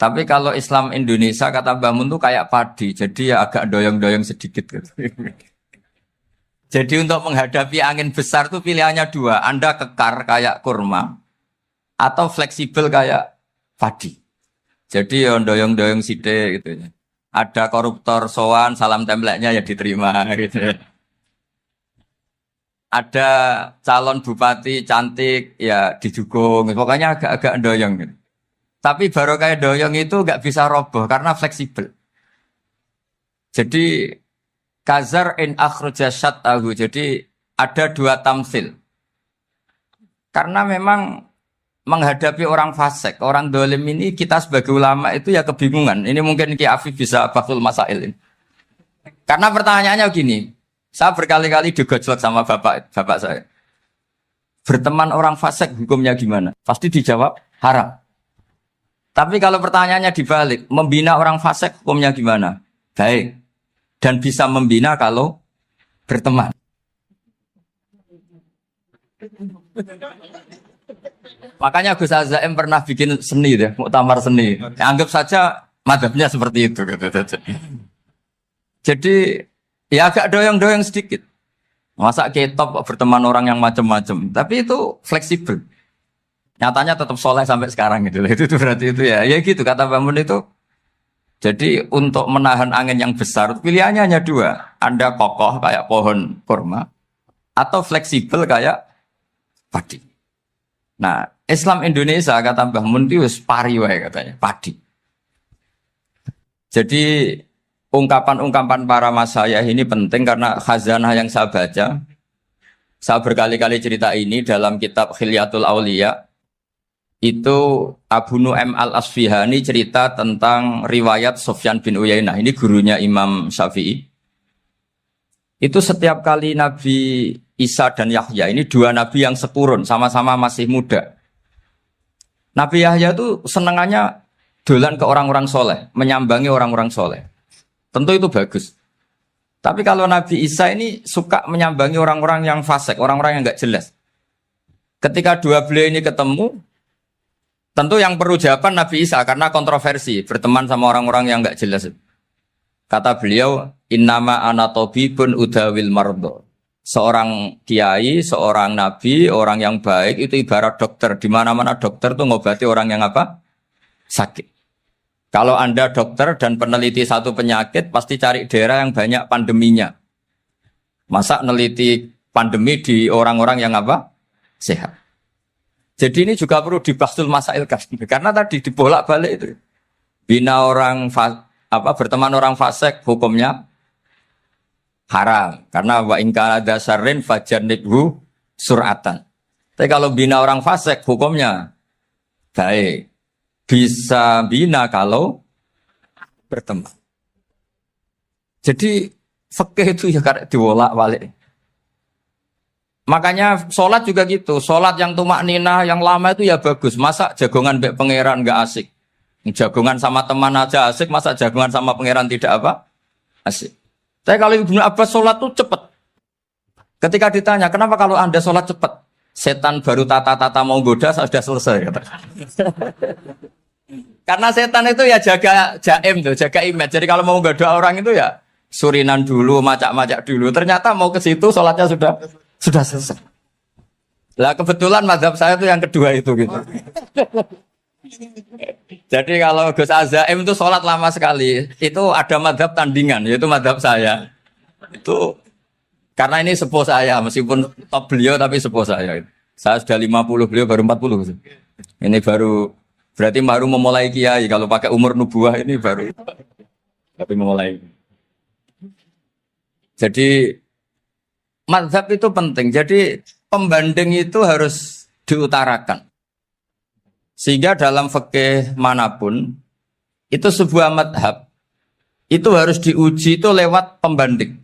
Tapi kalau Islam Indonesia kata Mbah Mun tuh kayak padi, jadi ya agak doyong-doyong sedikit gitu. Jadi untuk menghadapi angin besar tuh pilihannya dua, Anda kekar kayak kurma atau fleksibel kayak padi. Jadi ya doyong-doyong sithik gitu ya. Ada koruptor sowan, salam templeknya ya diterima gitu ya. Ada calon bupati cantik ya didukung, pokoknya agak-agak doyong gitu. Tapi baru kayak doyong itu nggak bisa roboh karena fleksibel. Jadi kazar in akhraja syatahu. Jadi ada dua tamsil. Karena memang menghadapi orang fasik, orang dolim ini kita sebagai ulama itu ya kebingungan. Ini mungkin Ki Afif bisa bahsul masail ini. Karena pertanyaannya gini, saya berkali-kali digojlok sama bapak saya. Berteman orang fasik hukumnya gimana? Pasti dijawab haram. Tapi kalau pertanyaannya dibalik, membina orang fasik hukumnya gimana? Baik. Dan bisa membina kalau berteman. Makanya Gus Azaim pernah bikin seni deh, muktamar seni. Anggap saja madhabnya seperti itu. Jadi ya agak doyong-doyong sedikit. Masa ketop berteman orang yang macam-macam. Tapi itu fleksibel. Nyatanya tetap soleh sampai sekarang gitu. Itu berarti itu ya gitu kata Bangun itu. Jadi untuk menahan angin yang besar pilihannya hanya dua. Anda kokoh kayak pohon kurma atau fleksibel kayak padi. Nah, Islam Indonesia kata Mbah Mun itu pari wae katanya, padi. Jadi ungkapan-ungkapan para masyayikh ini penting karena khazanah yang saya baca. Saya berkali-kali cerita ini dalam kitab Khilyatul Auliya. Itu Abu Nu'aim Al-Asfihani cerita tentang riwayat Sufyan bin Uyainah. Ini gurunya Imam Syafi'i. Itu setiap kali Nabi Isa dan Yahya, ini dua nabi yang sekurun, sama-sama masih muda. Nabi Yahya itu senengannya dolan ke orang-orang soleh, menyambangi orang-orang soleh. Tentu itu bagus. Tapi kalau Nabi Isa ini suka menyambangi orang-orang yang fasik, orang-orang yang nggak jelas. Ketika dua beliau ini ketemu, tentu yang perlu jawaban Nabi Isa karena kontroversi berteman sama orang-orang yang nggak jelas. Kata beliau, innama ana tabibun udawil mardo. Seorang kiai, seorang nabi, orang yang baik itu ibarat dokter. Di mana-mana dokter tuh ngobati orang yang apa? Sakit. Kalau Anda dokter dan peneliti satu penyakit, pasti cari daerah yang banyak pandeminya. Masa neliti pandemi di orang-orang yang apa? Sehat. Jadi ini juga perlu dibahsul masail karena tadi dibolak-balik itu. Bina orang berteman orang fasik hukumnya haram karena wa in kana dasarin fajanibhu suratan. Tapi kalau bina orang fasik hukumnya baik. Bisa bina kalau berteman. Jadi fikih itu ya karena dibolak-balik. Makanya sholat juga gitu. Sholat yang tumak ninah yang lama itu ya bagus. Masa jagongan mbek pangeran nggak asik? Jagongan sama teman aja asik. Masa jagongan sama pangeran tidak apa? Asik. Tapi kalau Ibnu Abbas sholat tuh cepat. Ketika ditanya, kenapa kalau Anda sholat cepat? Setan baru tata-tata mau goda sudah selesai. Kata. Karena setan itu ya jaga jaim tuh, jaga image. Jadi kalau mau goda orang itu ya surinan dulu, macak-macak dulu. Ternyata mau ke situ sholatnya sudah selesai. Lah kebetulan mazhab saya itu yang kedua itu gitu. Jadi kalau Gus Azaim itu sholat lama sekali, itu ada mazhab tandingan, yaitu mazhab saya. Itu karena ini sepuh saya, meskipun top beliau tapi sepuh saya. Saya sudah 50, beliau baru 40. Ini berarti baru memulai kiai. Kalau pakai umur nubuah ini baru tapi memulai. Jadi mazhab itu penting. Jadi pembanding itu harus diutarakan. Sehingga dalam fikih manapun, itu sebuah madhab, itu harus diuji itu lewat pembanding.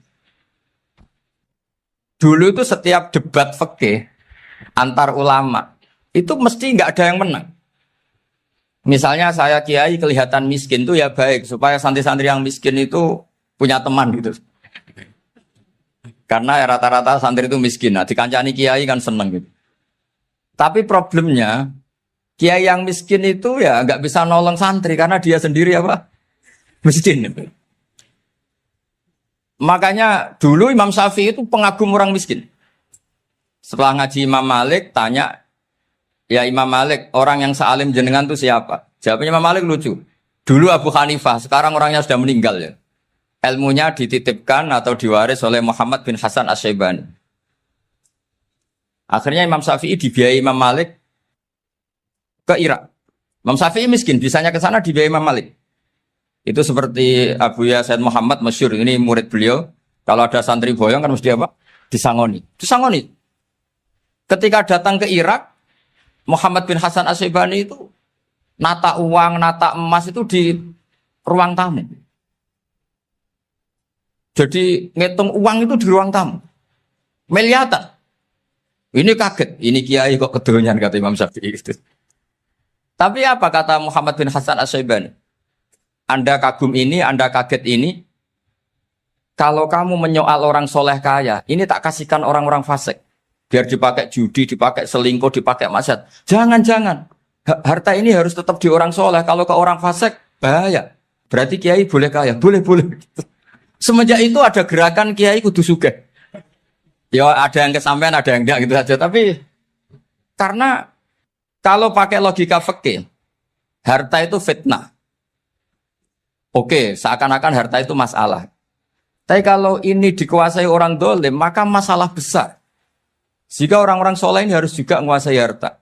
Dulu itu setiap debat fikih antar ulama, itu mesti nggak ada yang menang. Misalnya saya kiai kelihatan miskin itu ya baik, supaya santri-santri yang miskin itu punya teman gitu. Karena rata-rata santri itu miskin, nah dikancani kiai kan seneng gitu. Tapi problemnya, Kiai yang miskin itu ya nggak bisa nolong santri karena dia sendiri apa? Miskin. Makanya dulu Imam Syafi'i itu pengagum orang miskin. Setelah ngaji Imam Malik, tanya, ya Imam Malik, orang yang sealim jenengan itu siapa? Jawabnya Imam Malik lucu. Dulu Abu Hanifah, sekarang orangnya sudah meninggal ya. Ilmunya dititipkan atau diwaris oleh Muhammad bin Hasan Asy-Syaibani. Akhirnya Imam Syafi'i dibiayai Imam Malik ke Irak. Imam Syafi'i miskin, bisanya ke sana dibiayai Imam Malik. Itu seperti Abu Ya Said Muhammad masyhur, ini murid beliau. Kalau ada santri boyong kan mesti apa? Disangoni. Disangoni. Ketika datang ke Irak, Muhammad bin Hasan Asy-Syaibani itu nata uang, nata emas itu di ruang tamu. Jadi ngitung uang itu di ruang tamu. Miliatan. Ini kaget, ini kiai kok kedonyan kata Imam Syafi'i itu. Tapi apa kata Muhammad bin Hasan Asy-Syaibani? Anda kagum ini, Anda kaget ini. Kalau kamu menyoal orang soleh kaya, ini tak kasihkan orang-orang fasik. Biar dipakai judi, dipakai selingkuh, dipakai maksiat. Jangan-jangan. Harta ini harus tetap di orang soleh. Kalau ke orang fasik, bahaya. Berarti kiai boleh kaya. Boleh. Semenjak itu ada gerakan kiai kudu sugih. Ya ada yang kesampaian, ada yang enggak gitu saja. Tapi karena kalau pakai logika fikih, harta itu fitnah. Oke, seakan-akan harta itu masalah. Tapi kalau ini dikuasai orang dolim, maka masalah besar. Jika orang-orang soleh ini harus juga menguasai harta.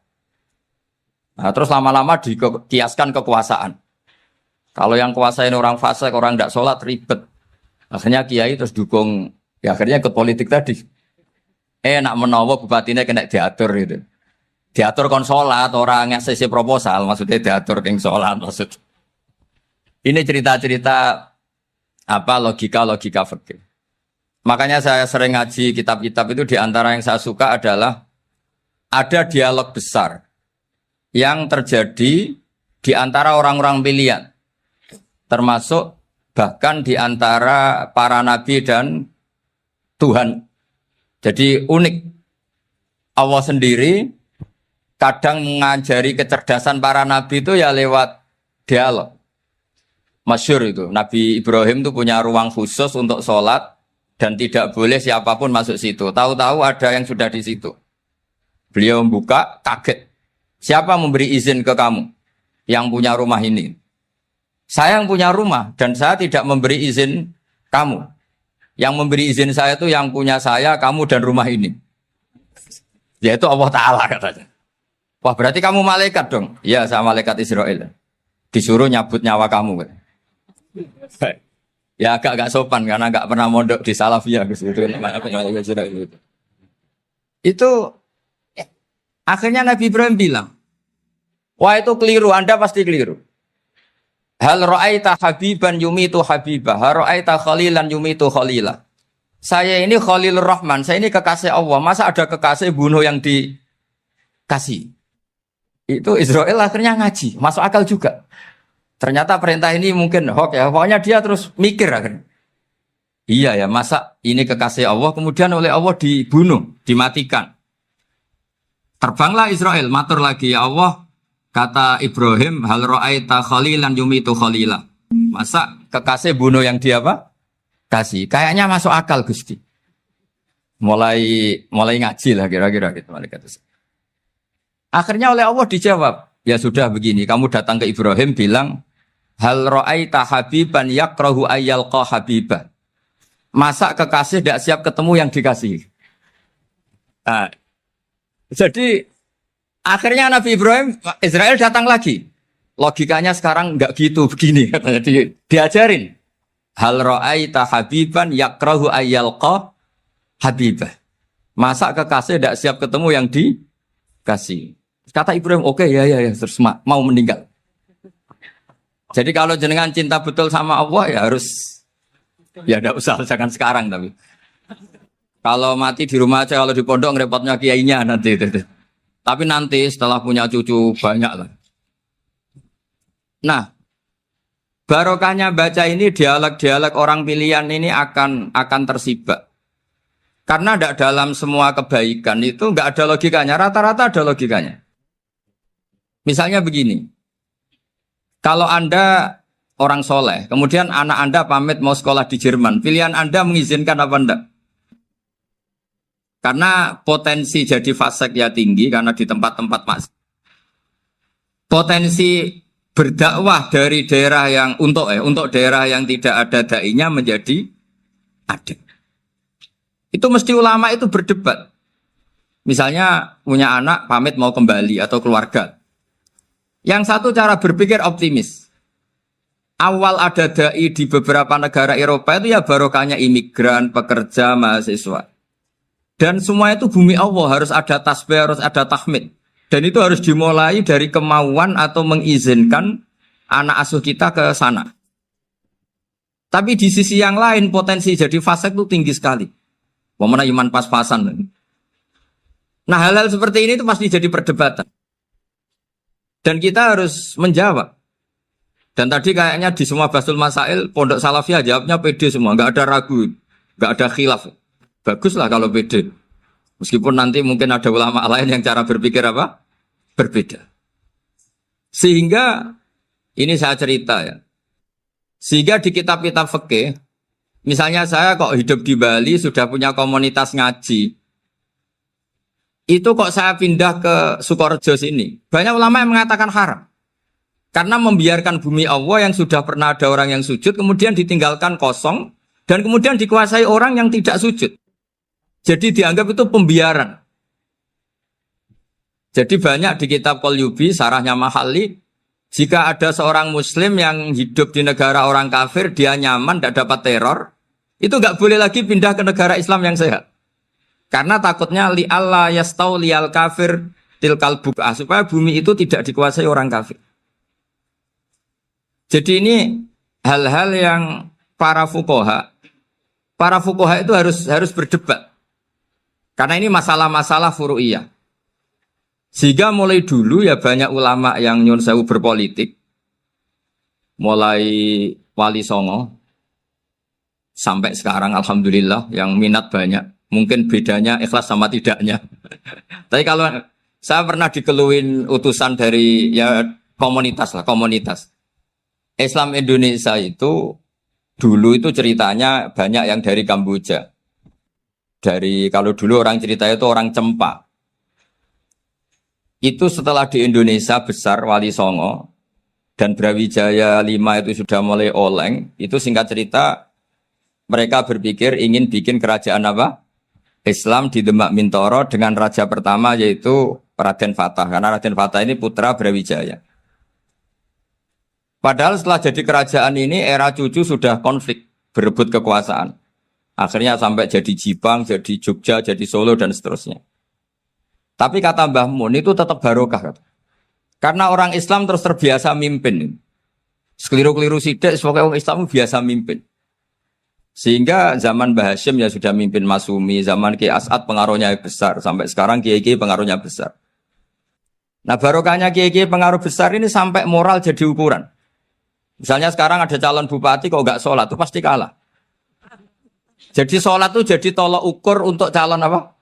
Nah, terus lama-lama dikiaskan kekuasaan. Kalau yang kuasain orang fasik, orang tidak sholat, ribet. Akhirnya kiai terus dukung, ya akhirnya ikut politik tadi. Nak menawa bupatinya kena diatur gitu. Diatur kon sholat, orang yang sesi proposal, maksudnya diatur keng sholat maksud. Ini cerita-cerita apa logika fikih. Makanya saya sering ngaji kitab-kitab itu, di antara yang saya suka adalah ada dialog besar yang terjadi di antara orang-orang pilihan, termasuk bahkan di antara para nabi dan Tuhan. Jadi unik. Allah sendiri kadang mengajari kecerdasan para nabi itu ya lewat dialog. Masyhur itu, Nabi Ibrahim itu punya ruang khusus untuk sholat dan tidak boleh siapapun masuk situ. Tahu-tahu ada yang sudah di situ. Beliau membuka, kaget. Siapa memberi izin ke kamu yang punya rumah ini? Saya yang punya rumah dan saya tidak memberi izin kamu. Yang memberi izin saya itu yang punya saya, kamu dan rumah ini. Yaitu Allah Ta'ala katanya. Wah berarti kamu malaikat dong? Iya saya malaikat Israel. Disuruh nyabut nyawa kamu. Ya agak sopan karena agak pernah mondok di Salafiyah itu akhirnya Nabi Ibrahim bilang, wah itu keliru, Anda pasti keliru. Hal ra'aita habiban yumitu habibah, hal ra'aita khalilan yumitu khalilah. Saya ini Khalilur Rahman, saya ini kekasih Allah. Masa ada kekasih bunuh yang dikasih? Itu Israel akhirnya ngaji, masuk akal juga. Ternyata perintah ini mungkin hoax ya. Pokoknya dia terus mikir akhirnya. Iya ya, masa ini kekasih Allah kemudian oleh Allah dibunuh, dimatikan. Terbanglah Israel, matur lagi, ya Allah, kata Ibrahim, hal ra'aita khalilan yumitu khalilah. Masa kekasih bunuh yang dia apa? Kasih. Kayaknya masuk akal Gusti. Mulai ngaji lah kira-kira gitu. Akhirnya oleh Allah dijawab, ya sudah begini, kamu datang ke Ibrahim bilang, hal ra'aita habiban yakrahu ayyalqa habibah. Masa kekasih tidak siap ketemu yang dikasih. Nah, jadi akhirnya Nabi Ibrahim, Israel datang lagi. Logikanya sekarang enggak gitu, begini katanya. Diajarin. Hal ra'aita habiban yakrahu ayyalqa habibah. Masa kekasih tidak siap ketemu yang dikasih. Kata Ibrahim, oke, ya, terus mau meninggal. Jadi kalau jenengan cinta betul sama Allah ya harus, ya tidak usah, jangan sekarang tapi. Kalau mati di rumah aja, kalau di pondok ngerepotnya kiainya nanti. Tapi nanti setelah punya cucu banyak lah. Nah, barokahnya baca ini dialog-dialog orang pilihan ini akan tersibak. Karena tidak dalam semua kebaikan itu nggak ada logikanya, rata-rata ada logikanya. Misalnya begini, kalau Anda orang soleh, kemudian anak Anda pamit mau sekolah di Jerman, pilihan Anda mengizinkan apa enggak? Karena potensi jadi fasik ya tinggi, karena di tempat-tempat mas. Potensi berdakwah dari daerah yang untuk daerah yang tidak ada dai-nya menjadi ada. Itu mesti ulama itu berdebat. Misalnya punya anak pamit mau kembali atau keluarga. Yang satu cara berpikir optimis. Awal ada dai di beberapa negara Eropa itu ya barokahnya imigran, pekerja, mahasiswa. Dan semua itu bumi Allah, harus ada tasbih, harus ada tahmid. Dan itu harus dimulai dari kemauan atau mengizinkan anak asuh kita ke sana. Tapi di sisi yang lain potensi jadi fasik itu tinggi sekali. Pemana iman pas-pasan. Nah hal-hal seperti ini itu pasti jadi perdebatan. Dan kita harus menjawab. Dan tadi kayaknya di semua Basul Masail, Pondok Salafiyah jawabnya pede semua. Nggak ada ragu, nggak ada khilaf. Baguslah kalau pede. Meskipun nanti mungkin ada ulama lain yang cara berpikir apa? Berbeda. Sehingga, ini saya cerita ya. Sehingga di kitab-kitab fikih, misalnya saya kok hidup di Bali, sudah punya komunitas ngaji. Itu kok saya pindah ke Sukorejo sini. Banyak ulama yang mengatakan haram. Karena membiarkan bumi Allah yang sudah pernah ada orang yang sujud, kemudian ditinggalkan kosong, dan kemudian dikuasai orang yang tidak sujud. Jadi dianggap itu pembiaran. Jadi banyak di kitab Qalyubi, sarahnya Mahalli, jika ada seorang muslim yang hidup di negara orang kafir, dia nyaman, tidak dapat teror, itu nggak boleh lagi pindah ke negara Islam yang sehat. Karena takutnya li'alla yastau liyal kafir tilkal buk'ah, supaya bumi itu tidak dikuasai orang kafir. Jadi ini hal-hal yang para fuqaha itu harus berdebat. Karena ini masalah-masalah furu'iyah. Sehingga mulai dulu ya banyak ulama yang nyun sewu berpolitik. Mulai Wali Songo sampai sekarang alhamdulillah yang minat banyak. Mungkin bedanya ikhlas sama tidaknya. Tapi kalau saya pernah dikeluhin utusan dari ya komunitas. Islam Indonesia itu dulu itu ceritanya banyak yang dari Kamboja. Kalau dulu orang cerita itu orang Cempa. Itu setelah di Indonesia besar Wali Songo dan Brawijaya 5 itu sudah mulai oleng, itu singkat cerita mereka berpikir ingin bikin kerajaan apa? Islam di Demak Mintoro dengan raja pertama yaitu Raden Fatah. Karena Raden Fatah ini putra Brawijaya. Padahal setelah jadi kerajaan ini era cucu sudah konflik, berebut kekuasaan. Akhirnya sampai jadi Jipang, jadi Jogja, jadi Solo dan seterusnya. Tapi kata Mbah Mun itu tetap barokah. Karena orang Islam terus terbiasa mimpin. Sekeliru-keliru sidik, pokoknya orang Islam biasa mimpin. Sehingga zaman Mbah Hashim ya sudah mimpin Masumi, zaman Ki As'ad pengaruhnya besar. Sampai sekarang Kiai pengaruhnya besar. Nah barokahnya Kiai pengaruh besar ini sampai moral jadi ukuran. Misalnya sekarang ada calon bupati kok nggak sholat, itu pasti kalah. Jadi sholat itu jadi tolok ukur untuk calon apa?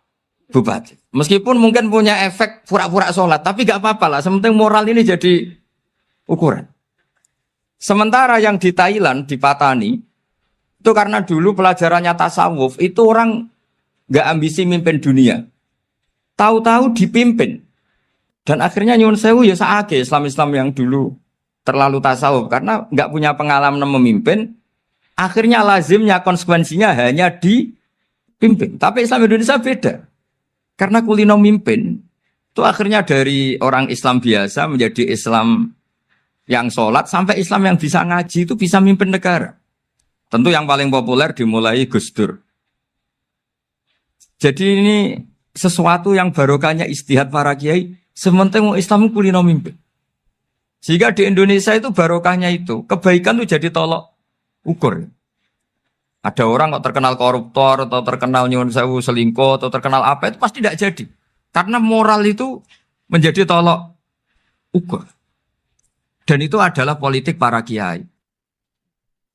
Bupati. Meskipun mungkin punya efek pura-pura sholat, tapi nggak apa-apa lah. Sementing moral ini jadi ukuran. Sementara yang di Thailand, di Patani, itu karena dulu pelajarannya tasawuf, itu orang nggak ambisi mimpin dunia. Tahu-tahu dipimpin. Dan akhirnya nyuwun sewu ya saake Islam-Islam yang dulu terlalu tasawuf karena nggak punya pengalaman memimpin, akhirnya lazimnya konsekuensinya hanya dipimpin. Tapi Islam Indonesia beda, karena kulino mimpin itu akhirnya dari orang Islam biasa menjadi Islam yang sholat sampai Islam yang bisa ngaji itu bisa mimpin negara. Tentu yang paling populer dimulai Gus Dur. Jadi ini sesuatu yang barokahnya istihad para kiai, sementing Islam kulino mimpin. Sehingga di Indonesia itu barokahnya itu, kebaikan itu jadi tolok ukur. Ada orang kok terkenal koruptor, atau terkenal nyuwun sewu selingkuh, atau terkenal apa, itu pasti tidak jadi. Karena moral itu menjadi tolok ukur. Dan itu adalah politik para kiai.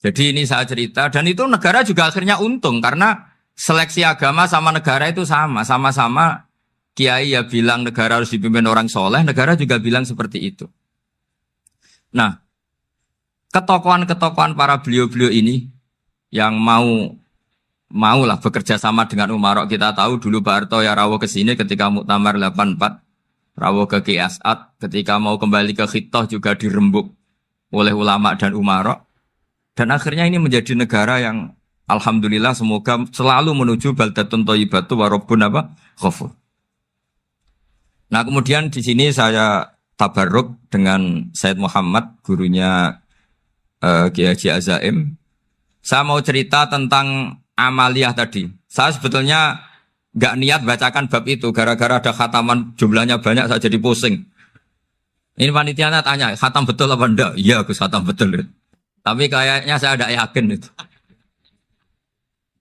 Jadi ini saya cerita, dan itu negara juga akhirnya untung, karena seleksi agama sama negara itu sama-sama kiai ya bilang negara harus dipimpin orang soleh, negara juga bilang seperti itu. Nah, ketokohan-ketokohan para beliau-beliau ini yang mau lah bekerja sama dengan umarok. Kita tahu dulu Pak Harto ya rawuh ke sini ketika Muktamar 84, rawuh ke Ki As'ad, ketika mau kembali ke Khitoh juga dirembuk oleh ulama dan umarok. Dan akhirnya ini menjadi negara yang alhamdulillah semoga selalu menuju baldatun thayyibatu wa rabbun ghafur. Nah, kemudian di sini saya tabarruk dengan Said Muhammad, gurunya Kiai Haji Azaim. Saya mau cerita tentang amaliyah tadi. Saya sebetulnya nggak niat bacakan bab itu, gara-gara ada khataman jumlahnya banyak saya jadi pusing. Ini panitianya tanya, khatam betul apa enggak? Iya, Gus, khatam betul. Tapi kayaknya saya tidak yakin itu.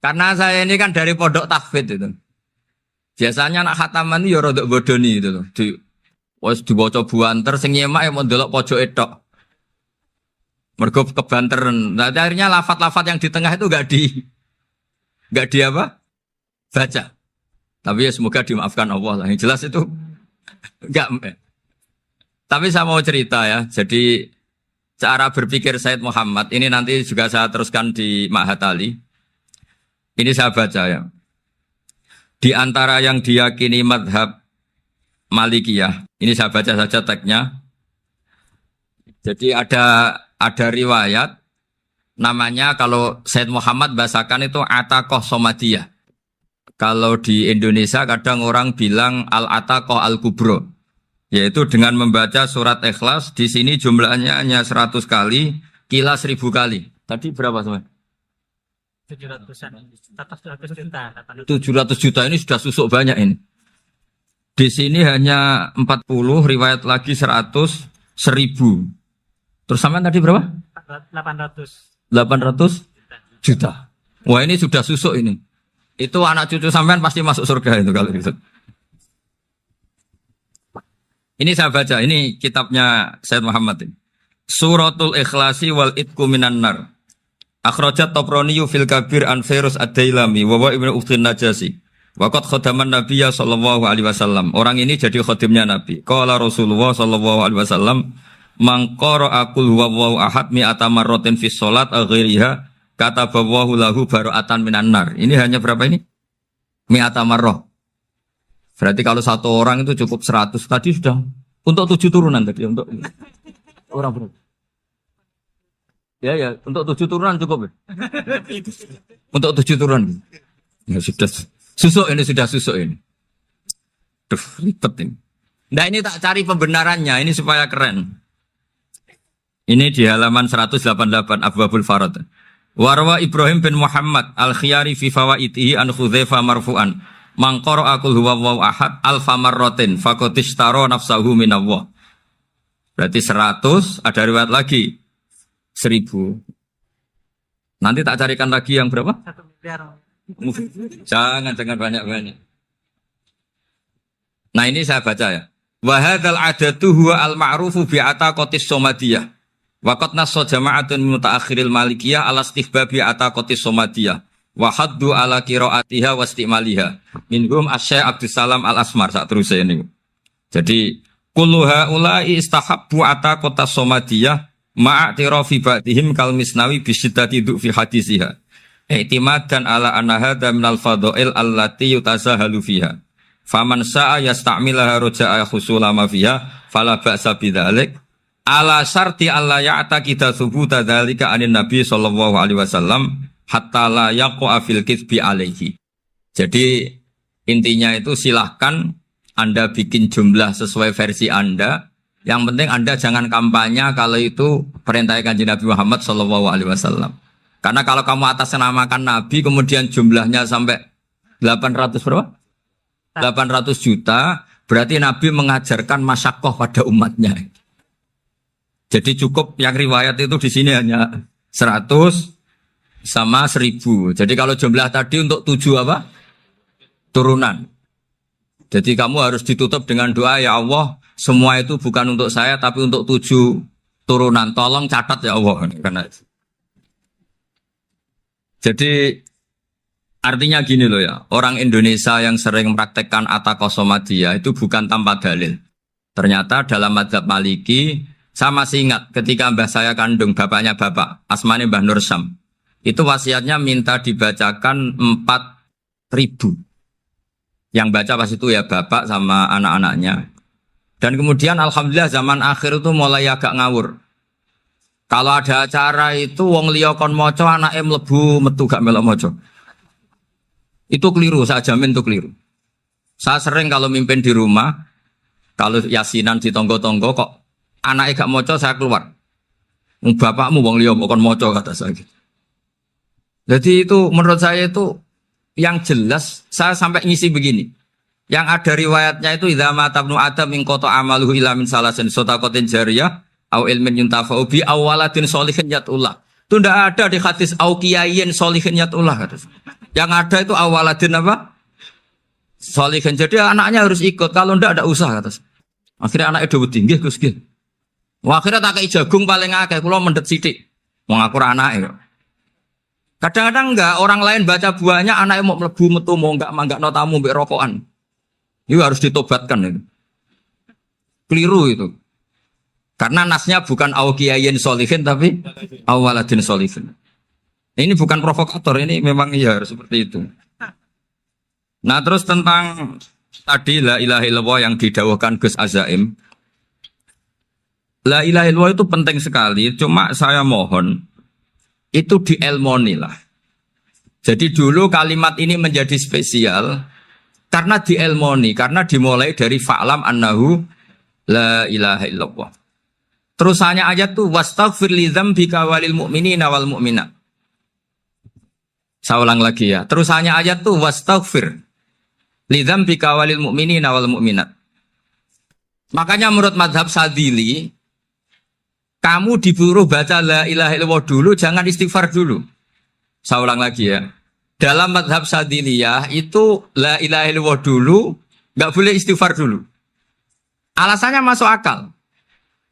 Karena saya ini kan dari pondok tahfidz itu. Biasanya anak khataman itu ya rodok bodoni itu loh. Wes dibaca buanter sing nyemak ya mau ndelok pojoke tok. Mergo kebanteren. Nah, akhirnya lafat-lafat yang di tengah itu enggak di apa? Baca. Tapi ya semoga dimaafkan Allah lah. Yang jelas itu enggak. Tapi saya mau cerita ya. Jadi cara berpikir Said Muhammad ini nanti juga saya teruskan di Ma'had Ali. Ini saya baca ya. Di antara yang diyakini madhab Malikiyah, ini saya baca saja teksnya. Jadi ada riwayat namanya kalau Said Muhammad bahasakan itu Ataqoh Somadiyah. Kalau di Indonesia kadang orang bilang Al-Ataqoh Al-Kubro, yaitu dengan membaca surat Ikhlas. Di sini jumlahnya hanya 100 kali, Kila 1000 kali. Tadi berapa teman? 700 juta ini sudah susuk banyak ini. Di sini hanya 40, riwayat lagi 100, 1000. Terus sampai tadi berapa? 800 juta. Wah, ini sudah susuk ini. Itu anak cucu sampean pasti masuk surga itu kalau gitu. Ini saya baca, ini kitabnya Said Muhammad ini. Suratul Ikhlasi wal Itqu minan nar. Akhrajat Tabraniyu fil Kabir an Fairuz Ad-Dailami wa wa Ibnu Ukhtin Najasi. Waqad khadaman Nabiyya sallallahu alaihi wasallam. Orang ini jadi khadimnya Nabi. Qala Rasulullah sallallahu alaihi wasallam, "Man qara'a qul huwallahu ahad mi'ata marratin fi shalat ghairiha kataballahu lahu bara'atan minan nar." Ini hanya berapa ini? Mi'ata marrah. Berarti kalau satu orang itu cukup 100. Tadi sudah untuk 7 turunan tadi untuk orang berapa? Ya, untuk 7 turunan cukup ya? Untuk 7 turunan. Ya sudah, susuk ini. Duh, ribet ini. Nah, ini tak cari pembenarannya, ini supaya keren. Ini di halaman 188 Abwabul Farad. Warwa Ibrahim bin Muhammad al-Khiyari fi fawaitihi an Khudzaifa marfu'an. Man qara'a qul huwallahu ahad alfa marratin faqad ishtara nafsahu minallah. Berarti 100, ada riwayat lagi 1000. Nanti tak carikan lagi yang berapa? 1 miliar. Jangan banyak-banyak. Nah, ini saya baca ya. Wa hadzal adatu huwa al-ma'rufu bi ataqatis somadiyah. Wa qad nassa jama'atun min mutaakhiril malikiyah ala istihbabi ataqatis somadiyah. Wa haddu ala qiraatiha wa istimaliha. Minhum Asy-Syaikh Abdus Salam Al-Asmar sak terusé ini. Jadi kullu haula'i istahabbu ataqatas somadiyah ma'atirafi ba'dihim kal misnawi bisiddati fi hadisiha. I'timadan ala anna hadza minal fadha'il allati yutasahalu fiha. Faman sa'a yasta'milaha roja'a khusula ma fiha fala ba'sa bidzalik. Ala syarti alla ya'taqida thubuta dzalika anin nabi sallallahu alaihi wasallam hatta la yaqa fil kitsbi alaihi. Jadi intinya itu silahkan Anda bikin jumlah sesuai versi Anda. Yang penting Anda jangan kampanye kalau itu perintah Kanjeng Nabi Muhammad sallallahu alaihi wasallam. Karena kalau kamu atasnamakan Nabi kemudian jumlahnya sampai 800 berapa? 800 juta, berarti Nabi mengajarkan masyaqqah pada umatnya. Jadi cukup yang riwayat itu di sini hanya 100 sama 1000. Jadi kalau jumlah tadi untuk 7 apa? Turunan. Jadi kamu harus ditutup dengan doa, ya Allah, semua itu bukan untuk saya tapi untuk 7 turunan. Tolong catat ya Allah. Karena jadi Artinya gini loh ya, orang Indonesia yang sering mempraktekkan atakosomadiyah itu bukan tanpa dalil. Ternyata dalam mazhab Maliki, saya masih ingat ketika mbah saya kandung, bapaknya bapak, asmane Mbah Nur Syam. Itu wasiatnya minta dibacakan 4.000. Yang baca pas itu ya bapak sama anak-anaknya. Dan kemudian alhamdulillah zaman akhir itu mulai agak ngawur. Kalau ada acara itu wong liya kon maca anake mlebu metu gak melok maca. Itu keliru, saya jamin itu keliru. Saya sering kalau mimpin di rumah, kalau yasinan di tonggo-tonggo kok anaknya gak maca saya keluar. Bapakmu wong liya kon maca kata saya. Jadi itu menurut saya itu yang jelas saya sampai ngisi begini. Yang ada riwayatnya itu idza mata ibnu adam min qata amaluhu illa min salasin shadaqatin jariyah au ilmin yuntafa'u bi aw waladin sholihin yatullah. Itu tidak ada di hadis au kiyayin sholihin yatullah. Yang ada itu awaladin apa? Sholihin. Jadi anaknya harus ikut. Kalau tidak ada usah kata. Akhirnya anaknya udah tinggi Gus nggih. Wah, akhirnya tak kei jagung paling akeh kula mendet sithik. Wong aku ora anake. Kadang-kadang enggak, orang lain baca buahnya, anaknya mau mlebu metu mau enggak tamu mbek rokokan. Itu harus ditobatkan itu. Keliru itu. Karena nasnya bukan awkiyayin solihin tapi awaladin solihin. Ini bukan provokator, ini memang ya harus seperti itu. Nah, terus tentang tadi la ilaha illallah yang didawahkan Gus Azaim. La ilaha illallah itu penting sekali, cuma saya mohon itu dielmoni lah. Jadi dulu kalimat ini menjadi spesial karena dielmoni, karena dimulai dari fa'lam annahu la ilaha illallah. Terusannya ayat tuh wastaghfir li dzambika walil mu'minina wal mu'minat. Saya ulang lagi ya. Terusannya ayat tuh wastaghfir li dzambika walil mu'minina wal mu'minat. Makanya menurut mazhab Sadili, kamu disuruh baca la ilaha illallah dulu, jangan istighfar dulu. Saya ulang lagi ya. Dalam mazhab Sadiliyah itu la ilaha illallah dulu, nggak boleh istighfar dulu. Alasannya masuk akal.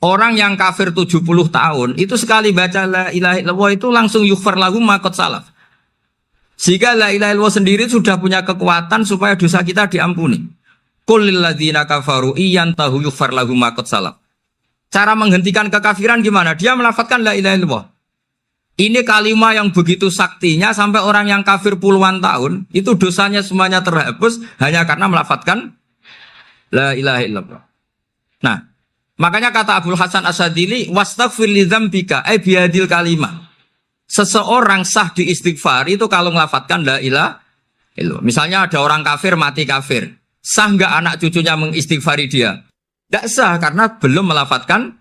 Orang yang kafir 70 tahun, itu sekali baca la ilaha illallah itu langsung yughfar lahu ma qad salaf. Sehingga la ilaha illallah sendiri sudah punya kekuatan supaya dosa kita diampuni. Qul lil ladzina kafaru iyantahu yughfar lahum ma qad salaf. Cara menghentikan kekafiran gimana? Dia melafadzkan la ilaha illallah. Ini kalimat yang begitu saktinya sampai orang yang kafir puluhan tahun itu dosanya semuanya terhapus hanya karena melafadzkan la ilaha illallah. Nah, makanya kata Abdul Hasan Asadili wastaghfir li dzambika ay bihadil kalimah. Seseorang sah di istighfar itu kalau melafadzkan la ilaha illallah. Misalnya ada orang kafir mati kafir. Sah enggak anak cucunya mengistighfari dia? Tidak sah karena belum melafadzkan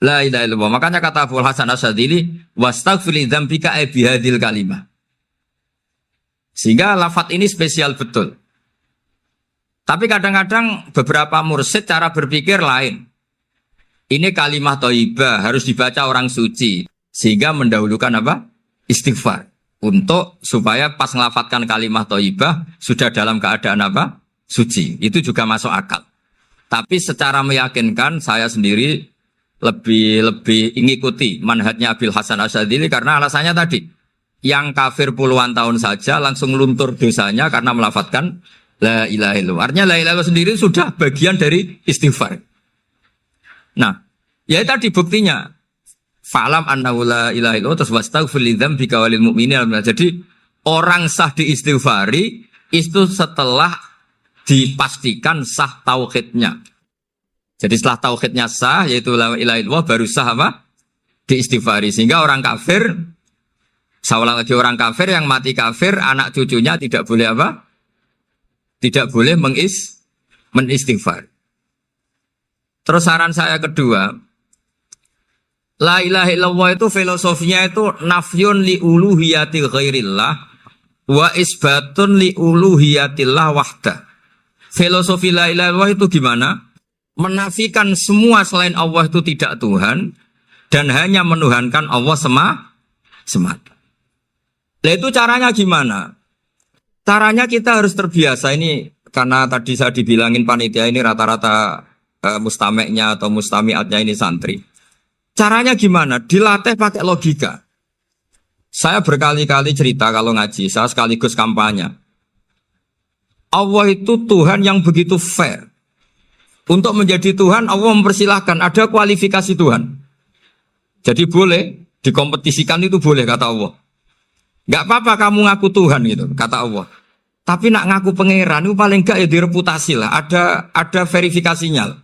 la ilaha illallah. Makanya kata Abu Hasan Asyadzili wastaghfir li dzambika ay bihadil kalimah. Sehingga lafadz ini spesial betul. Tapi kadang-kadang beberapa mursyid cara berpikir lain. Ini kalimat thayyibah harus dibaca orang suci sehingga mendahulukan apa? Istighfar. Untuk supaya pas ngelafadzkan kalimat thayyibah sudah dalam keadaan apa? Suci. Itu juga masuk akal. Tapi secara meyakinkan saya sendiri lebih mengikuti manhajnya Abil Hasan Asyadzili karena alasannya tadi yang kafir puluhan tahun saja langsung luntur dosanya karena melafadzkan la ilaha illallah. Artinya la ilaha illallah sendiri sudah bagian dari istighfar. Nah, ya tadi buktinya fa'lam annahu la ilaha illallah terus wastaghfir li dzambika walil mu'minina. Jadi orang sah diistighfari itu setelah dipastikan sah tauhidnya. Jadi setelah tauhidnya sah yaitu la ilaha illallah baru sah apa? Diistighfari. Sehingga orang kafir, saya ulang lagi, orang kafir yang mati kafir anak cucunya tidak boleh apa? Tidak boleh menistighfar. Terus saran saya kedua, la ilaha illallah itu filosofinya itu nafyun li uluhiyati ghairillah wa isbatun li uluhiyatillah wahdah. Filosofi la ilaha illallah itu gimana? Menafikan semua selain Allah itu tidak Tuhan dan hanya menuhankan Allah semata. Nah itu caranya gimana? Caranya kita harus terbiasa ini karena tadi saya dibilangin panitia ini rata-rata mustameknya atau mustamiatnya ini santri. Caranya gimana? Dilatih pakai logika. Saya berkali-kali cerita kalau ngaji, saya sekaligus kampanye. Allah itu Tuhan yang begitu fair. Untuk menjadi Tuhan, Allah mempersilahkan, ada kualifikasi Tuhan. Jadi boleh, dikompetisikan itu boleh, kata Allah. Gak apa-apa kamu ngaku Tuhan gitu, kata Allah. Tapi nak ngaku pangeran itu paling gak ya direputasi lah. Ada verifikasinya.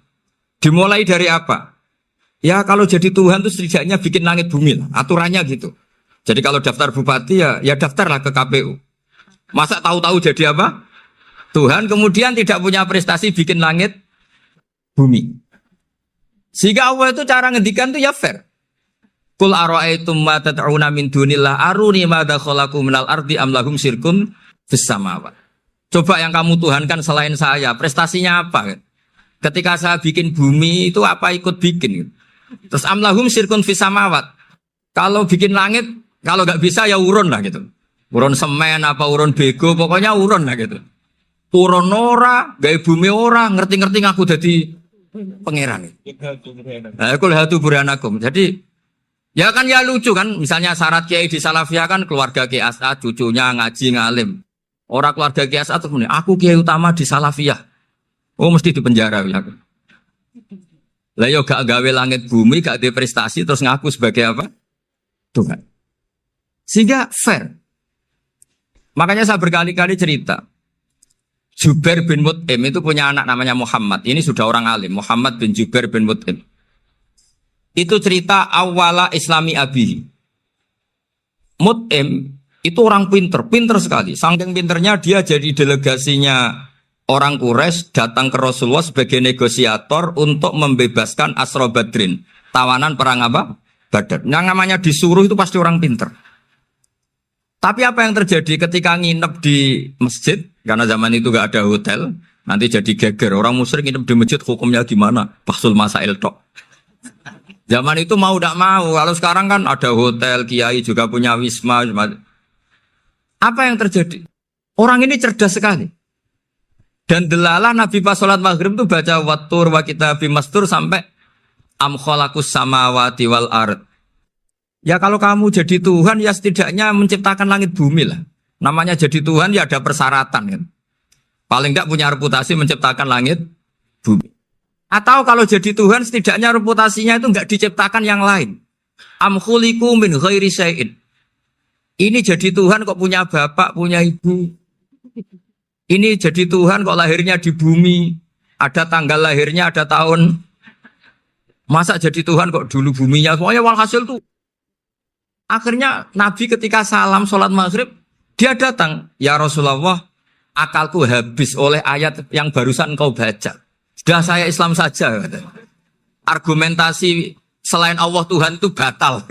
Dimulai dari apa? Ya kalau jadi Tuhan itu setidaknya bikin langit bumi lah. Aturannya gitu. Jadi kalau daftar bupati ya daftarlah ke KPU. Masa tahu-tahu jadi apa? Tuhan kemudian tidak punya prestasi bikin langit bumi. Sehingga Allah itu cara ngendikan itu ya fair. Qul ara'aytum ma tad'una min dunillah aruni madza khalaqu minal ardi am lahum syirkun fis samawat. Coba yang kamu tuhankan selain saya, prestasinya apa? Ketika saya bikin bumi itu apa ikut bikin? Terus am lahum syirkun fis samawat. Kalau bikin langit, kalau nggak bisa ya urun lah gitu. Urun semen apa urun bego, pokoknya urun lah gitu. Urun ora, gawe bumi ora, ngerti-ngerti ngaku jadi pangeran. Kul hatu burhanakum. Jadi ya kan ya lucu kan, misalnya syarat kiai di Salafiyah kan keluarga Kiai As'ad, cucunya ngaji ngalim. Orang keluarga Kiai As'ad tuh aku kiai utama di Salafiyah. Oh mesti di penjara ya. Lah yo gak gawe langit bumi, gak ada prestasi terus ngaku sebagai apa? Tuhan. Sehingga fair. Makanya saya berkali-kali cerita. Jubair bin Mut'im itu punya anak namanya Muhammad. Ini sudah orang alim, Muhammad bin Jubair bin Mut'im. Itu cerita awala islami abihi. Mut'im itu orang pinter sekali. Saking pinternya dia jadi delegasinya orang Quraisy datang ke Rasulullah sebagai negosiator untuk membebaskan Asra Badrin. Tawanan perang apa? Badar. Yang namanya disuruh itu pasti orang pinter. Tapi apa yang terjadi ketika nginep di masjid? Karena zaman itu gak ada hotel. Nanti jadi geger. Orang musyrik nginep di masjid hukumnya gimana? Bahsul masail tok. Zaman itu mau tidak mau. Kalau sekarang kan ada hotel, kiai juga punya wisma. Apa yang terjadi? Orang ini cerdas sekali. Dan delalah Nabi pas sholat maghrib itu baca wattur wa kitabim mastur sampai am khalaqus samawati wal ard. Ya kalau kamu jadi Tuhan ya setidaknya menciptakan langit bumi lah. Namanya jadi Tuhan ya ada persyaratan kan. Paling enggak punya reputasi menciptakan langit bumi. Atau kalau jadi Tuhan setidaknya reputasinya itu enggak diciptakan yang lain. Am khuliqu min ghairi syai'in. Ini jadi Tuhan kok punya bapak, punya ibu. Ini jadi Tuhan kok lahirnya di bumi. Ada tanggal lahirnya, ada tahun. Masa jadi Tuhan kok dulu buminya. Pokoknya walhasil tuh. Akhirnya Nabi ketika salam sholat maghrib, dia datang. Ya Rasulullah, akalku habis oleh ayat yang barusan kau baca. Sudah saya Islam saja. Argumentasi selain Allah Tuhan itu batal.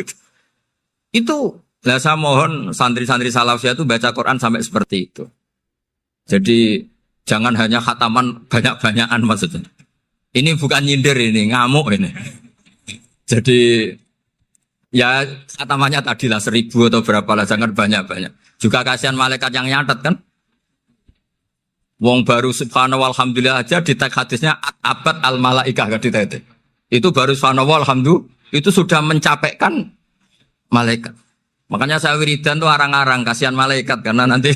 Itu, nah saya mohon santri-santri Salafiyah itu baca Quran sampai seperti itu. Jadi jangan hanya khataman banyak-banyakan maksudnya. Ini bukan nyindir ini, ngamuk ini. Jadi ya khatamannya tadilah 1000 atau berapa lah, jangan banyak-banyak. Juga kasihan malaikat yang nyatet kan. Wong baru subhanallah alhamdulillah aja di teks hadisnya abad al malaikah kan ditete. Itu baru subhanallah alhamdulillah itu sudah mencapaikan malaikat. Makanya saya wiridan tuh arang-arang kasihan malaikat karena nanti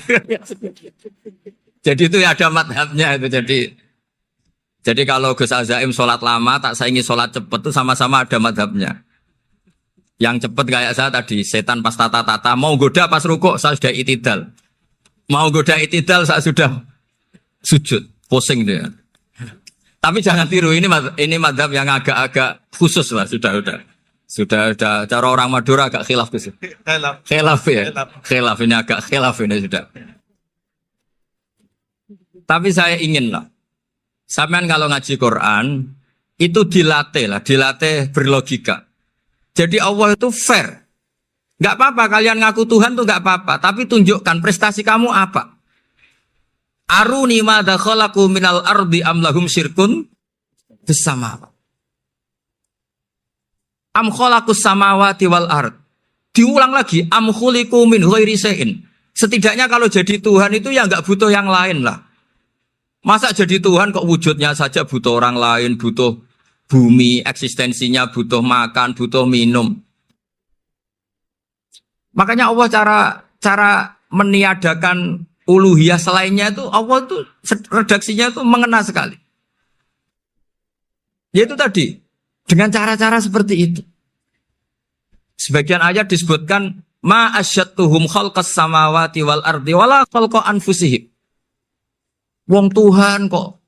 jadi itu ya ada madhabnya itu jadi kalau Gus Azaim sholat lama tak saingi sholat cepet itu sama-sama ada madhabnya. Yang cepet kayak saya tadi setan pas tata-tata mau goda pas rukuk saya sudah itidal. Mau goda itidal saya sudah sujud, pusing dia. Tapi jangan tiru ini madhab yang agak-agak khusus lah sudah cara orang Madura agak khilaf gitu. Khilaf ya. Khilaf ini agak khilaf ini sudah. Tapi saya ingin lah. Sampean kalau ngaji Quran itu dilatih berlogika. Jadi Allah itu fair. Enggak apa-apa kalian ngaku Tuhan tuh enggak apa-apa, tapi tunjukkan prestasi kamu apa. Aruni madza khalaqu minal ardi am lahum syirkun fis samawati. Am khalaqus samawati wal ard. Diulang lagi am khuliqu min ghairi syai'in. Setidaknya kalau jadi Tuhan itu ya enggak butuh yang lain lah. Masa jadi Tuhan kok wujudnya saja butuh orang lain, butuh bumi, eksistensinya butuh makan, butuh minum. Makanya Allah cara cara meniadakan uluhiyah selainnya itu Allah itu redaksinya itu mengena sekali. Yaitu tadi dengan cara-cara seperti itu. Sebagian ayat disebutkan ma asyattuhum khalqas samawati wal ardi wala khalqa anfusihim. Wong Tuhan kok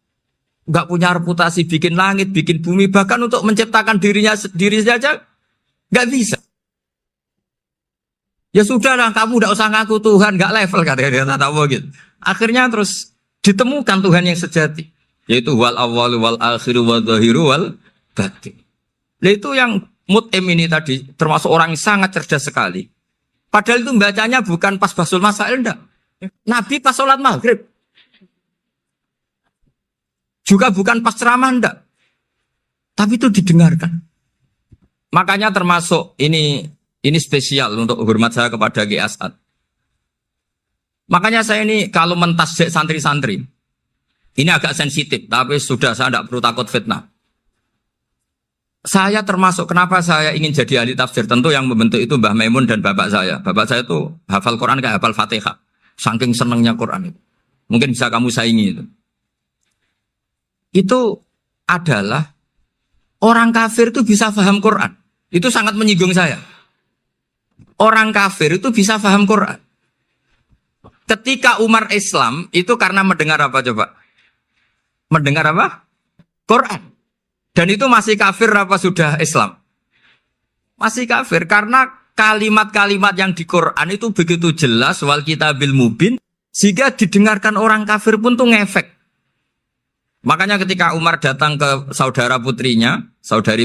nggak punya reputasi bikin langit, bikin bumi, bahkan untuk menciptakan dirinya sendiri saja nggak bisa. Ya sudahlah, kamu nggak usah ngaku Tuhan, nggak level katanya dia tahu gitu. Akhirnya terus ditemukan Tuhan yang sejati, yaitu wal awwalu wal akhiru wal zahiru wal batin. Nah itu yang Mut'im ini tadi termasuk orang yang sangat cerdas sekali. Padahal itu bacanya bukan pas basul masail, enggak. Nabi pas sholat maghrib. Juga bukan pas ceramah, enggak. Tapi itu didengarkan. Makanya termasuk ini spesial untuk hormat saya kepada Ki As'ad. Makanya saya ini kalau mentasjek santri-santri, ini agak sensitif, tapi sudah saya tidak perlu takut fitnah. Saya termasuk kenapa saya ingin jadi ahli tafsir, tentu yang membentuk itu Mbah Maimun dan bapak saya. Bapak saya itu hafal Quran kayak hafal Fatihah. Saking senangnya Quran itu. Mungkin bisa kamu saingi itu. Itu adalah orang kafir itu bisa paham Quran. Itu sangat menyinggung saya. Orang kafir itu bisa paham Quran. Ketika Umar Islam itu karena mendengar apa coba? Mendengar apa? Quran. Dan itu masih kafir apa sudah Islam? Masih kafir karena kalimat-kalimat yang di Quran itu begitu jelas wal kitabil mubin sehingga didengarkan orang kafir pun tuh ngefek. Makanya ketika Umar datang ke saudari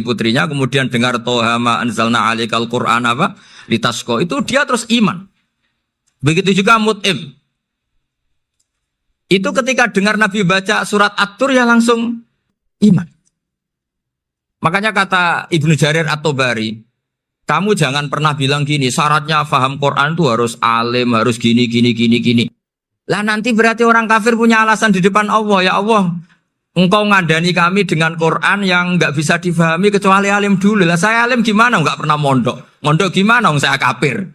putrinya, kemudian dengar Toha ma anzalna alaikal Qur'an apa? Litasqa, itu dia terus iman. Begitu juga Mut'im. Itu ketika dengar Nabi baca surat At-Tur ya langsung iman. Makanya kata Ibnu Jarir At-Tabari, kamu jangan pernah bilang gini, syaratnya faham Quran itu harus alim, harus gini. Lah nanti berarti orang kafir punya alasan di depan Allah, ya Allah, engkau ngandani kami dengan Quran yang nggak bisa difahami kecuali alim dulu. Lah saya alim gimana? Nggak pernah mondok. Mondok gimana? Saya kafir.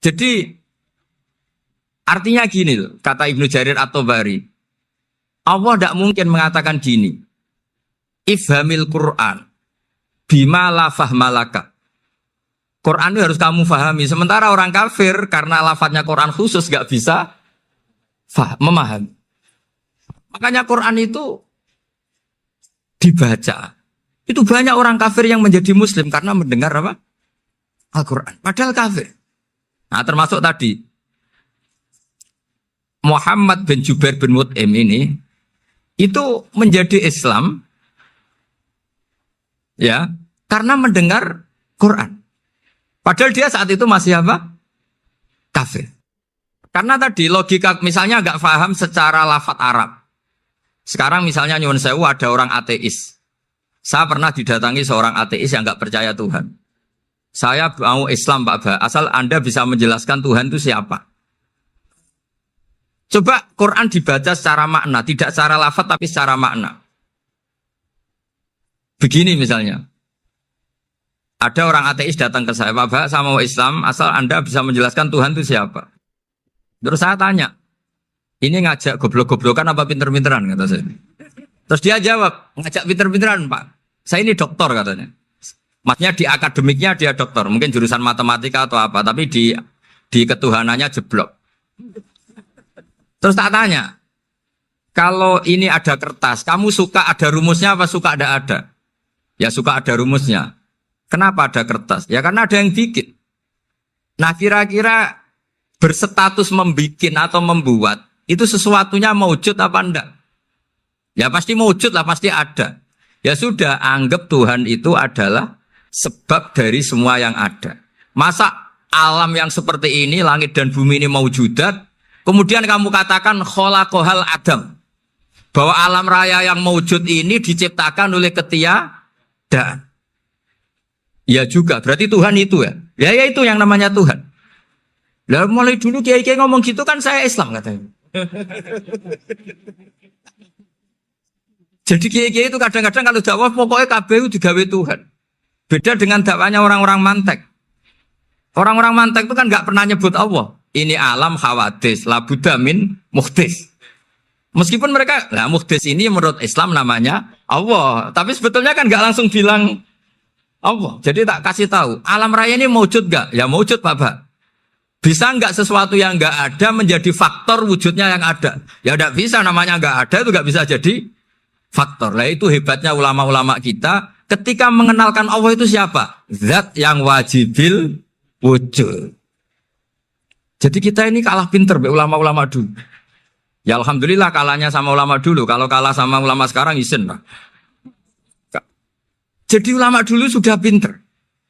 Jadi artinya gini loh, kata Ibnu Jarir At-Tabari, Allah tidak mungkin mengatakan gini, ifhamil Quran bima la fahmalaka. Quran itu harus kamu fahami. Sementara orang kafir karena lafadznya Quran khusus nggak bisa memahami. Makanya Quran itu dibaca. Itu banyak orang kafir yang menjadi muslim karena mendengar apa? Al-Quran. Padahal kafir. Nah termasuk tadi Muhammad bin Jubair bin Mut'im ini itu menjadi Islam ya karena mendengar Quran. Padahal dia saat itu masih apa? Kafir. Karena tadi logika misalnya nggak paham secara lafadz Arab. Sekarang misalnya nyuwun sewu ada orang ateis. Saya pernah didatangi seorang ateis yang nggak percaya Tuhan. Saya mau Islam Pak Ba, asal Anda bisa menjelaskan Tuhan itu siapa. Coba Quran dibaca secara makna, tidak secara lafaz tapi secara makna. Begini misalnya, ada orang ateis datang ke saya, Pak Ba, saya mau Islam, asal Anda bisa menjelaskan Tuhan itu siapa. Terus saya tanya, ini ngajak goblok-goblokan apa pinter-pinteran kata saya. Terus dia jawab, ngajak pinter-pinteran Pak. Saya ini doktor katanya. Maksudnya di akademiknya dia doktor, mungkin jurusan matematika atau apa, tapi di ketuhanannya jeblok. Terus tak tanya, kalau ini ada kertas, kamu suka ada rumusnya apa suka ada? Ya suka ada rumusnya. Kenapa ada kertas? Ya karena ada yang bikin. Nah kira-kira berstatus membikin atau membuat, itu sesuatunya mewujud apa enggak? Ya pasti mewujud lah, pasti ada. Ya sudah, anggap Tuhan itu adalah sebab dari semua yang ada. Masa alam yang seperti ini, langit dan bumi ini maujudat, kemudian kamu katakan kholaqohal adam, bahwa alam raya yang mewujud ini diciptakan oleh ketiadaan. Ya juga, berarti Tuhan itu ya. Ya itu yang namanya Tuhan. Lah mulai dulu kiai-kiai ngomong gitu kan saya Islam katanya. Jadi kiai-kiai itu kadang-kadang kalau dakwah pokoknya KBU digawe Tuhan. Beda dengan dakwanya orang-orang mantek. Orang-orang mantek itu kan nggak pernah nyebut Allah. Ini alam hawadis, la budda min muhdis. Meskipun mereka, nah muhdis ini menurut Islam namanya Allah. Tapi sebetulnya kan nggak langsung bilang Allah. Jadi tak kasih tahu, alam raya ini mewujud nggak? Ya mewujud Pak. Bisa nggak sesuatu yang nggak ada menjadi faktor wujudnya yang ada? Ya nggak bisa, namanya nggak ada itu nggak bisa jadi faktor. Nah itu hebatnya ulama-ulama kita. Ketika mengenalkan Allah itu siapa? Zat yang wajibil wujud. Jadi kita ini kalah pinter be ulama-ulama dulu. Ya alhamdulillah kalahnya sama ulama dulu. Kalau kalah sama ulama sekarang isin lah. Jadi ulama dulu sudah pinter.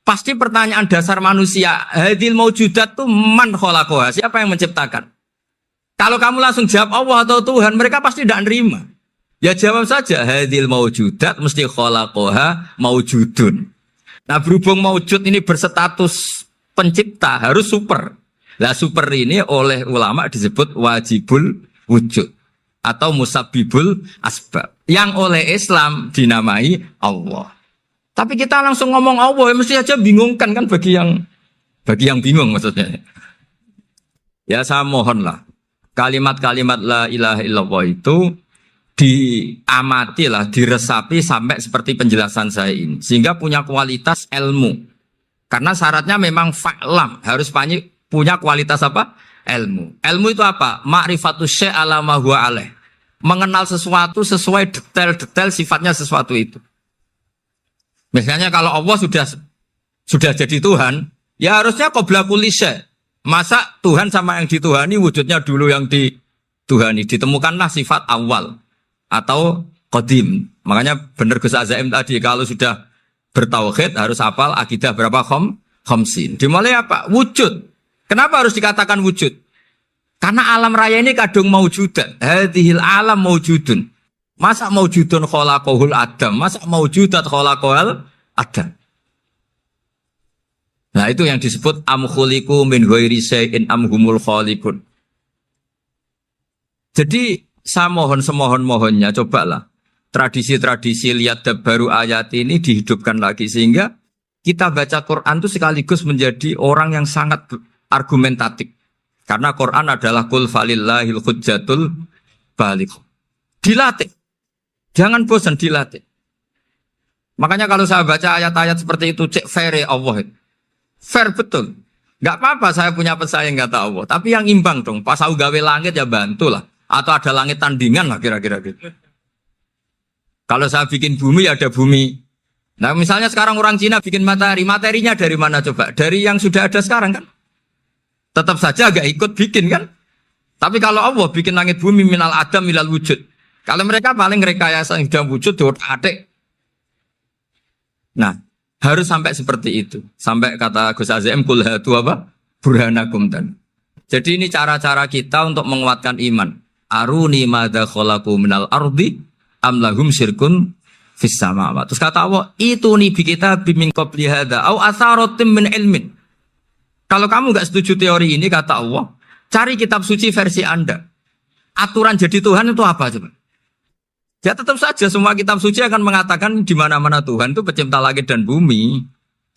Pasti pertanyaan dasar manusia, hadil maujudat tuh man khalaqaha, siapa yang menciptakan? Kalau kamu langsung jawab Allah atau Tuhan, mereka pasti tidak nerima. Ya jawab saja, hadil maujudat mesti khalaqaha maujudun. Nah berhubung maujud ini berstatus pencipta, harus super. Nah super ini oleh ulama disebut wajibul wujud atau musabbibul asbab. Yang oleh Islam dinamai Allah. Tapi kita langsung ngomong Allah, ya mesti aja bingungkan kan bagi yang bingung maksudnya. Ya saya mohonlah kalimat-kalimat la ilaha illallah itu diamatilah, diresapi sampai seperti penjelasan saya ini, sehingga punya kualitas ilmu. Karena syaratnya memang fa'lam, harus punya kualitas apa? Ilmu. Ilmu itu apa? Ma'rifatus syai' ala ma huwa alaih. Mengenal sesuatu sesuai detail-detail sifatnya sesuatu itu. Misalnya kalau Allah sudah jadi Tuhan, ya harusnya qabla kulli syai'. Masa Tuhan sama yang dituhani wujudnya dulu yang dituhani. Ditemukanlah sifat awal atau qadim. Makanya benar Gus Azaim tadi, kalau sudah bertauhid harus hafal akidah berapa khamsin. Dimulai apa? Wujud. Kenapa harus dikatakan wujud? Karena alam raya ini kadung maujudan. Hadhil alam maujudun. Masa maujudun khalaqahul adam? Masa maujudat khalaqahul adam? Nah itu yang disebut am khuliqu min ghairi syai'in am humul khaliqun. Jadi saya mohon semohon-mohonnya, cobalah tradisi-tradisi lihat baru ayat ini dihidupkan lagi, sehingga kita baca Quran itu sekaligus menjadi orang yang sangat argumentatif. Karena Quran adalah qul falillahil hujjatul baligh. Dilatih. Jangan bosan, dilatih. Makanya kalau saya baca ayat-ayat seperti itu, cek fair Allah. Fair betul. Gak apa-apa saya punya pesaing kata Allah. Tapi yang imbang dong. Pas aku gawe langit ya bantulah. Atau ada langit tandingan lah kira-kira gitu. Kalau saya bikin bumi ya ada bumi. Nah misalnya sekarang orang Cina bikin matahari. Materinya dari mana coba? Dari yang sudah ada sekarang kan? Tetap saja agak ikut bikin kan? Tapi kalau Allah bikin langit bumi minal adam minal wujud. Kalau mereka paling rekayasa yang sudah wujud adik. Nah harus sampai seperti itu. Sampai kata Gus Azim kul hatu apa? Burhanakum dan. Jadi ini cara-cara kita untuk menguatkan iman. Aruni madza khalaqu minal ardi am lahum syirkun fis samawati. Terus kata Allah, itu nih bi kitab min qabli hadza au atharatin min ilmin. Kalau kamu enggak setuju teori ini kata Allah, cari kitab suci versi Anda. Aturan jadi Tuhan itu apa coba? Ya tetap saja semua kitab suci akan mengatakan di mana-mana Tuhan itu pencipta langit dan bumi.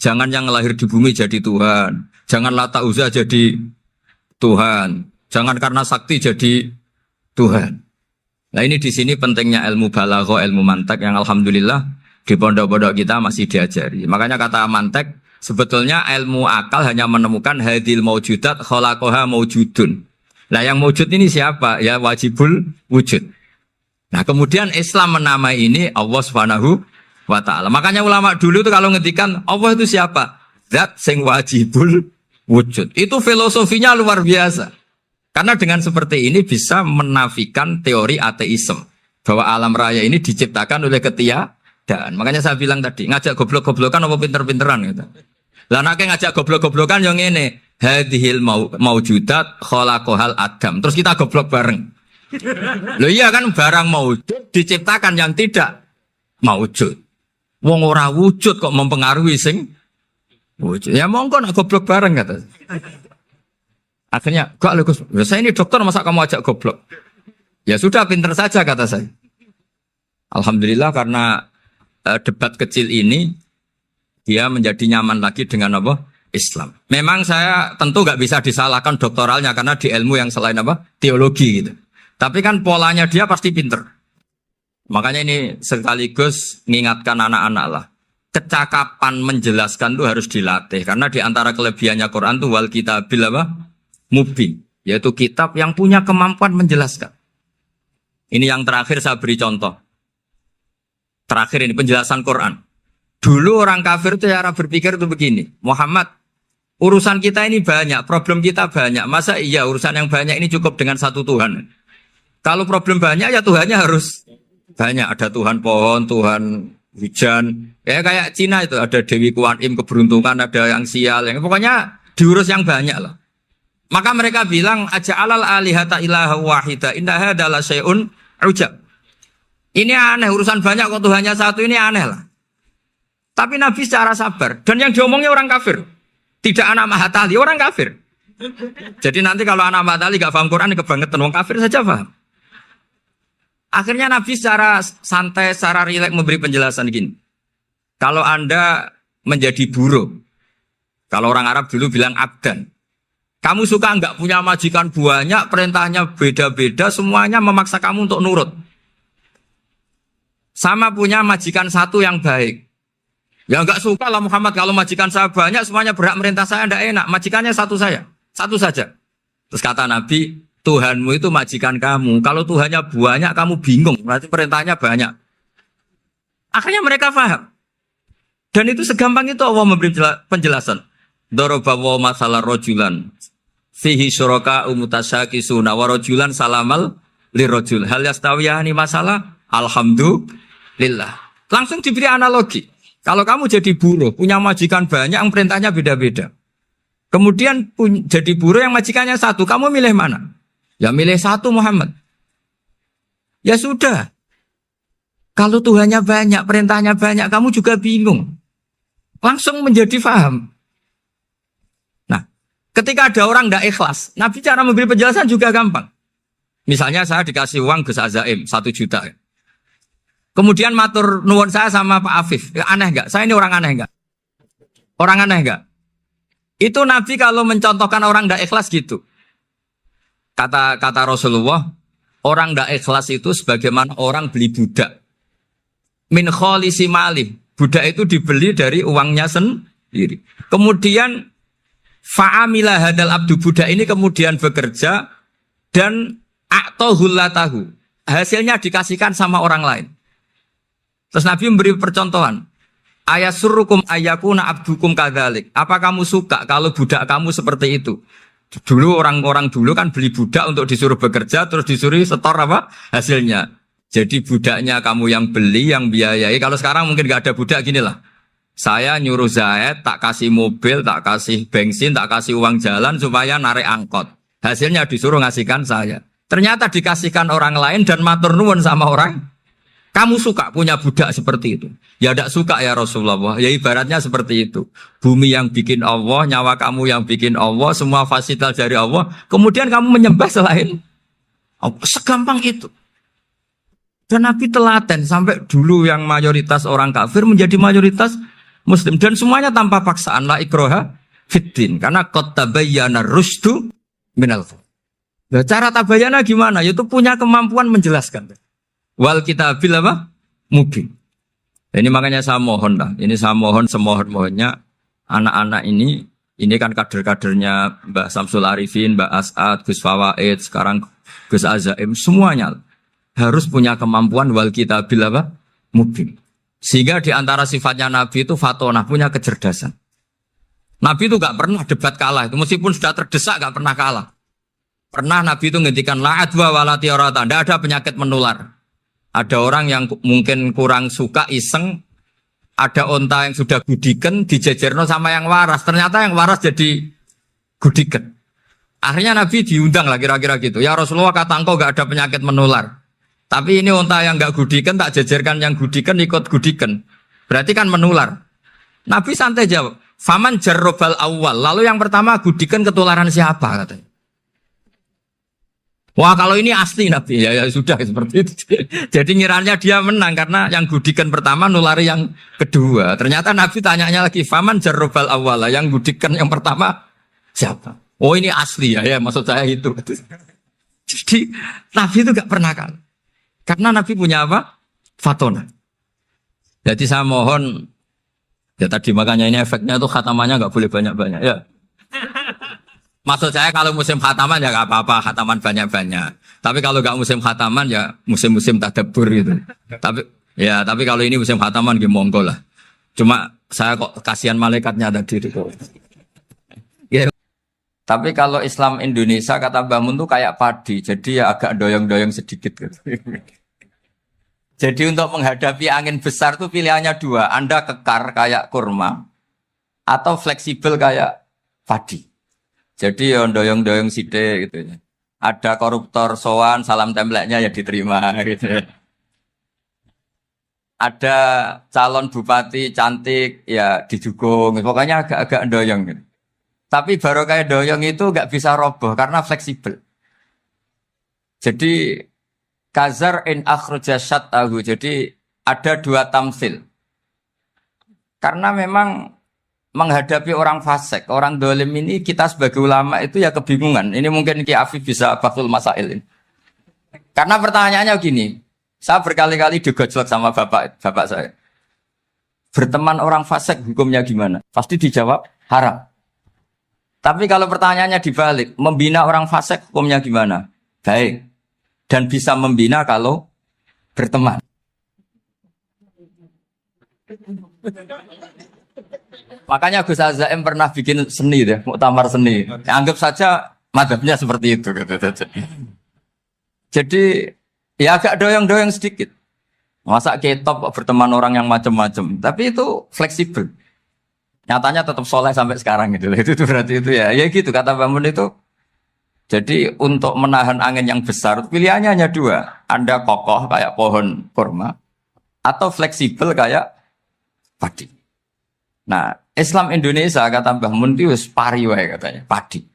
Jangan yang lahir di bumi jadi Tuhan. Jangan Lata Uzza jadi Tuhan. Jangan karena sakti jadi Tuhan. Nah ini di sini pentingnya ilmu balaghah, ilmu mantek yang alhamdulillah di pondok-pondok kita masih diajari. Makanya kata mantek sebetulnya ilmu akal hanya menemukan hadil maujudat khalaqaha maujudun. Nah yang maujud ini siapa? Ya wajibul wujud. Nah kemudian Islam menamai ini Allah Subhanahu wa ta'ala. Makanya ulama dulu itu kalau ngetikan Allah itu siapa? Zat sing wajibul wujud. Itu filosofinya luar biasa. Karena dengan seperti ini bisa menafikan teori ateisme. Bahwa alam raya ini diciptakan oleh ketiadaan. Makanya saya bilang tadi, ngajak goblok-goblokan apa pinter-pinteran gitu. Lah nek ngajak goblok-goblokan yang ngene, hadhil maujudat khalaqahal adam. Terus kita goblok bareng. Loh iya kan barang maujud diciptakan yang tidak maujud. Wong ora wujud kok mempengaruhi sing wujud. Ya monggo nak goblok bareng kata. Akhirnya, gak lho Gus, saya ini dokter masa kamu ajak goblok? Ya sudah pinter saja kata saya. Alhamdulillah karena debat kecil ini dia menjadi nyaman lagi dengan apa? Islam. Memang saya tentu nggak bisa disalahkan doktoralnya karena di ilmu yang selain apa? Teologi gitu. Tapi kan polanya dia pasti pinter. Makanya ini sekaligus mengingatkan anak-anak lah. Kecakapan menjelaskan itu harus dilatih. Karena di antara kelebihannya Quran itu wal kitabil apa? Mubin. Yaitu kitab yang punya kemampuan menjelaskan. Ini yang terakhir saya beri contoh. Terakhir ini penjelasan Quran. Dulu orang kafir itu cara berpikir itu begini. Muhammad, urusan kita ini banyak, problem kita banyak. Masa iya urusan yang banyak ini cukup dengan satu Tuhan? Kalau problem banyak ya Tuhannya harus banyak. Ada Tuhan pohon, Tuhan hujan. Ya kayak Cina itu ada Dewi Kuan Im keberuntungan, ada yang sial. Yang pokoknya diurus yang banyak lah. Maka mereka bilang aja'alal alihata ilaha wahida inna hadza la syai'un ujab. Ini aneh urusan banyak kok Tuhannya satu ini aneh lah. Tapi Nabi secara sabar dan yang diomongnya orang kafir. Tidak anak Mahatali, orang kafir. Jadi nanti kalau anak Mahatali gak paham Quran kebangetan wong kafir saja paham. Akhirnya Nabi secara santai, secara rileks memberi penjelasan gini. Kalau Anda menjadi buruh, kalau orang Arab dulu bilang abdan. Kamu suka enggak punya majikan banyak, perintahnya beda-beda, semuanya memaksa kamu untuk nurut. Sama punya majikan satu yang baik. Ya enggak suka lah Muhammad kalau majikan saya banyak, semuanya berhak merintah saya, enggak enak. Majikannya satu saya, satu saja. Terus kata Nabi, Tuhanmu itu majikan kamu. Kalau Tuhannya banyak, kamu bingung. Berarti perintahnya banyak. Akhirnya mereka paham. Dan itu segampang itu Allah memberi penjelasan. Dorobawa masalah rojulan. Fihi syuraka umutasyakisuna wa rojulan salamal lirojul. Hal yastawiyahani masalah. Alhamdulillah. Langsung diberi analogi. Kalau kamu jadi buruh, punya majikan banyak, yang perintahnya beda-beda. Kemudian jadi buruh yang majikannya satu. Kamu milih mana? Ya milih satu Muhammad. Ya sudah. Kalau Tuhannya banyak, perintahnya banyak, kamu juga bingung. Langsung menjadi faham. Nah, ketika ada orang tidak ikhlas, Nabi cara memberi penjelasan juga gampang. Misalnya saya dikasih uang Gus Azaim 1 juta. Kemudian matur nuwun saya sama Pak Afif. Ya, aneh enggak? Saya ini orang aneh enggak? Orang aneh enggak? Itu Nabi kalau mencontohkan orang tidak ikhlas gitu. Kata Rasulullah, orang tidak ikhlas itu sebagaimana orang beli budak. Min kholisi malih. Budak itu dibeli dari uangnya sendiri. Kemudian fa'amila hadal abdu, budak ini kemudian bekerja dan a'tohullatahu. Hasilnya dikasihkan sama orang lain. Terus Nabi memberi percontohan. Ayasurrukum ayyakuna abdukum kadzalik. Apa kamu suka kalau budak kamu seperti itu? Dulu orang-orang dulu kan beli budak untuk disuruh bekerja terus disuruh setor apa hasilnya. Jadi budaknya kamu yang beli, yang biayai. Kalau sekarang mungkin gak ada budak gini lah. Saya nyuruh Zaid, tak kasih mobil, tak kasih bensin, tak kasih uang jalan supaya narik angkot. Hasilnya disuruh ngasihkan saya. Ternyata dikasihkan orang lain dan matur nuwun sama orang. Kamu suka punya budak seperti itu? Ya tidak suka ya Rasulullah. Ya ibaratnya seperti itu. Bumi yang bikin Allah, nyawa kamu yang bikin Allah, semua fasilitas dari Allah. Kemudian kamu menyembah selain Allah. Segampang itu. Dan Nabi telaten sampai dulu yang mayoritas orang kafir menjadi mayoritas Muslim. Dan semuanya tanpa paksaan. La ikroha fiddin. Karena qad tabayyana rusdu minal ghayy. Nah, cara tabayana gimana? Yaitu punya kemampuan menjelaskan. Wal kitabil apa? Mubin. Ini makanya saya mohon lah. Ini saya mohon semohon-mohonnya anak-anak ini kan kader-kadernya Mbak Samsul Arifin, Mbak As'ad, Gus Fawaid, sekarang Gus Azaim, semuanya harus punya kemampuan wal kitabil apa? Mubin. Sehingga di antara sifatnya Nabi itu fatonah, punya kecerdasan. Nabi itu gak pernah debat kalah. Itu meskipun sudah terdesak gak pernah kalah. Pernah Nabi itu ngendikan la'adwa walati orata. Tidak ada penyakit menular. Ada orang yang mungkin kurang suka iseng, ada onta yang sudah gudiken dijejerno sama yang waras. Ternyata yang waras jadi gudiken. Akhirnya Nabi diundang lah kira-kira gitu. Ya Rasulullah, kata engkau gak ada penyakit menular. Tapi ini onta yang gak gudiken tak jejerkan yang gudiken ikut gudiken. Berarti kan menular. Nabi santai jawab. Faman jarrobal awal. Lalu yang pertama gudiken ketularan siapa katanya. Wah kalau ini asli Nabi ya, ya sudah seperti itu. Jadi ngiranya dia menang karena yang gudikan pertama nulari yang kedua. Ternyata Nabi tanyanya lagi, faman jarrobal awala, yang gudikan yang pertama siapa? Oh ini asli ya, ya maksud saya itu. Jadi Nabi itu gak pernah kalah. Karena Nabi punya apa? Fatona. Jadi saya mohon, ya tadi makanya ini efeknya itu khatamannya gak boleh banyak-banyak ya. Maksud saya kalau musim khataman ya gak apa-apa, khataman banyak-banyak. Tapi kalau gak musim khataman ya musim-musim tadabbur gitu. Tapi kalau ini musim khataman ya monggo lah. Cuma saya kok kasihan malaikatnya tadi itu. Ya. Tapi kalau Islam Indonesia kata Mbah Mun tuh kayak padi, jadi ya agak doyong-doyong sedikit gitu. Jadi untuk menghadapi angin besar tuh pilihannya dua, Anda kekar kayak kurma atau fleksibel kayak padi. Jadi ya doyong-doyong sithik gitu ya. Ada koruptor sowan, salam templeknya ya diterima gitu ya. Ada calon bupati cantik ya didukung. Pokoknya agak-agak doyong gitu. Tapi baru kayak doyong itu nggak bisa roboh karena fleksibel. Jadi kazar in akhraja syatahu. Jadi ada dua tamsil. Karena memang menghadapi orang fasik, orang dolim ini kita sebagai ulama itu ya kebingungan. Ini mungkin Ki Afif bisa bakul masail ini. Karena pertanyaannya gini, saya berkali-kali digojlok sama bapak saya. Berteman orang fasik hukumnya gimana? Pasti dijawab haram. Tapi kalau pertanyaannya dibalik, membina orang fasik hukumnya gimana? Baik. Dan bisa membina kalau berteman. Makanya Gus Azaim pernah bikin seni deh, muktamar seni. Anggap saja madhabnya seperti itu. Jadi ya agak doyong-doyong sedikit. Masa ketop berteman orang yang macam-macam. Tapi itu fleksibel. Nyatanya tetap soleh sampai sekarang gitu. Itu berarti itu ya gitu kata Bangun itu. Jadi untuk menahan angin yang besar pilihannya hanya dua. Anda kokoh kayak pohon kurma atau fleksibel kayak padi. Nah, Islam Indonesia kata Mbah Mun itu pari wae katanya, padi.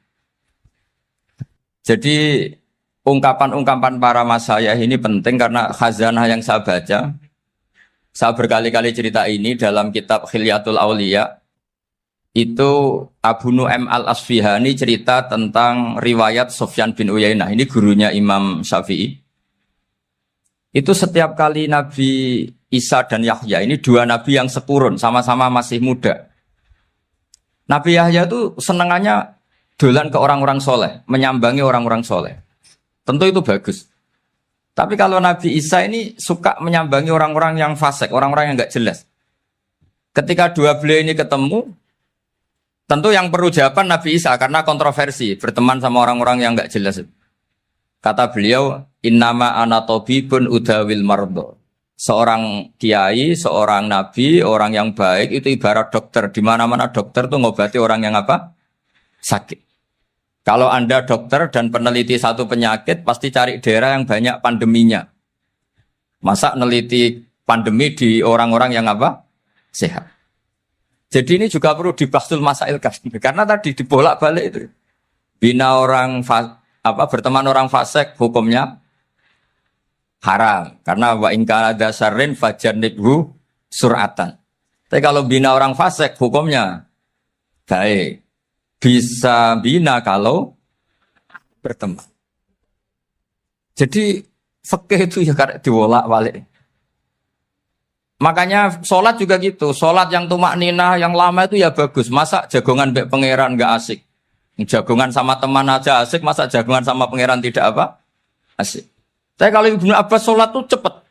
Jadi ungkapan-ungkapan para masyayikh ini penting karena khazanah yang saya baca. Saya berkali-kali cerita ini dalam kitab Khilyatul Auliya. Itu Abu Nu'aim Al-Asfihani cerita tentang riwayat Sufyan bin Uyainah. Ini gurunya Imam Syafi'i. Itu setiap kali Nabi Isa dan Yahya, ini dua nabi yang sekurun, sama-sama masih muda. Nabi Yahya itu senengannya dolan ke orang-orang soleh, menyambangi orang-orang soleh. Tentu itu bagus. Tapi kalau Nabi Isa ini suka menyambangi orang-orang yang fasik, orang-orang yang nggak jelas. Ketika dua beliau ini ketemu, tentu yang perlu jawaban Nabi Isa karena kontroversi, berteman sama orang-orang yang nggak jelas. Kata beliau, innama ana tabibun udawil mardo. Seorang kiai, seorang nabi, orang yang baik itu ibarat dokter. Di mana-mana dokter tuh ngobati orang yang apa? Sakit. Kalau Anda dokter dan peneliti satu penyakit, pasti cari daerah yang banyak pandeminya. Masa neliti pandemi di orang-orang yang apa? Sehat. Jadi ini juga perlu dibahsul masailkan. Karena tadi dibolak-balik itu. Bina orang berteman orang fasik hukumnya haram. Karena wa in kana dasarin fajanibhu sur'atan. Tapi kalau bina orang fasik hukumnya baik. Bisa bina kalau berteman. Jadi fikih itu ya karena dibolak-balik. Makanya sholat juga gitu. Sholat yang tumak ninah yang lama itu ya bagus. Masa jagongan mbek pangeran enggak asik. Jagongan sama teman aja asik, masa jagongan sama pangeran tidak apa? Asik. Tapi kalau Ibnu Abbas sholat tuh cepat.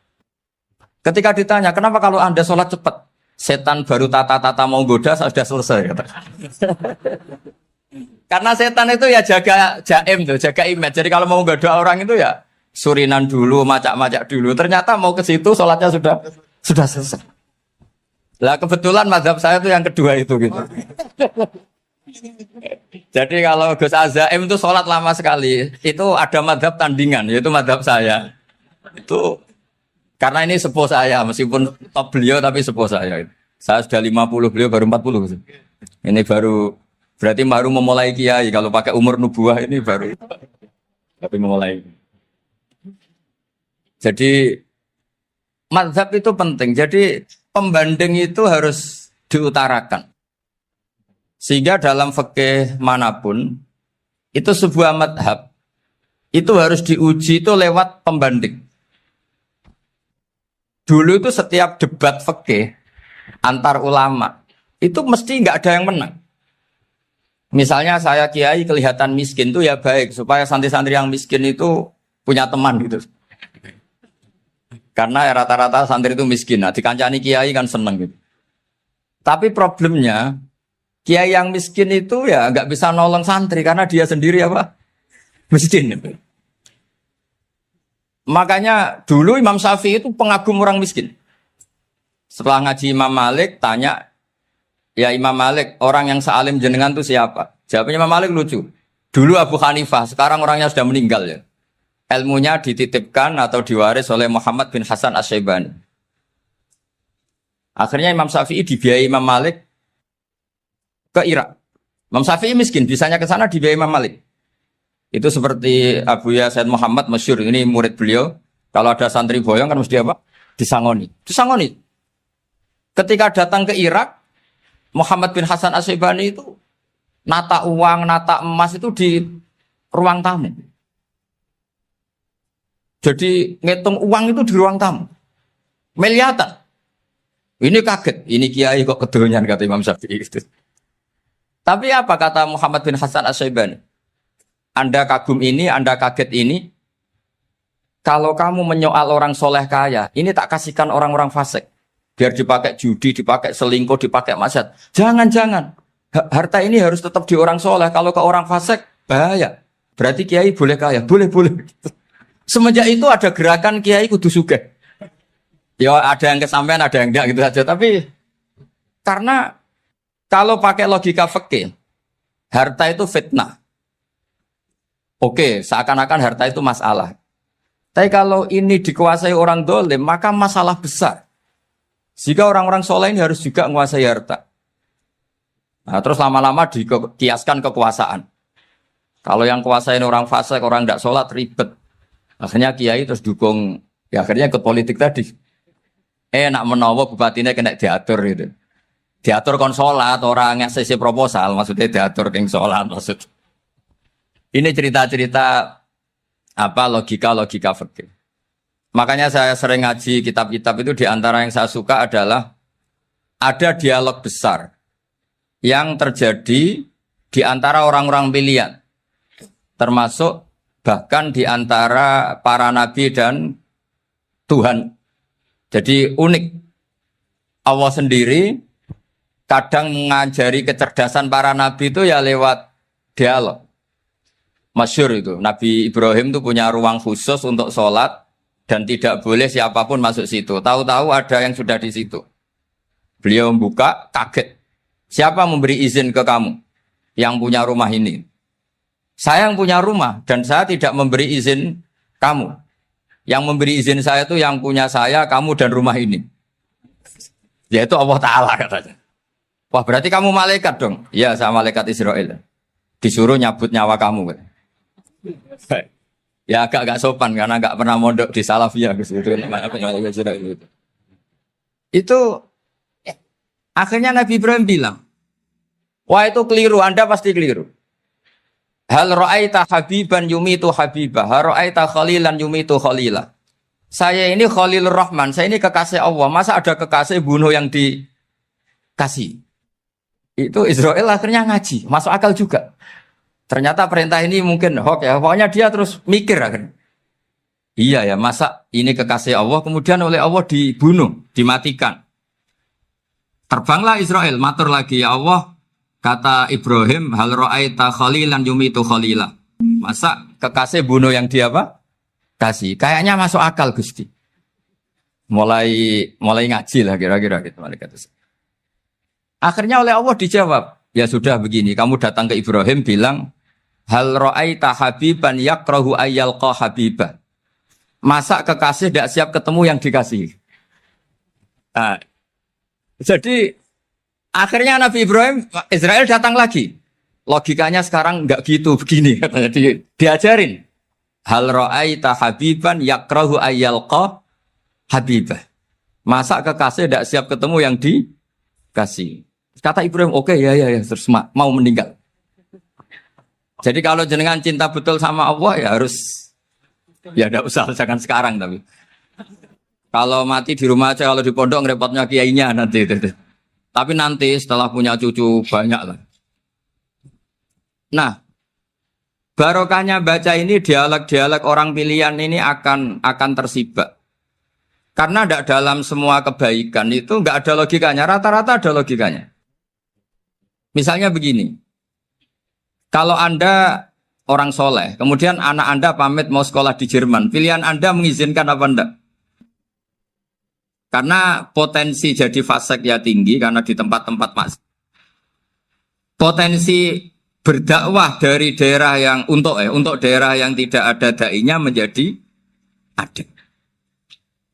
Ketika ditanya, kenapa kalau Anda sholat cepat? Setan baru tata-tata mau goda, sudah selesai. Kata. Karena setan itu ya jaga jaim tuh, jaga image. Jadi kalau mau goda orang itu ya surinan dulu, macak-macak dulu. Ternyata mau ke situ sholatnya sudah selesai. Lah kebetulan mazhab saya itu yang kedua itu gitu. Jadi kalau Gus Azaim itu sholat lama sekali, itu ada madhab tandingan, yaitu madhab saya. Itu karena ini sepuh saya, meskipun top beliau tapi sepuh saya. Saya sudah 50, beliau baru 40. Ini berarti baru memulai kiai. Kalau pakai umur nubuah ini baru. Tapi mulai. Jadi mazhab itu penting. Jadi pembanding itu harus diutarakan. Sehingga dalam fikih manapun itu sebuah mazhab itu harus diuji itu lewat pembanding. Dulu itu setiap debat fikih antar ulama itu mesti nggak ada yang menang. Misalnya saya kiai kelihatan miskin itu ya baik supaya santri-santri yang miskin itu punya teman gitu. Karena rata-rata santri itu miskin. Nah, dikancani kiai kan seneng gitu. Tapi problemnya kiai yang miskin itu ya nggak bisa nolong santri karena dia sendiri apa? Miskin. Makanya dulu Imam Syafi'i itu pengagum orang miskin. Setelah ngaji Imam Malik tanya, ya Imam Malik orang yang sealim jenengan itu siapa? Jawabnya Imam Malik lucu. Dulu Abu Hanifah, sekarang orangnya sudah meninggal ya. Ilmunya dititipkan atau diwaris oleh Muhammad bin Hasan Asy-Syaibani. Akhirnya Imam Syafi'i dibiayai Imam Malik ke Irak. Imam Syafi'i miskin, bisanya ke sana dibiayai Imam Malik. Itu seperti Abu Ya Said Muhammad masyhur, ini murid beliau. Kalau ada santri boyong kan mesti apa? Disangoni. Disangoni. Ketika datang ke Irak, Muhammad bin Hasan Asy-Syaibani itu nata uang, nata emas itu di ruang tamu. Jadi ngitung uang itu di ruang tamu. Miliatan. Ini kaget. Ini kiai kok kedonyan kata Imam Syafi'i itu. Tapi apa kata Muhammad bin Hasan Asy-Syaibani? Anda kagum ini, Anda kaget ini. Kalau kamu menyoal orang soleh kaya, ini tak kasihkan orang-orang fasik. Biar dipakai judi, dipakai selingkuh, dipakai maksiat. Jangan-jangan. Harta ini harus tetap di orang soleh. Kalau ke orang fasik, bahaya. Berarti kiai boleh kaya. Boleh-boleh. Semenjak itu ada gerakan kiai kudu sugih. Ya ada yang kesampaian, ada yang enggak gitu saja. Tapi karena kalau pakai logika fikih, harta itu fitnah. Oke, seakan-akan harta itu masalah. Tapi kalau ini dikuasai orang dolim, maka masalah besar. Jika orang-orang soleh ini harus juga menguasai harta. Nah, terus lama-lama dikiaskan kekuasaan. Kalau yang kuasain orang fasik, orang tidak sholat, ribet. Akhirnya kiai terus dukung, ya akhirnya ikut politik tadi. Nak menawa bupatinya kena diatur gitu. Diatur kon sholat, orang yang sesi proposal, maksudnya diatur keng sholat maksud. Ini cerita-cerita apa logika-logika fikih. Makanya saya sering ngaji kitab-kitab itu diantara yang saya suka adalah ada dialog besar yang terjadi di antara orang-orang pilihan, termasuk bahkan di antara para nabi dan Tuhan. Jadi unik. Allah sendiri kadang mengajari kecerdasan para nabi itu ya lewat dialog. Masyhur itu, Nabi Ibrahim itu punya ruang khusus untuk sholat dan tidak boleh siapapun masuk situ. Tahu-tahu ada yang sudah di situ. Beliau membuka, kaget. Siapa memberi izin ke kamu yang punya rumah ini? Saya yang punya rumah dan saya tidak memberi izin kamu. Yang memberi izin saya itu yang punya saya, kamu dan rumah ini. Yaitu Allah Ta'ala katanya. Wah berarti kamu malaikat dong? Iya saya malaikat Israel. Disuruh nyabut nyawa kamu. Ya agak sopan karena agak pernah mondok di Salafiyah. Itu akhirnya Nabi Ibrahim bilang, wah itu keliru, Anda pasti keliru. Hal ra'aita habiban yumitu habibah, hal ra'aita khalilan yumitu khalilah. Saya ini Khalilur Rahman, saya ini kekasih Allah. Masa ada kekasih bunuh yang dikasih? Itu Israel akhirnya ngaji, masuk akal juga. Ternyata perintah ini mungkin hoax ya. Pokoknya dia terus mikir akhirnya. Iya ya, masa ini kekasih Allah kemudian oleh Allah dibunuh, dimatikan. Terbanglah Israel, matur lagi ya Allah. Kata Ibrahim, hal ra'aita khalilan yumitu khalilah. Masa kekasih bunuh yang dia apa? Kasih. Kayaknya masuk akal Gusti. Mulai ngaji lah kira-kira gitu malaikat. Akhirnya oleh Allah dijawab, ya sudah begini, kamu datang ke Ibrahim bilang, hal ra'aita habiban yakrahu ayyalqa habibah. Masa kekasih tidak siap ketemu yang dikasih. Nah, jadi akhirnya Nabi Ibrahim, Israel datang lagi. Logikanya sekarang enggak gitu, begini katanya diajarin. Hal ra'aita habiban yakrahu ayyalqa habibah. Masa kekasih tidak siap ketemu yang dikasih. Kata Ibrahim, oke, ya, terus mau meninggal. Jadi kalau jenengan cinta betul sama Allah ya harus, ya tidak usah, jangan sekarang tapi. Kalau mati di rumah aja, kalau di pondok ngerepotnya kiainya nanti. Tapi nanti setelah punya cucu banyak lah. Nah, barokahnya baca ini dialog-dialog orang pilihan ini akan tersibak. Karena tidak dalam semua kebaikan itu nggak ada logikanya, rata-rata ada logikanya. Misalnya begini, kalau Anda orang soleh, kemudian anak Anda pamit mau sekolah di Jerman, pilihan Anda mengizinkan apa enggak? Karena potensi jadi fasik ya tinggi, karena di tempat-tempat potensi berdakwah dari daerah yang untuk daerah yang tidak ada dai-nya menjadi ada.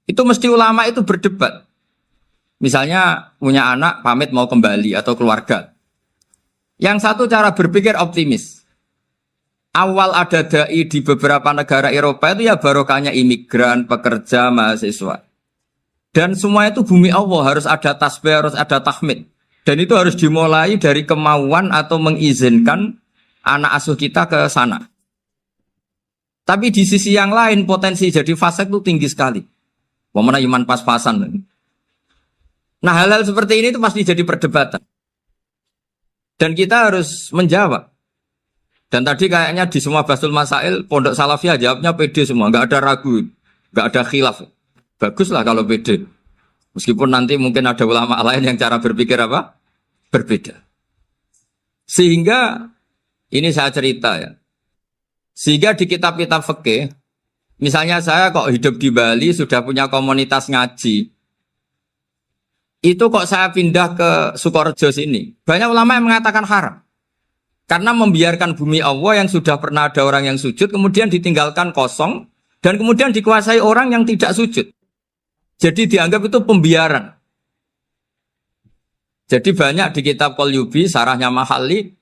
Itu mesti ulama itu berdebat. Misalnya punya anak pamit mau kembali atau keluarga. Yang satu cara berpikir optimis. Awal ada dai di beberapa negara Eropa itu ya barokahnya imigran, pekerja, mahasiswa. Dan semua itu bumi Allah, harus ada tasbih, harus ada tahmid. Dan itu harus dimulai dari kemauan atau mengizinkan anak asuh kita ke sana. Tapi di sisi yang lain potensi jadi fasik itu tinggi sekali. Mana iman pas-pasan. Nah hal-hal seperti ini itu pasti jadi perdebatan. Dan kita harus menjawab. Dan tadi kayaknya di semua Basul Masail, Pondok Salafiyah jawabnya pede semua. Nggak ada ragu, nggak ada khilaf. Baguslah kalau pede. Meskipun nanti mungkin ada ulama lain yang cara berpikir apa? Berbeda. Sehingga, ini saya cerita ya. Sehingga di kitab-kitab fikih, misalnya saya kok hidup di Bali sudah punya komunitas ngaji. Itu kok saya pindah ke Sukorejo sini. Banyak ulama yang mengatakan haram. Karena membiarkan bumi Allah yang sudah pernah ada orang yang sujud, kemudian ditinggalkan kosong, dan kemudian dikuasai orang yang tidak sujud. Jadi dianggap itu pembiaran. Jadi banyak di kitab Qalyubi, sarahnya Mahalli,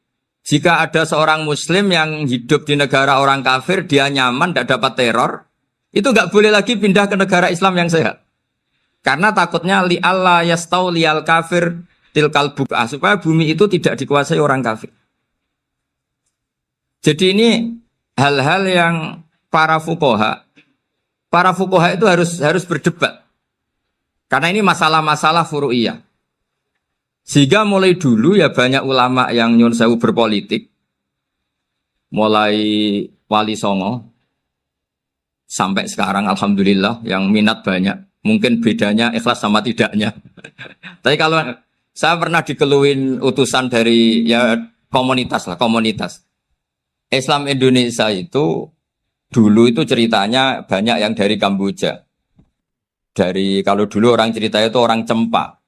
jika ada seorang muslim yang hidup di negara orang kafir, dia nyaman, tidak dapat teror, itu nggak boleh lagi pindah ke negara Islam yang sehat. Karena takutnya li'alla yastauliyal kafir tilkal buk'ah, supaya bumi itu tidak dikuasai orang kafir. Jadi ini hal-hal yang para fuqaha itu harus berdebat. Karena ini masalah-masalah furu'iyah. Sehingga mulai dulu ya banyak ulama yang nyun sewu berpolitik. Mulai Wali Songo sampai sekarang alhamdulillah yang minat banyak. Mungkin bedanya ikhlas sama tidaknya. Tapi kalau saya pernah dikeluhin utusan dari ya komunitas. Islam Indonesia itu dulu itu ceritanya banyak yang dari Kamboja. Kalau dulu orang cerita itu orang Cempa.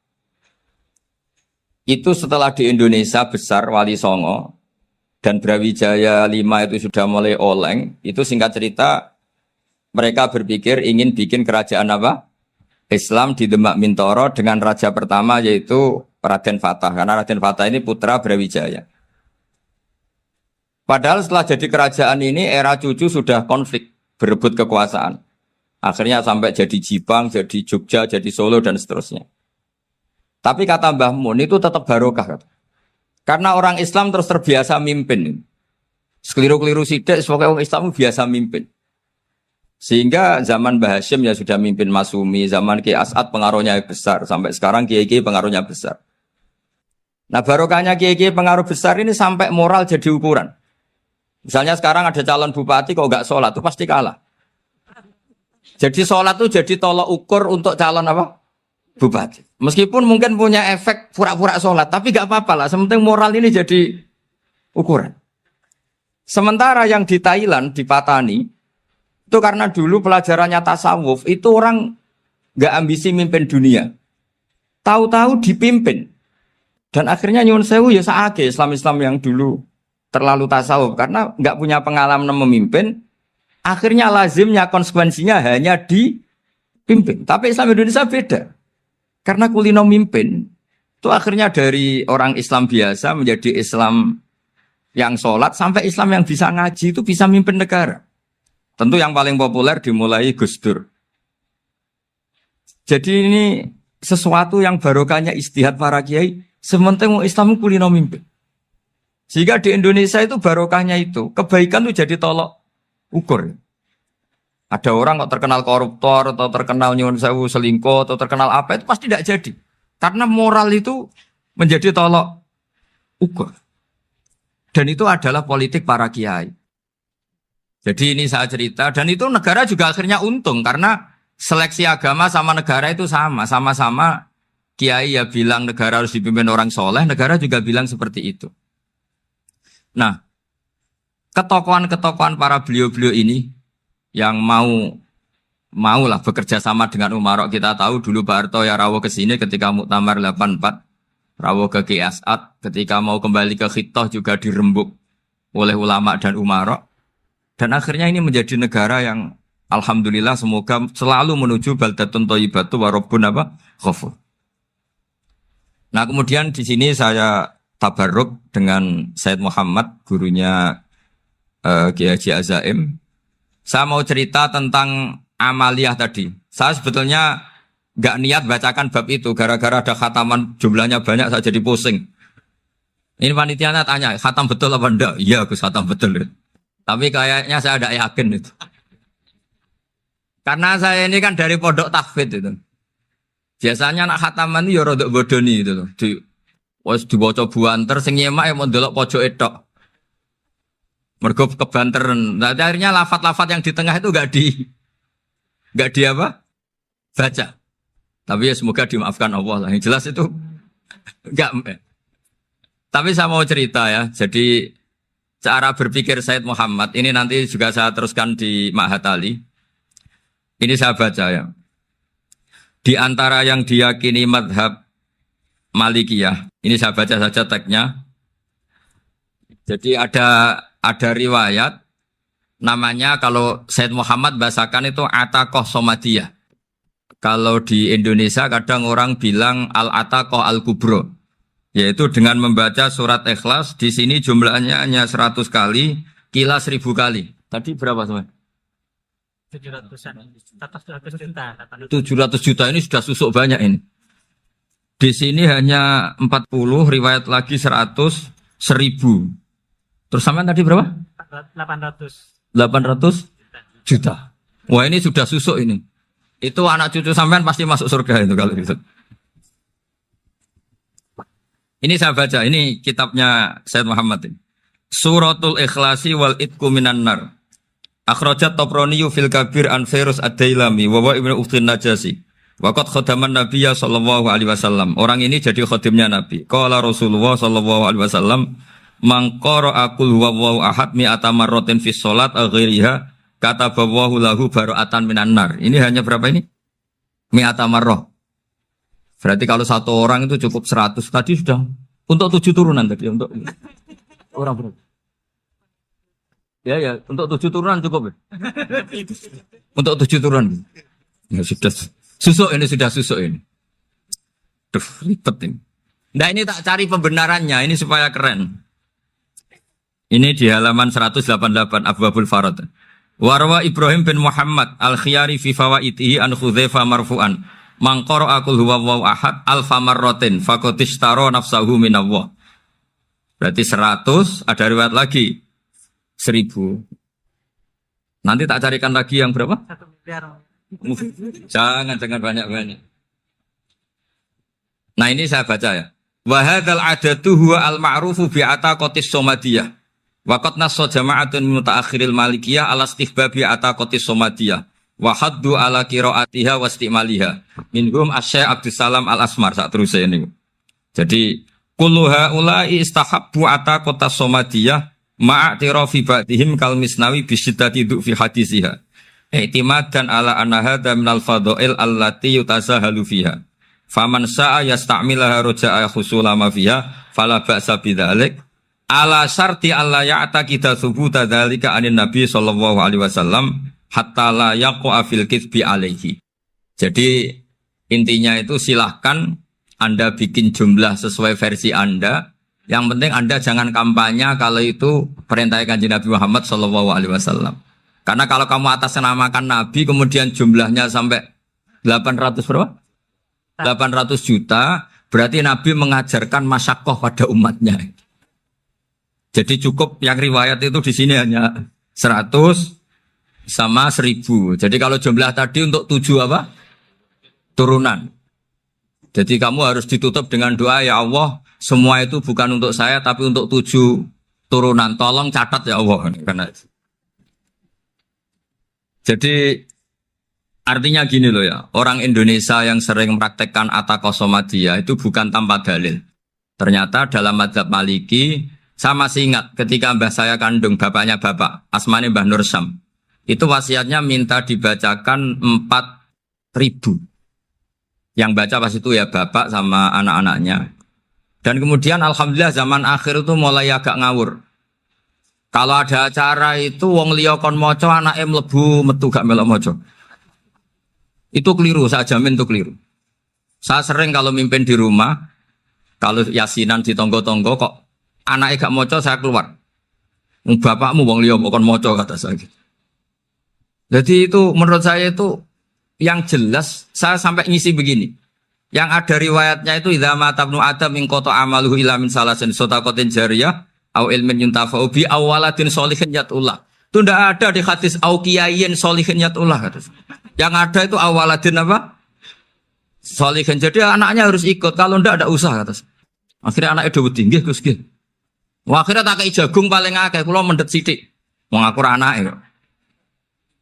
Itu setelah di Indonesia besar Wali Songo dan Brawijaya 5 itu sudah mulai oleng, itu singkat cerita mereka berpikir ingin bikin kerajaan apa? Islam di Demak Mintoro dengan raja pertama yaitu Raden Fatah. Karena Raden Fatah ini putra Brawijaya. Padahal setelah jadi kerajaan ini era cucu sudah konflik, berebut kekuasaan. Akhirnya sampai jadi Jipang, jadi Jogja, jadi Solo dan seterusnya. Tapi kata Mbah Mun itu tetap barokah. Karena orang Islam terus terbiasa mimpin. Sekeliru-keliru sidik, pokoknya orang Islam biasa mimpin. Sehingga zaman Mbah Hashim ya sudah mimpin Masumi, zaman Ki As'ad pengaruhnya besar, sampai sekarang Kiai pengaruhnya besar. Nah barokahnya Kiai pengaruh besar ini sampai moral jadi ukuran. Misalnya sekarang ada calon bupati kok nggak sholat, itu pasti kalah. Jadi sholat itu jadi tolok ukur untuk calon apa? Bupati. Meskipun mungkin punya efek pura-pura sholat, tapi nggak apa-apa lah. Sementing moral ini jadi ukuran. Sementara yang di Thailand, di Patani, itu karena dulu pelajarannya tasawuf, itu orang nggak ambisi mimpin dunia. Tahu-tahu dipimpin. Dan akhirnya nyuwun sewu ya saake Islam-Islam yang dulu terlalu tasawuf. Karena nggak punya pengalaman memimpin, akhirnya lazimnya konsekuensinya hanya dipimpin. Tapi Islam Indonesia beda. Karena kulino mimpin, itu akhirnya dari orang Islam biasa menjadi Islam yang sholat, sampai Islam yang bisa ngaji itu bisa mimpin negara. Tentu yang paling populer dimulai Gus Dur. Jadi ini sesuatu yang barokahnya istihad para kiai. Sementing Islam kulino mimpin. Sehingga di Indonesia itu barokahnya itu. Kebaikan itu jadi tolok ukur. Ada orang kok terkenal koruptor, atau terkenal nyuwun sewu selingkuh, atau terkenal apa, itu pasti tidak jadi. Karena moral itu menjadi tolok ukur. Dan itu adalah politik para kiai. Jadi ini saya cerita, dan itu negara juga akhirnya untung, karena seleksi agama sama negara itu sama. Sama-sama kiai ya bilang negara harus dipimpin orang soleh, negara juga bilang seperti itu. Nah, ketokohan-ketokohan para beliau-beliau ini yang mau lah bekerja sama dengan umarok. Kita tahu dulu Pak Harto ya rawuh ke sini ketika Muktamar 84, rawuh ke Ki As'ad, ketika mau kembali ke Khittah juga dirembuk oleh ulama dan umarok. Dan akhirnya ini menjadi negara yang alhamdulillah semoga selalu menuju baldatun thayyibatu wa rabbun ghafur. Nah, kemudian di sini saya tabarruk dengan Said Muhammad, gurunya Kiai Haji Azaim. Saya mau cerita tentang amaliyah tadi. Saya sebetulnya nggak niat bacakan bab itu, gara-gara ada khataman jumlahnya banyak saya jadi pusing. Ini panitianya tanya, khatam betul apa enggak? Iya, Gus, khatam betul. Tapi kayaknya saya tidak yakin itu. Karena saya ini kan dari pondok tahfidz itu. Biasanya anak khataman itu ya rodok bodoni itu. Wes dibaca buanter sing nyemak ya mau ndelok pojok etok. Mergo kebanteran. Nah, akhirnya lafat-lafat yang di tengah itu enggak di apa? Baca. Tapi ya semoga dimaafkan Allah lah. Yang jelas itu enggak. Tapi saya mau cerita ya. Jadi cara berpikir Said Muhammad ini nanti juga saya teruskan di Ma'had Ali. Ini saya baca ya. Di antara yang diyakini madhab Malikiyah, ini saya baca saja teksnya. Jadi ada riwayat namanya kalau Said Muhammad bahasakan itu Ataqoh Somadiyah. Kalau di Indonesia kadang orang bilang Al-Ataqoh Al-Kubro. Yaitu dengan membaca surat Ikhlas, di sini jumlahnya hanya 100 kali, kila 1000 kali. Tadi berapa teman? 700 juta. 700 juta ini sudah susuk banyak ini. Di sini hanya 40, riwayat lagi 100, 1000. Terus sampai tadi berapa? 800 juta. Wah, ini sudah susuk ini. Itu anak cucu sampean pasti masuk surga itu kalau gitu. Ini saya baca, ini kitabnya Said Muhammad ini. Suratul Ikhlasi wal Itqu minan nar. Akhrajat Tabrani fil Kabir an Fairuz Ad-Dailami wa wa Ibnu Uthtin Najasi. Waqad khadaman Nabiyya sallallahu alaihi wasallam. Orang ini jadi khadimnya Nabi. Qala Rasulullah sallallahu alaihi wasallam, "Man qara'a qul huwallahu ahad mi'ata marratin fi shalat ghairiha kataballahu lahu bara'atan minan nar." Ini hanya berapa ini? Mi'ata marrah. Berarti kalau satu orang itu cukup 100. Tadi sudah untuk 7 turunan tadi untuk orang berapa? Ya, untuk 7 turunan cukup ya? Untuk 7 turunan. Ya sudah susuk ini, sudah susuk ini. Duh, ribet ini. Nah, ini tak cari pembenarannya, ini supaya keren. Ini di halaman 188 Abwabul Farad. Warwa Ibrahim bin Muhammad Al-Khiyari fi fawaitihi an Khudzaifa marfu'an. Man qara'a qul huwallahu ahad alfa marratin faqad ishtara nafsahu minallah. Berarti 100, ada riwayat lagi 1000. Nanti tak carikan lagi yang berapa? 1 miliar. Jangan banyak-banyak. Nah, ini saya baca ya. Wa hadzal adatu huwa al-ma'rufu bi ataqatis somadiyah. Wa qad nassa jama'atun min mutaakhiril malikiyah ala istihbabi ataqatis somadiyah. Wa haddu ala qiraatiha wa istimaliha. Minhum Asy-Syaikh Abdus Salam Al-Asmar sak terus ini. Jadi kullu haula'i istahabbu ataqatas somadiyah ma'atirafi ba'dihim kal misnawi bi syiddati fi hadisiha. I'timadan ala anna hadza minal fadha'il allati yutasahalu fiha. Faman sa'a yasta'milaha roja'a khusula ma fiha fala ba'sa bidzalik ala syarti alla ya'taqida thubuta dzalika anin nabi sallallahu alaihi wasallam hatta la yaqa fil kitsbi alaihi. Jadi intinya itu silahkan Anda bikin jumlah sesuai versi Anda. Yang penting Anda jangan kampanye kalau itu perintah Kanjeng Nabi Muhammad sallallahu alaihi wasallam. Karena kalau kamu atasnamakan Nabi kemudian jumlahnya sampai 800 berapa? 800 juta, berarti Nabi mengajarkan masyakoh pada umatnya. Jadi cukup yang riwayat itu di sini hanya 100 sama 1000. Jadi kalau jumlah tadi untuk 7 apa? Turunan. Jadi kamu harus ditutup dengan doa, ya Allah, semua itu bukan untuk saya tapi untuk 7 turunan. Tolong catat ya Allah. Karena jadi artinya gini loh ya, orang Indonesia yang sering mempraktekkan Atakosomadiyah itu bukan tanpa dalil. Ternyata dalam madzhab Maliki, saya masih ingat ketika mbah saya kandung, bapaknya bapak, asmane Mbah Nur Syam, itu wasiatnya minta dibacakan 4.000. Yang baca pas itu ya bapak sama anak-anaknya. Dan kemudian alhamdulillah zaman akhir itu mulai agak ngawur. Kalau ada acara itu wong liya kon maca anake mlebu metu gak melok maca. Itu keliru, saya jamin itu keliru. Saya sering kalau mimpin di rumah, kalau yasinan di tonggo-tonggo kok anaknya gak maca saya keluar. Bapakmu wong liya kon maca kata saya. Jadi itu menurut saya itu yang jelas saya sampai ngisi begini. Yang ada riwayatnya itu idza mata ibnu adam min qata amaluhu illa min salasin shadaqatin jariyah au ilmin yuntafa'u bi awaladin sholihin yatullah. Itu tidak ada di hadis au kiyayin sholihin yatullah. Yang ada itu awaladin apa? Sholihin. Jadi anaknya harus ikut. Kalau tidak ada usah kata. Akhirnya anaknya udah tinggi Gus nggih. Wah, akhirnya tak kei jagung paling akeh kula mendet sithik. Wong aku ora anake.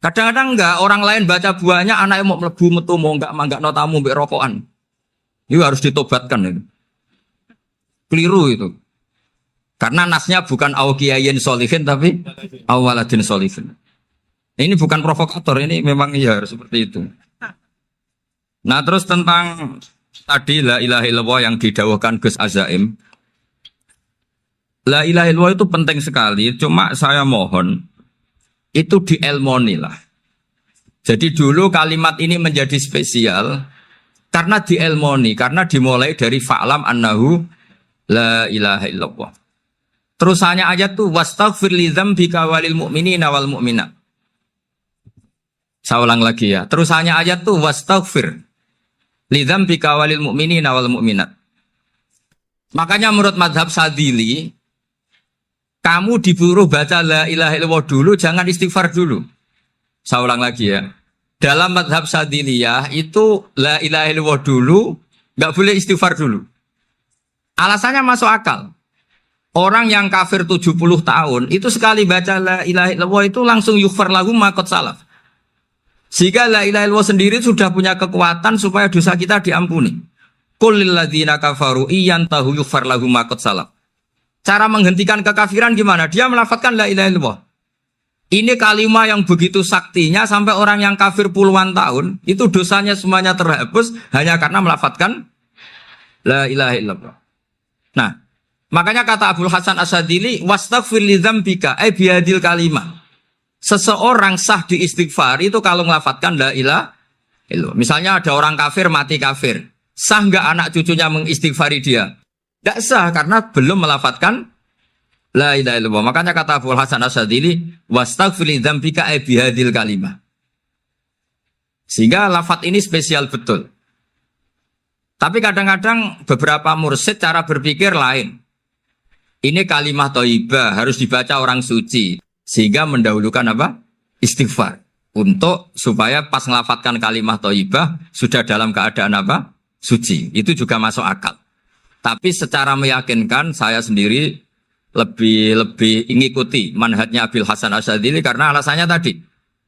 Kadang-kadang enggak orang lain baca buahnya anaknya mau mlebu metu mau enggak tamu mbek rokokan. Itu harus ditobatkan itu. Keliru itu. Karena nasnya bukan awkiyayin solihin tapi awaladin solihin. Ini bukan provokator, ini memang iya seperti itu. Nah terus tentang tadi la ilaha illallah yang didawahkan Gus Azaim. La ilaha illallah itu penting sekali, cuma saya mohon itu dielmoni lah. Jadi dulu kalimat ini menjadi spesial karena dielmoni, karena dimulai dari fa'lam annahu la ilaha illallah. Terusannya ayat tuh wastaghfir li dzambika walil mu'minina wal mu'minat. Saya ulang lagi ya. Terusannya ayat tuh wastaghfir li dzambika walil mu'minina wal mu'minat. Makanya menurut mazhab Sadili, kamu disuruh baca la ilaha illallah dulu, jangan istighfar dulu. Saya ulang lagi ya. Dalam mazhab Sadiliyah itu la ilaha illallah dulu, nggak boleh istighfar dulu. Alasannya masuk akal. Orang yang kafir 70 tahun itu sekali baca la ilaha illallah itu langsung yughfar lahum ma qad salaf. Sehingga la ilaha illallah sendiri sudah punya kekuatan supaya dosa kita diampuni. Qul lil ladzina kafaru iyantahu yughfar lahum ma qad salaf. Cara menghentikan kekafiran gimana? Dia melafadzkan la ilaha illallah. Ini kalimat yang begitu saktinya sampai orang yang kafir puluhan tahun itu dosanya semuanya terhapus hanya karena melafadzkan la ilaha illallah. Nah, makanya kata Abdul Hasan Asadili wastaghfir li dzambika ay bihadil kalimah. Seseorang sah di istighfar itu kalau melafadzkan la ilaha illallah. Misalnya ada orang kafir mati kafir. Sah enggak anak cucunya mengistighfari dia? Tidak sah karena belum melafadzkan la ilaha illallah. Makanya kata Abdul Hasan Asadili wastaghfir li dzambika ay bihadil kalimah. Sehingga lafadz ini spesial betul. Tapi kadang-kadang beberapa mursyid cara berpikir lain. Ini kalimah thayyibah harus dibaca orang suci sehingga mendahulukan apa? Istighfar. Untuk supaya pas ngelafatkan kalimah thayyibah sudah dalam keadaan apa? Suci. Itu juga masuk akal. Tapi secara meyakinkan saya sendiri lebih mengikuti manhajnya Abil Hasan Asyadzili karena alasannya tadi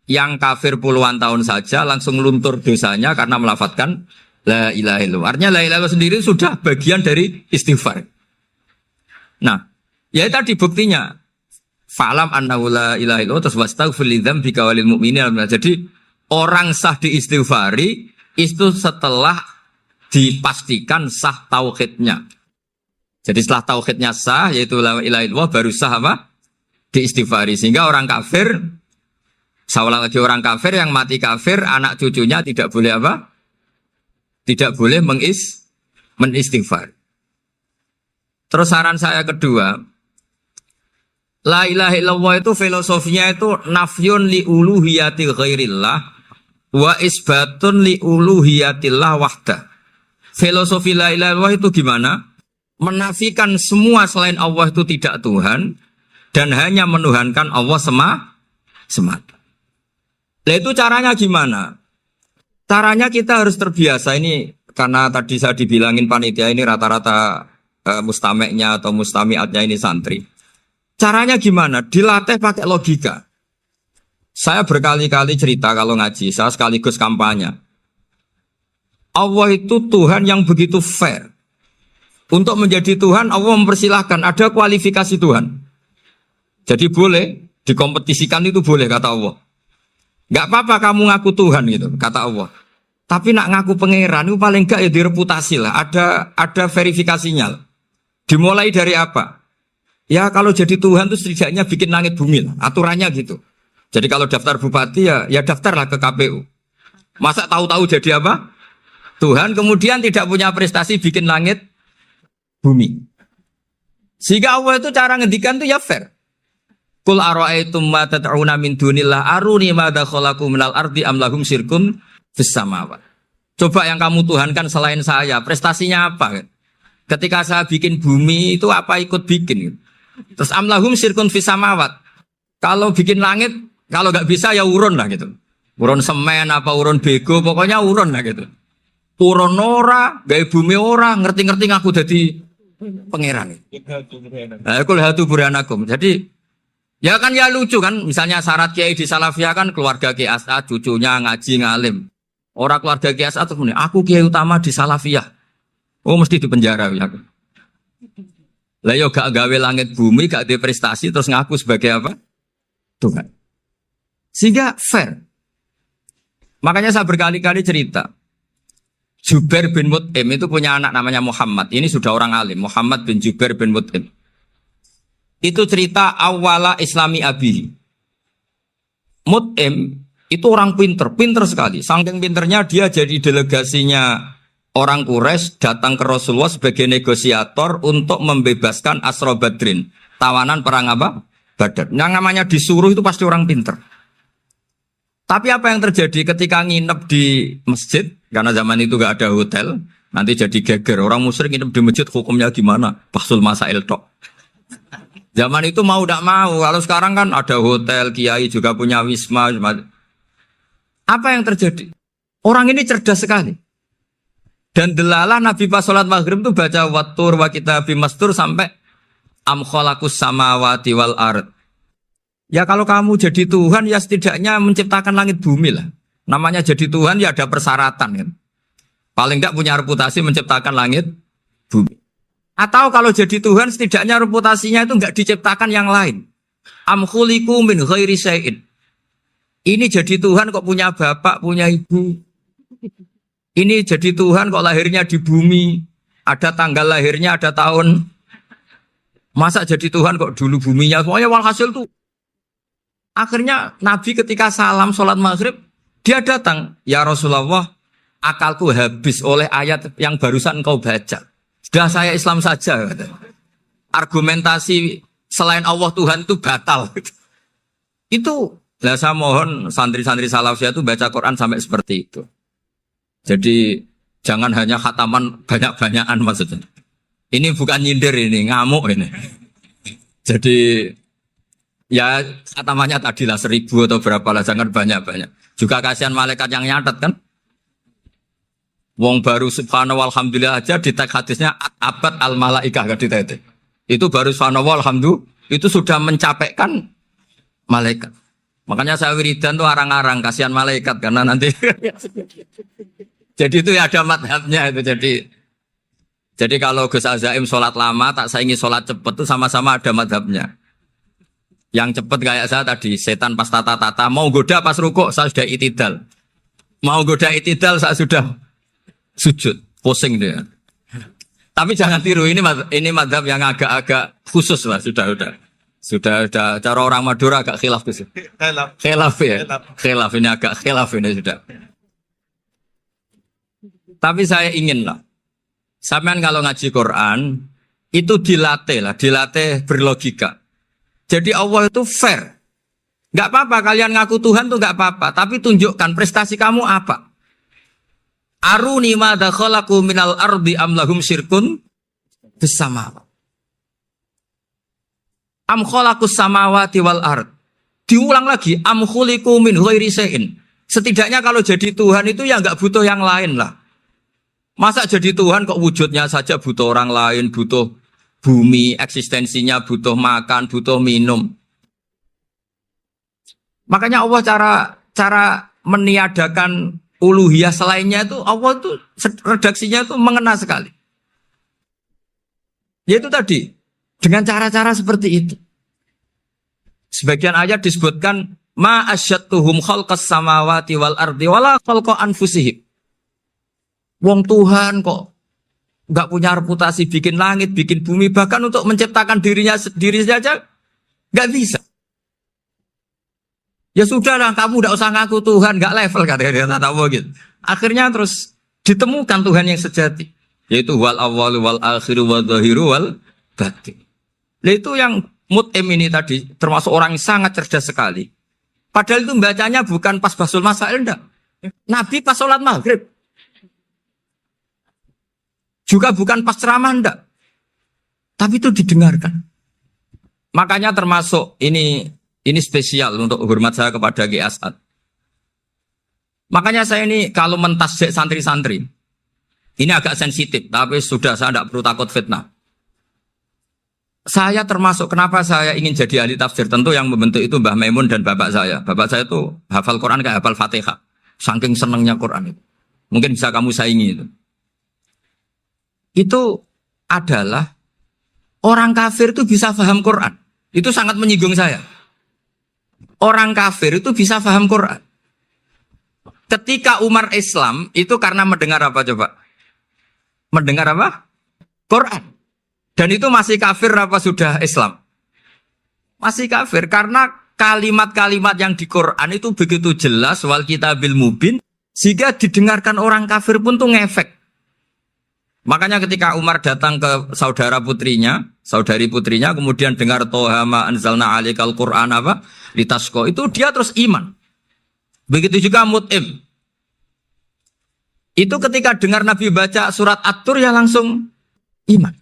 yang kafir puluhan tahun saja langsung luntur dosanya karena melafadzkan la ilaha illallah. Artinya la ilaha illallah sendiri sudah bagian dari istighfar. Nah, ya tadi buktinya fa'lam annahu la ilaha illallah terus wastaghfir li dzambika walil mu'minin. Jadi orang sah diistighfari itu setelah dipastikan sah tauhidnya. Jadi setelah tauhidnya sah yaitu la ilaha illallah baru sah apa? Diistighfari. Sehingga orang kafir, saya ulang lagi, orang kafir yang mati kafir anak cucunya tidak boleh apa? Tidak boleh menistighfar. Terus saran saya kedua, La ilaha illallah itu filosofinya itu nafyun li uluhiyati ghairillah wa isbatun li uluhiyatillah wahda. Filosofi la ilaha illallah itu gimana? Menafikan semua selain Allah itu tidak Tuhan dan hanya menuhankan Allah semata. Nah itu caranya gimana? Caranya kita harus terbiasa ini karena tadi saya dibilangin panitia ini rata-rata mustameknya atau mustamiatnya ini santri. Caranya gimana? Dilatih pakai logika. Saya berkali-kali cerita kalau ngaji, saya sekaligus kampanye. Allah itu Tuhan yang begitu fair. Untuk menjadi Tuhan, Allah mempersilahkan, ada kualifikasi Tuhan. Jadi boleh, dikompetisikan itu boleh, kata Allah. Gak apa-apa kamu ngaku Tuhan gitu, kata Allah. Tapi nak ngaku pangeran itu paling gak ya direputasi lah, ada verifikasinya. Dimulai dari apa? Ya kalau jadi Tuhan itu setidaknya bikin langit bumi lah, aturannya gitu. Jadi kalau daftar bupati ya daftarlah ke KPU. Masa tahu-tahu jadi apa? Tuhan kemudian tidak punya prestasi bikin langit bumi. Sehingga Allah itu cara ngendikan itu ya fair. Qul ara'aytum ma tad'una min dunillah aruni madza khalaqu minal ardi am lahum syirkun fis samawat. Coba yang kamu tuhankan selain saya, prestasinya apa? Ketika saya bikin bumi itu apa ikut bikin? Terus amlahum sirkun fis samawat. Kalau bikin langit, kalau nggak bisa ya urun lah gitu. Urun semen apa urun bego, pokoknya urun lah gitu. Urun ora, gawe bumi ora, ngerti-ngerti ngaku jadi pangeran. Kul hatu burhanakum. Jadi ya kan ya lucu kan, misalnya syarat kiai di Salafiyah kan keluarga Kiai As'ad, cucunya ngaji ngalim. Orang keluarga Kiai As'ad tuh aku kiai utama di Salafiyah. Oh mesti di penjara ya. Lah yo gak gawe langit bumi, gak ada prestasi terus ngaku sebagai apa? Tuhan. Sehingga fair. Makanya saya berkali-kali cerita. Jubair bin Mut'im itu punya anak namanya Muhammad. Ini sudah orang alim, Muhammad bin Jubair bin Mut'im. Itu cerita awala Islami Abihi. Mut'im itu orang pinter sekali. Saking pinternya dia jadi delegasinya orang Quraisy datang ke Rasulullah sebagai negosiator untuk membebaskan Asra Badrin, tawanan perang apa? Badar. Yang namanya disuruh itu pasti orang pinter. Tapi apa yang terjadi ketika nginep di masjid, karena zaman itu gak ada hotel, nanti jadi geger. Orang musyrik nginep di masjid hukumnya gimana? Bahsul masail tok. Zaman itu mau tidak mau. Kalau sekarang kan ada hotel, kiai juga punya wisma. Apa yang terjadi? Orang ini cerdas sekali. Dan delalah Nabi pas sholat maghrib itu baca wattur wa kitabim mastur sampai am khalaqus samawati wal ard. Ya kalau kamu jadi Tuhan ya setidaknya menciptakan langit bumi lah. Namanya jadi Tuhan ya ada persyaratan kan. Paling tidak punya reputasi menciptakan langit bumi. Atau kalau jadi Tuhan setidaknya reputasinya itu enggak diciptakan yang lain. Am khuliqu min ghairi syai'in. Ini jadi Tuhan kok punya bapak, punya ibu. Ini jadi Tuhan kok lahirnya di bumi. Ada tanggal lahirnya, ada tahun. Masa jadi Tuhan kok dulu buminya. Semuanya walhasil tuh. Akhirnya Nabi ketika salam sholat maghrib. Dia datang. Ya Rasulullah, akalku habis oleh ayat yang barusan engkau baca. Sudah saya Islam saja. Argumentasi selain Allah Tuhan itu batal. Itu. Nah, saya mohon santri-santri Salafiyah itu baca Quran sampai seperti itu. Jadi jangan hanya khataman banyak-banyakan maksudnya. Ini bukan nyindir ini, ngamuk ini. Jadi ya khatamannya tadilah 1000 atau berapa lah, jangan banyak-banyak. Juga kasihan malaikat yang nyatet kan. Wong baru subhanallah alhamdulillah aja di tag hadisnya abad al malaikah gak ditete. Itu baru subhanallah alhamdulillah itu sudah mencapaikan malaikat. Makanya saya wiridan tuh arang-arang kasihan malaikat karena nanti jadi itu ya ada madhabnya itu jadi kalau Gus Azaim sholat lama tak saingi sholat cepet itu sama-sama ada madhabnya. Yang cepet kayak saya tadi setan pas tata-tata mau goda pas rukuk saya sudah itidal, mau goda itidal saya sudah sujud pusing dia. Tapi jangan tiru ini madhab yang agak-agak khusus lah sudah cara orang Madura agak khilaf tuh. Khilaf ya. Khilaf ini agak khilaf ini sudah. Tapi saya ingin lah. Sampean kalau ngaji Quran itu dilatih berlogika. Jadi Allah itu fair. Nggak apa-apa kalian ngaku Tuhan tuh nggak apa-apa, tapi tunjukkan prestasi kamu apa. Aruni madza khalaqu minal ardi am lahum syirkun fis sama. Am khalaqus samawati wal ard. Diulang lagi, am khuliqu min ghairi syai'in. Setidaknya kalau jadi Tuhan itu ya nggak butuh yang lain lah. Masa jadi Tuhan kok wujudnya saja butuh orang lain, butuh bumi, eksistensinya butuh makan, butuh minum. Makanya Allah cara meniadakan uluhiyah selainnya itu Allah itu redaksinya itu mengena sekali. Yaitu tadi dengan cara-cara seperti itu. Sebagian ayat disebutkan ma asyattuhum khalqas samawati wal ardi wala khalqa anfusihim. Wong Tuhan kok nggak punya reputasi bikin langit, bikin bumi, bahkan untuk menciptakan dirinya sendiri saja nggak bisa. Ya sudahlah, kamu tidak usah ngaku Tuhan, nggak level kata-kata gitu. Akhirnya terus ditemukan Tuhan yang sejati, yaitu wal awwalu wal akhiru wal zahiru wal batin. Nah, itu yang Mut'im ini tadi termasuk orang yang sangat cerdas sekali. Padahal itu bacanya bukan pas basul masail, enggak. Nabi pas sholat maghrib. Juga bukan pas ceramah, enggak. Tapi itu didengarkan. Makanya termasuk ini spesial untuk hormat saya kepada Ki As'ad. Makanya saya ini kalau mentasjik santri-santri, ini agak sensitif, tapi sudah saya tidak perlu takut fitnah. Saya termasuk kenapa saya ingin jadi ahli tafsir, tentu yang membentuk itu Mbah Maimun dan bapak saya. Bapak saya itu hafal Quran kayak hafal Fatihah. Saking senangnya Quran itu. Mungkin bisa kamu saingi itu. Itu adalah orang kafir itu bisa paham Quran. Itu sangat menyinggung saya. Orang kafir itu bisa paham Quran. Ketika Umar Islam itu karena mendengar apa coba? Mendengar apa? Quran. Dan itu masih kafir apa sudah Islam? Masih kafir karena kalimat-kalimat yang di Quran itu begitu jelas wal kitabil mubin sehingga didengarkan orang kafir pun tuh ngefek. Makanya ketika Umar datang ke saudari putrinya kemudian dengar Toha ma anzalna alaikal Quran apa? Litasqa, itu dia terus iman. Begitu juga Mut'im. Itu ketika dengar Nabi baca surat At-Tur ya langsung iman.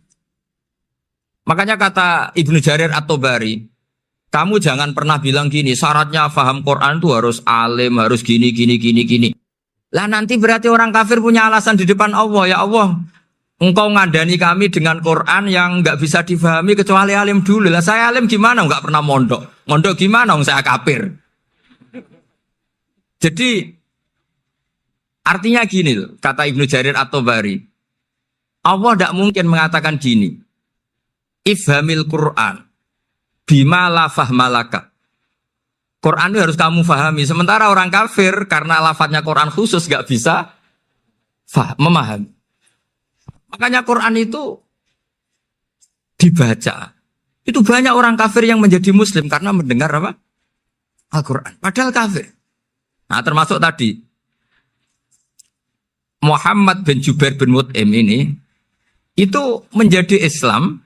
Makanya kata Ibnu Jarir At-Tabari, kamu jangan pernah bilang gini, syaratnya paham Quran itu harus alim, harus gini. Lah nanti berarti orang kafir punya alasan di depan Allah, ya Allah, engkau ngadani kami dengan Quran yang nggak bisa difahami kecuali alim dulu. Lah saya alim gimana? Nggak pernah mondok. Mondok gimana? Saya kafir. Jadi artinya gini loh, kata Ibnu Jarir At-Tabari, Allah tidak mungkin mengatakan gini. Ifhamil Quran bima la fahmalaka. Quran itu harus kamu fahami. Sementara orang kafir karena lafadznya Quran khusus gak bisa memahami. Makanya Quran itu dibaca. Itu banyak orang kafir yang menjadi muslim karena mendengar apa? Al-Quran. Padahal kafir. Nah termasuk tadi Muhammad bin Jubair bin Mut'im ini itu menjadi Islam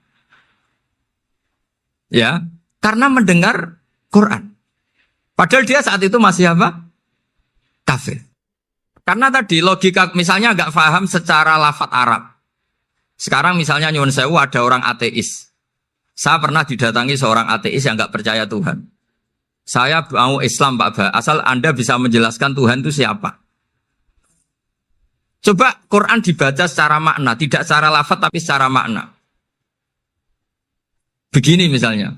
ya, karena mendengar Quran. Padahal dia saat itu masih apa? Kafir. Karena tadi logika misalnya nggak paham secara lafadz Arab. Sekarang misalnya nyuwun sewu ada orang ateis. Saya pernah didatangi seorang ateis yang nggak percaya Tuhan. Saya mau Islam Pak Ba, asal Anda bisa menjelaskan Tuhan itu siapa. Coba Quran dibaca secara makna, tidak secara lafadz tapi secara makna. Begini misalnya,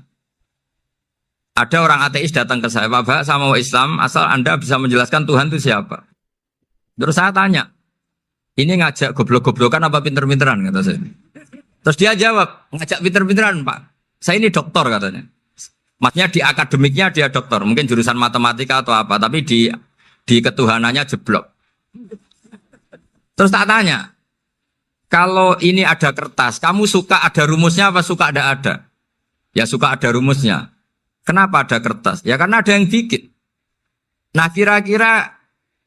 ada orang ateis datang ke saya, Pak, saya mau Islam, asal Anda bisa menjelaskan Tuhan itu siapa. Terus saya tanya, ini ngajak goblok-goblokan apa pinter-pinteran, kata saya. Terus dia jawab, ngajak pinter-pinteran Pak, saya ini doktor katanya. Maksudnya di akademiknya dia doktor, mungkin jurusan matematika atau apa, tapi di ketuhanannya jeblok. Terus tak tanya, kalau ini ada kertas, kamu suka ada rumusnya apa suka ada? Ya suka ada rumusnya. Kenapa ada kertas? Ya karena ada yang bikin. Nah kira-kira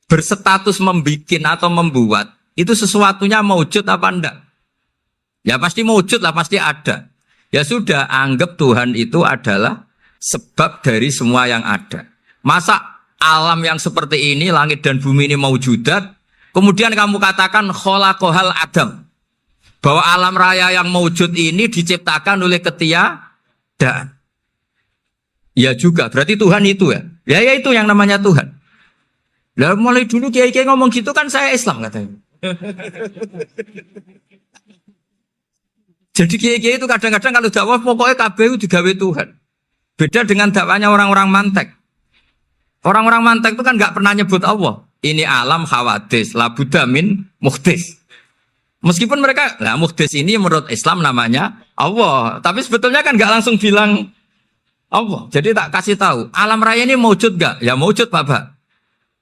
berstatus membikin atau membuat, itu sesuatunya mewujud apa enggak? Ya pasti mewujud lah, pasti ada. Ya sudah, anggap Tuhan itu adalah sebab dari semua yang ada. Masa alam yang seperti ini, langit dan bumi ini maujudat, kemudian kamu katakan khalaqahal adam, bahwa alam raya yang maujud ini diciptakan oleh ketiadaan. Ya juga, berarti Tuhan itu ya. Ya itu yang namanya Tuhan. Lah mulai dulu kiai-kiai ngomong gitu kan saya Islam katanya. Jadi kiai-kiai itu kadang-kadang kalau dakwah pokoknya KBU digawe Tuhan. Beda dengan dakwanya orang-orang mantek. Orang-orang mantek itu kan nggak pernah nyebut Allah. Ini alam hawadis, labudamin muhdis. Meskipun mereka, nah muhdis ini menurut Islam namanya Allah. Tapi sebetulnya kan nggak langsung bilang Allah. Jadi tak kasih tahu, alam raya ini maujud nggak? Ya maujud Pak.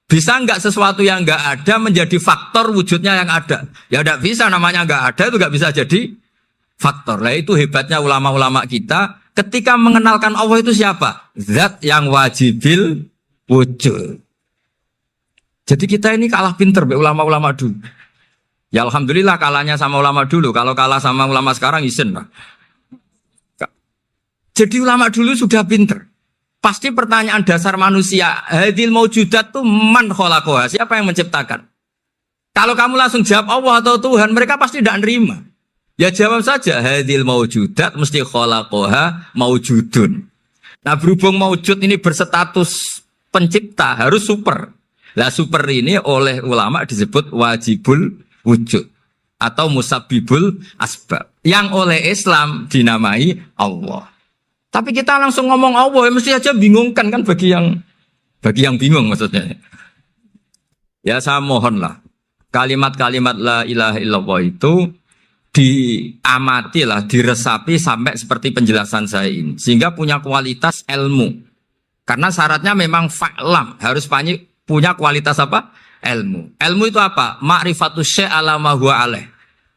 Bisa nggak sesuatu yang nggak ada menjadi faktor wujudnya yang ada? Ya nggak bisa, namanya nggak ada itu nggak bisa jadi faktor. Nah itu hebatnya ulama-ulama kita ketika mengenalkan Allah itu siapa? Zat yang wajibil wujud. Jadi kita ini kalah pinter ulama-ulama dulu. Ya alhamdulillah kalahnya sama ulama dulu. Kalau kalah sama ulama sekarang isin lah. Jadi ulama dulu sudah pinter. Pasti pertanyaan dasar manusia, hadil maujudat itu man khalaqaha, siapa yang menciptakan? Kalau kamu langsung jawab Allah atau Tuhan, mereka pasti tidak nerima. Ya jawab saja, hadil maujudat mesti khalaqaha maujudun. Nah berhubung maujud ini berstatus pencipta, harus super. Lah super ini oleh ulama disebut wajibul wujud atau musabbibul asbab. Yang oleh Islam dinamai Allah. Tapi kita langsung ngomong Allah, mesti aja bingungkan kan bagi yang bingung maksudnya. Ya saya mohonlah kalimat-kalimat la ilaha illallah itu diamatilah, diresapi sampai seperti penjelasan saya ini, sehingga punya kualitas ilmu. Karena syaratnya memang fa'lam, harus punya kualitas apa? Ilmu. Ilmu itu apa? Ma'rifatus syai' ala ma huwa alaih.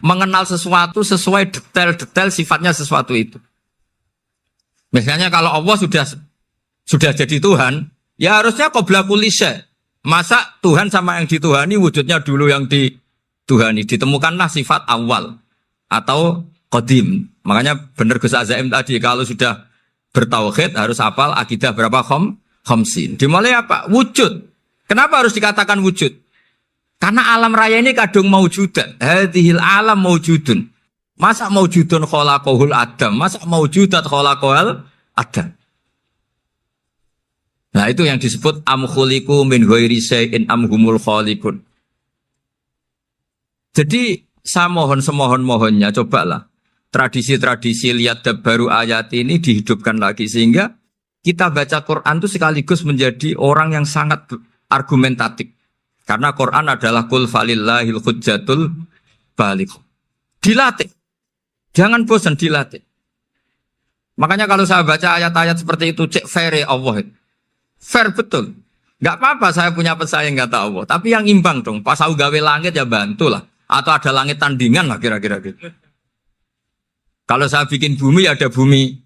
Mengenal sesuatu sesuai detail-detail sifatnya sesuatu itu. Misalnya kalau Allah sudah jadi Tuhan, ya harusnya qabla kulli syai'. Masa Tuhan sama yang dituhani wujudnya dulu yang dituhani, ditemukanlah sifat awal atau qadim. Makanya benar Gus Azaim tadi kalau sudah bertauhid harus hafal akidah berapa khamsin. Dimulai apa? Wujud. Kenapa harus dikatakan wujud? Karena alam raya ini kadung maujudan. Hadhil alam maujudun. Masa maujudun khalaqahul adam? Masa maujudat khalaqahul adam? Nah itu yang disebut am khuliqu min ghairi syai'in am humul khaliqun. Jadi saya mohon semohon-mohonnya cobalah tradisi-tradisi lihat baru ayat ini dihidupkan lagi sehingga kita baca Quran itu sekaligus menjadi orang yang sangat argumentatif. Karena Quran adalah qul falillahil hujjatul baligh. Dilatih. Jangan bosan dilatih. Makanya kalau saya baca ayat-ayat seperti itu cek fair Allah. Fair betul. Enggak apa-apa saya punya pesaing kata Allah, tapi yang imbang dong. Pas aku gawe langit ya bantulah. Atau ada langit tandingan lah kira-kira gitu. Kalau saya bikin bumi ya ada bumi.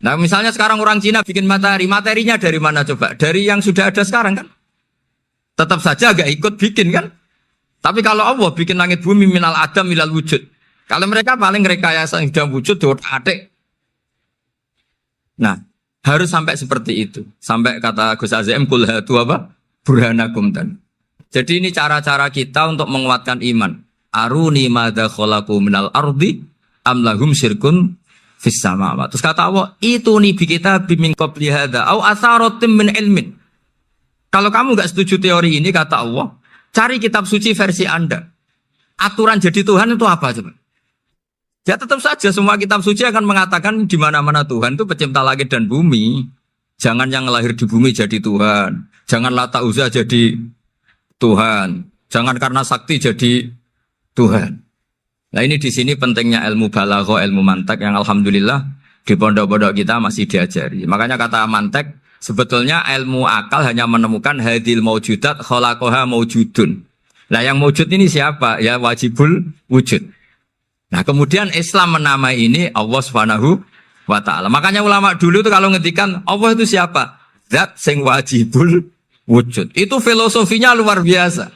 Nah misalnya sekarang orang Cina bikin matahari, materinya dari mana coba? Dari yang sudah ada sekarang kan? Tetap saja agak ikut bikin kan? Tapi kalau Allah bikin langit bumi minal adam minal wujud. Kalau mereka paling rekayasa yang sudah wujud adik. Nah harus sampai seperti itu. Sampai kata Gus Azim kul hatu apa? Burhanakum dan. Jadi ini cara-cara kita untuk menguatkan iman. Aruni madza khalaqu minal ardi am lahum syirkun fis samawati. Terus kata Allah, itu nih bi kita bimin qabli hadza au atharatim min ilmin. Kalau kamu enggak setuju teori ini kata Allah, cari kitab suci versi Anda. Aturan jadi Tuhan itu apa coba? Ya tetap saja semua kitab suci akan mengatakan di mana-mana Tuhan itu pencipta langit dan bumi. Jangan yang lahir di bumi jadi Tuhan. Jangan Lata Uzza jadi Tuhan. Jangan karena sakti jadi Tuhan. Nah ini di sini pentingnya ilmu balaghah, ilmu mantek yang alhamdulillah di pondok-pondok kita masih diajari. Makanya kata mantek sebetulnya ilmu akal hanya menemukan hadil maujudat khalaqaha maujudun. Nah yang maujud ini siapa? Ya wajibul wujud. Nah kemudian Islam menamai ini Allah Subhanahu wa ta'ala. Makanya ulama dulu itu kalau ngendikan Allah itu siapa? Zat sing wajibul wujud. Itu filosofinya luar biasa.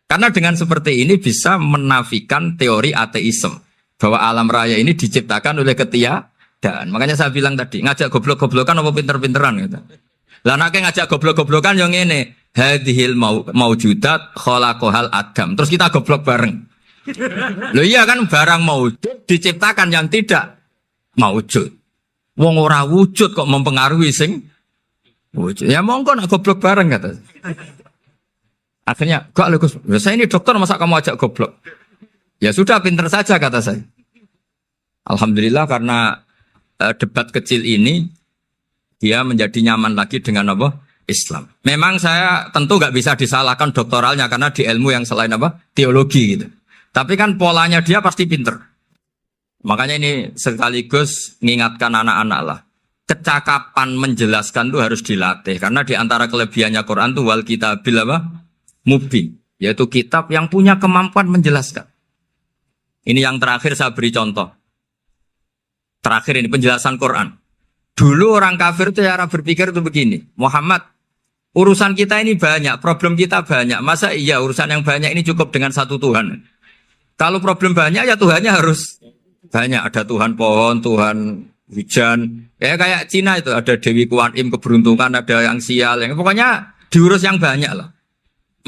Karena dengan seperti ini bisa menafikan teori ateisme. Bahwa alam raya ini diciptakan oleh keadaan. Makanya saya bilang tadi, ngajak goblok-goblokan apa pinter-pinteran gitu. Lah nek ngajak goblok-goblokan yang ini, hadhil maujudat khalaqahal adam. Terus kita goblok bareng. Loh iya kan barang maujud diciptakan yang tidak maujud. Wong ora wujud kok mempengaruhi sing wujud. Ya monggo nak goblok bareng kata. Akhirnya, gak lho Gus, saya ini dokter masa kamu ajak goblok? Ya sudah pinter saja kata saya. Alhamdulillah karena debat kecil ini dia menjadi nyaman lagi dengan apa? Islam. Memang saya tentu gak bisa disalahkan doktoralnya karena di ilmu yang selain apa? Teologi gitu. Tapi kan polanya dia pasti pinter. Makanya ini sekaligus mengingatkan anak-anak lah. Kecakapan menjelaskan itu harus dilatih. Karena di antara kelebihannya Quran itu wal kitabil apa? Mubin. Yaitu kitab yang punya kemampuan menjelaskan. Ini yang terakhir saya beri contoh. Terakhir ini penjelasan Quran. Dulu orang kafir itu cara berpikir itu begini. Muhammad, urusan kita ini banyak, problem kita banyak. Masa iya urusan yang banyak ini cukup dengan satu Tuhan? Kalau problem banyak ya Tuhannya harus banyak. Ada Tuhan pohon, Tuhan hujan. Ya kayak Cina itu ada Dewi Kuan Im keberuntungan, ada yang sial. Yang pokoknya diurus yang banyak lah.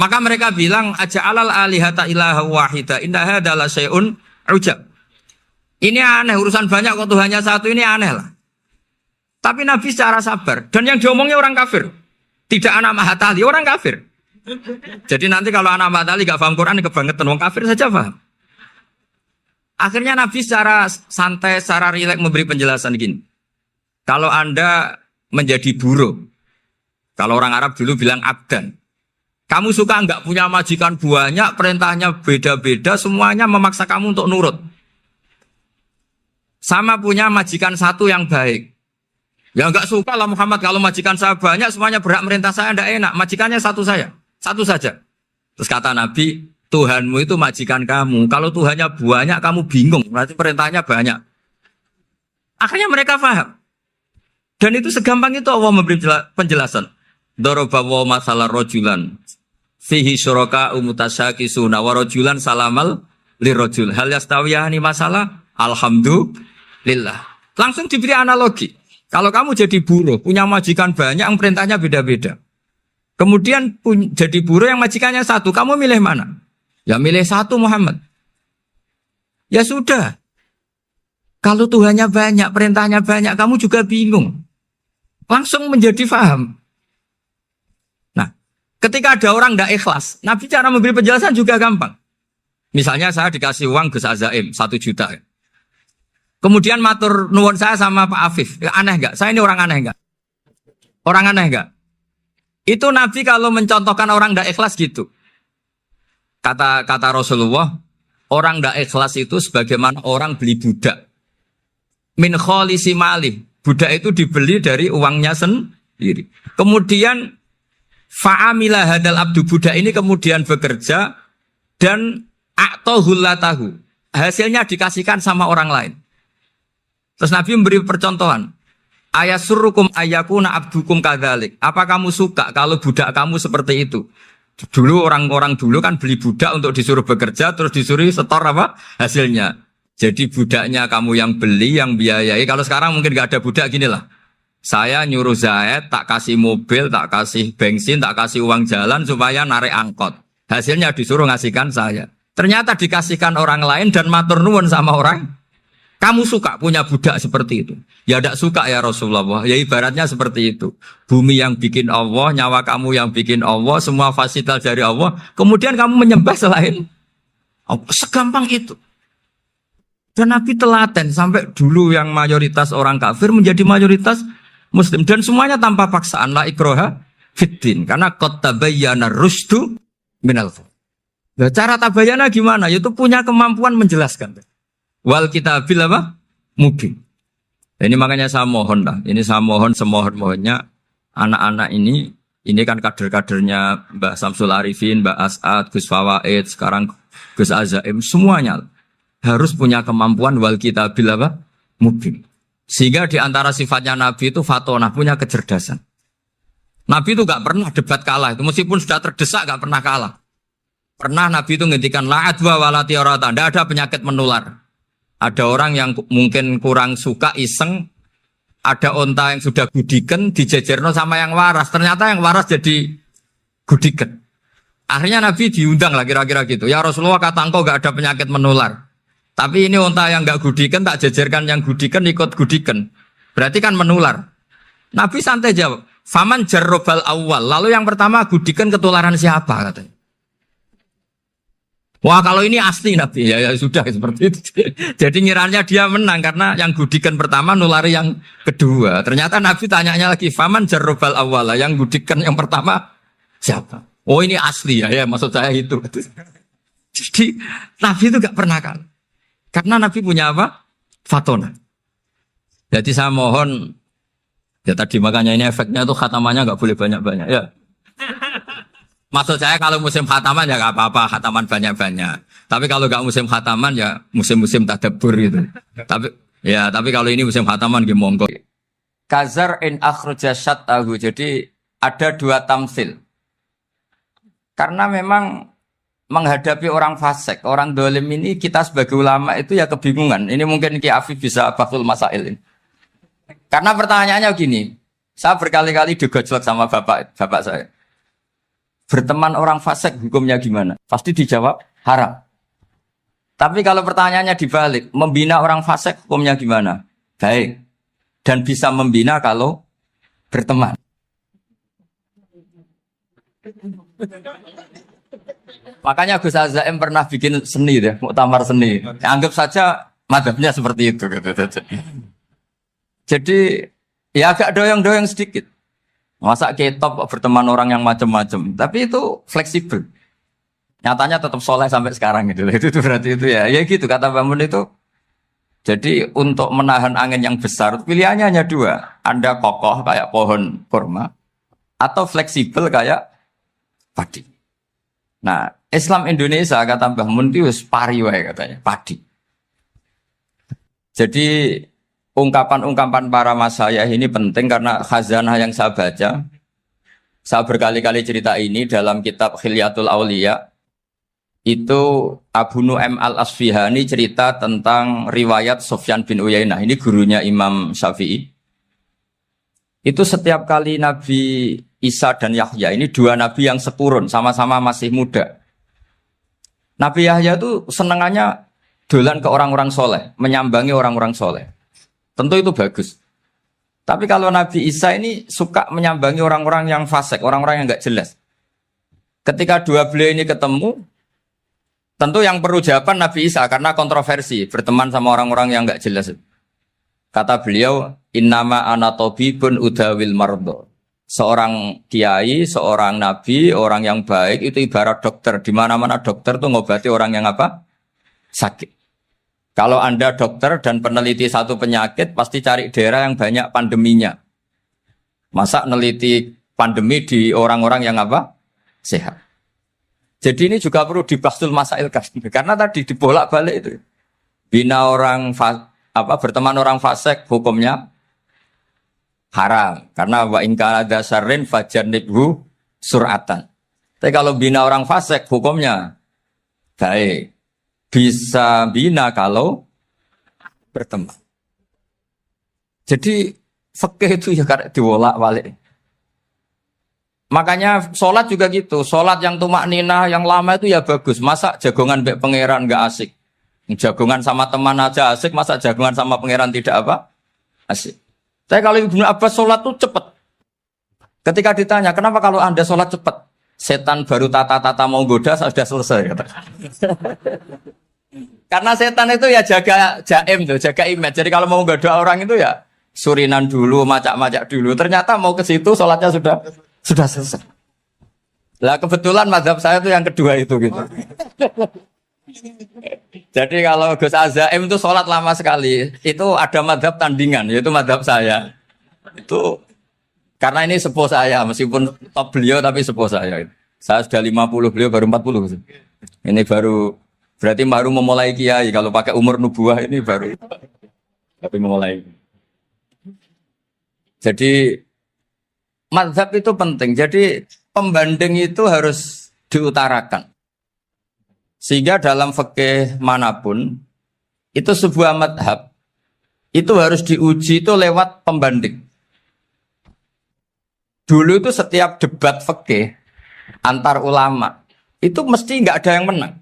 Maka mereka bilang aja'alal alihata ilaha wahida inna hadza la syai'un ujab. Ini aneh urusan banyak kok Tuhannya satu ini aneh lah. Tapi Nabi secara sabar dan yang diomongnya orang kafir. Tidak anak mahatali orang kafir. Jadi nanti kalau anak mahatali gak paham Quran kebangetan wong kafir saja paham. Akhirnya Nabi secara santai, secara rileks memberi penjelasan gini. Kalau Anda menjadi buruh, kalau orang Arab dulu bilang abdan. Kamu suka enggak punya majikan banyak, perintahnya beda-beda, semuanya memaksa kamu untuk nurut. Sama punya majikan satu yang baik. Ya enggak suka lah Muhammad, kalau majikan saya banyak, semuanya berhak merintah saya, enggak enak. Majikannya satu saya, satu saja. Terus kata Nabi, Tuhanmu itu majikan kamu. Kalau Tuhannya banyak, kamu bingung. Berarti perintahnya banyak. Akhirnya mereka paham. Dan itu segampang itu Allah memberi penjelasan. Daraba wa masalah rojulan. Fihi syuraka umutasyakisuna wa rojulan salamal lirojul. Hal yastawiyahani masalah. Alhamdulillah. Langsung diberi analogi. Kalau kamu jadi buruh, punya majikan banyak, yang perintahnya beda-beda. Kemudian jadi buruh yang majikannya satu. Kamu milih mana? Ya milih satu Muhammad. Ya sudah. Kalau Tuhannya banyak, perintahnya banyak, kamu juga bingung. Langsung menjadi faham. Nah, ketika ada orang tidak ikhlas, Nabi cara memberi penjelasan juga gampang. Misalnya saya dikasih uang Gus Azaim 1 juta. Kemudian matur nuwun saya sama Pak Afif. Ya, aneh enggak? Saya ini orang aneh enggak? Orang aneh enggak? Itu Nabi kalau mencontohkan orang tidak ikhlas gitu. Kata Rasulullah, orang tidak ikhlas itu sebagaimana orang beli budak. Min kholisi malih. Budak itu dibeli dari uangnya sendiri. Kemudian fa'amila hadal abdu, budak ini kemudian bekerja dan a'tohullatahu. Hasilnya dikasihkan sama orang lain. Terus Nabi memberi percontohan. Ayasurrukum ayyakuna abdukum kadzalik. Apa kamu suka kalau budak kamu seperti itu? Dulu orang-orang dulu kan beli budak untuk disuruh bekerja terus disuruh setor apa hasilnya. Jadi budaknya kamu yang beli, yang biayai. Kalau sekarang mungkin gak ada budak gini lah. Saya nyuruh Zaid, tak kasih mobil, tak kasih bensin, tak kasih uang jalan supaya narik angkot. Hasilnya disuruh ngasihkan saya. Ternyata dikasihkan orang lain dan matur nuwun sama orang. Kamu suka punya budak seperti itu? Ya tidak suka ya Rasulullah. Ya ibaratnya seperti itu. Bumi yang bikin Allah, nyawa kamu yang bikin Allah, semua fasilitas dari Allah. Kemudian kamu menyembah selain Allah. Segampang itu. Dan Nabi telaten sampai dulu yang mayoritas orang kafir menjadi mayoritas Muslim. Dan semuanya tanpa paksaan. La ikroha fiddin. Karena qad tabayyana rusdu minal ghayy. Nah, cara tabayyana gimana? Yaitu punya kemampuan menjelaskan. Wal kitabil apa? Mubin. Ini makanya saya mohon lah. Ini saya mohon semohon-mohonnya anak-anak ini kan kader-kadernya Mbah Samsul Arifin, Mbah As'ad, Gus Fawaid, sekarang Gus Azaim, semuanya harus punya kemampuan wal kitabil apa? Mubin. Sehingga di antara sifatnya Nabi itu fatonah, punya kecerdasan. Nabi itu gak pernah debat kalah. Itu meskipun sudah terdesak gak pernah kalah. Pernah Nabi itu ngendikan la adwa wala tiarata, tidak ada penyakit menular. Ada orang yang mungkin kurang suka iseng, ada onta yang sudah gudiken dijejerno sama yang waras. Ternyata yang waras jadi gudiken. Akhirnya Nabi diundang lah kira-kira gitu. Ya Rasulullah, kata engkau gak ada penyakit menular. Tapi ini onta yang gak gudiken tak jejerkan yang gudiken ikut gudiken. Berarti kan menular. Nabi santai jawab, faman jarrobal awal. Lalu yang pertama gudiken ketularan siapa katanya. Wah kalau ini asli Nabi ya sudah seperti itu. Jadi ngiranya dia menang karena yang gudikan pertama nulari yang kedua. Ternyata Nabi tanyanya lagi, faman jarrobal awala, yang gudikan yang pertama siapa? Oh ini asli ya maksud saya itu. Jadi Nabi itu gak pernah kan. Karena Nabi punya apa? Fatona. Jadi saya mohon ya tadi makanya ini efeknya tuh khatamannya gak boleh banyak-banyak ya. Maksud saya kalau musim khataman ya gak apa-apa, khataman banyak-banyak. Tapi kalau gak musim khataman ya musim-musim tadabbur gitu. Tapi kalau ini musim khataman gimana monggo. Kazar in akhraja syatahu. Jadi ada dua tamsil. Karena memang menghadapi orang fasik, orang dolim ini kita sebagai ulama itu ya kebingungan. Ini mungkin Ki Afif bisa bakhul masail ini. Karena pertanyaannya gini, saya berkali-kali digojlok sama bapak saya. Berteman orang fasik hukumnya gimana? Pasti dijawab haram. Tapi kalau pertanyaannya dibalik, membina orang fasik hukumnya gimana? Baik. Dan bisa membina kalau berteman. Makanya Gus Azaim pernah bikin seni deh, muktamar seni. Anggap saja madhabnya seperti itu. Jadi ya agak doyong-doyong sedikit. Masa ketop berteman orang yang macam-macam, tapi itu fleksibel. Nyatanya tetap soleh sampai sekarang gitu. Itu berarti itu ya gitu kata Mbak Mun itu. Jadi untuk menahan angin yang besar pilihannya hanya dua. Anda kokoh kayak pohon kurma atau fleksibel kayak padi. Nah, Islam Indonesia kata Mbah Mun itu pari wae katanya, padi. Jadi ungkapan-ungkapan para masyayikh ini penting karena khazanah yang saya baca. Saya berkali-kali cerita ini dalam kitab Khilyatul Auliya. Itu Abu Nu'aim al-Asfihani cerita tentang riwayat Sufyan bin Uyainah. Ini gurunya Imam Syafi'i. Itu setiap kali Nabi Isa dan Yahya, ini dua nabi yang sekurun, sama-sama masih muda. Nabi Yahya itu senengannya dolan ke orang-orang soleh, menyambangi orang-orang soleh. Tentu itu bagus. Tapi kalau Nabi Isa ini suka menyambangi orang-orang yang fasik, orang-orang yang enggak jelas. Ketika dua beliau ini ketemu, tentu yang perlu jawaban Nabi Isa karena kontroversi, berteman sama orang-orang yang enggak jelas. Kata beliau, innama ana tabibun udawil mardo. Seorang kiai, seorang nabi, orang yang baik itu ibarat dokter. Di mana-mana dokter tuh ngobati orang yang apa? Sakit. Kalau Anda dokter dan peneliti satu penyakit, pasti cari daerah yang banyak pandeminya. Masa neliti pandemi di orang-orang yang apa? Sehat. Jadi ini juga perlu dibahsul masail kasih. Karena tadi dibolak-balik itu. Bina orang berteman orang fasik hukumnya haram. Karena wa in kana dzarrin fajanibhu sur'atan. Tapi kalau bina orang fasik hukumnya baik. Bisa bina kalau berteman. Jadi fikih itu ya karena dibolak-balik. Makanya sholat juga gitu. Sholat yang tumak ninah yang lama itu ya bagus. Masa jagongan mbek pangeran nggak asik. Jagongan sama teman aja asik. Masa jagongan sama pangeran tidak apa? Asik. Tapi kalau Ibnu Abbas sholat tuh cepat. Ketika ditanya kenapa kalau Anda sholat cepat? Setan baru tata-tata mau goda sudah selesai kata. Karena setan itu ya jaga jaim tuh, jaga image. Jadi kalau mau goda orang itu ya surinan dulu, macak-macak dulu. Ternyata mau ke situ sholatnya sudah selesai. Lah kebetulan mazhab saya itu yang kedua itu gitu. Jadi kalau Gus Azaim itu sholat lama sekali. Itu ada mazhab tandingan, yaitu mazhab saya. Itu karena ini sepuh saya, meskipun top beliau tapi sepuh saya. Saya sudah 50, beliau baru 40. Ini berarti baru memulai kiai. Kalau pakai umur nubuah ini baru tapi memulai. Jadi mazhab itu penting. Jadi pembanding itu harus diutarakan. Sehingga dalam fikih manapun itu sebuah madhab, itu harus diuji itu lewat pembanding. Dulu itu setiap debat fikih antar ulama, itu mesti nggak ada yang menang.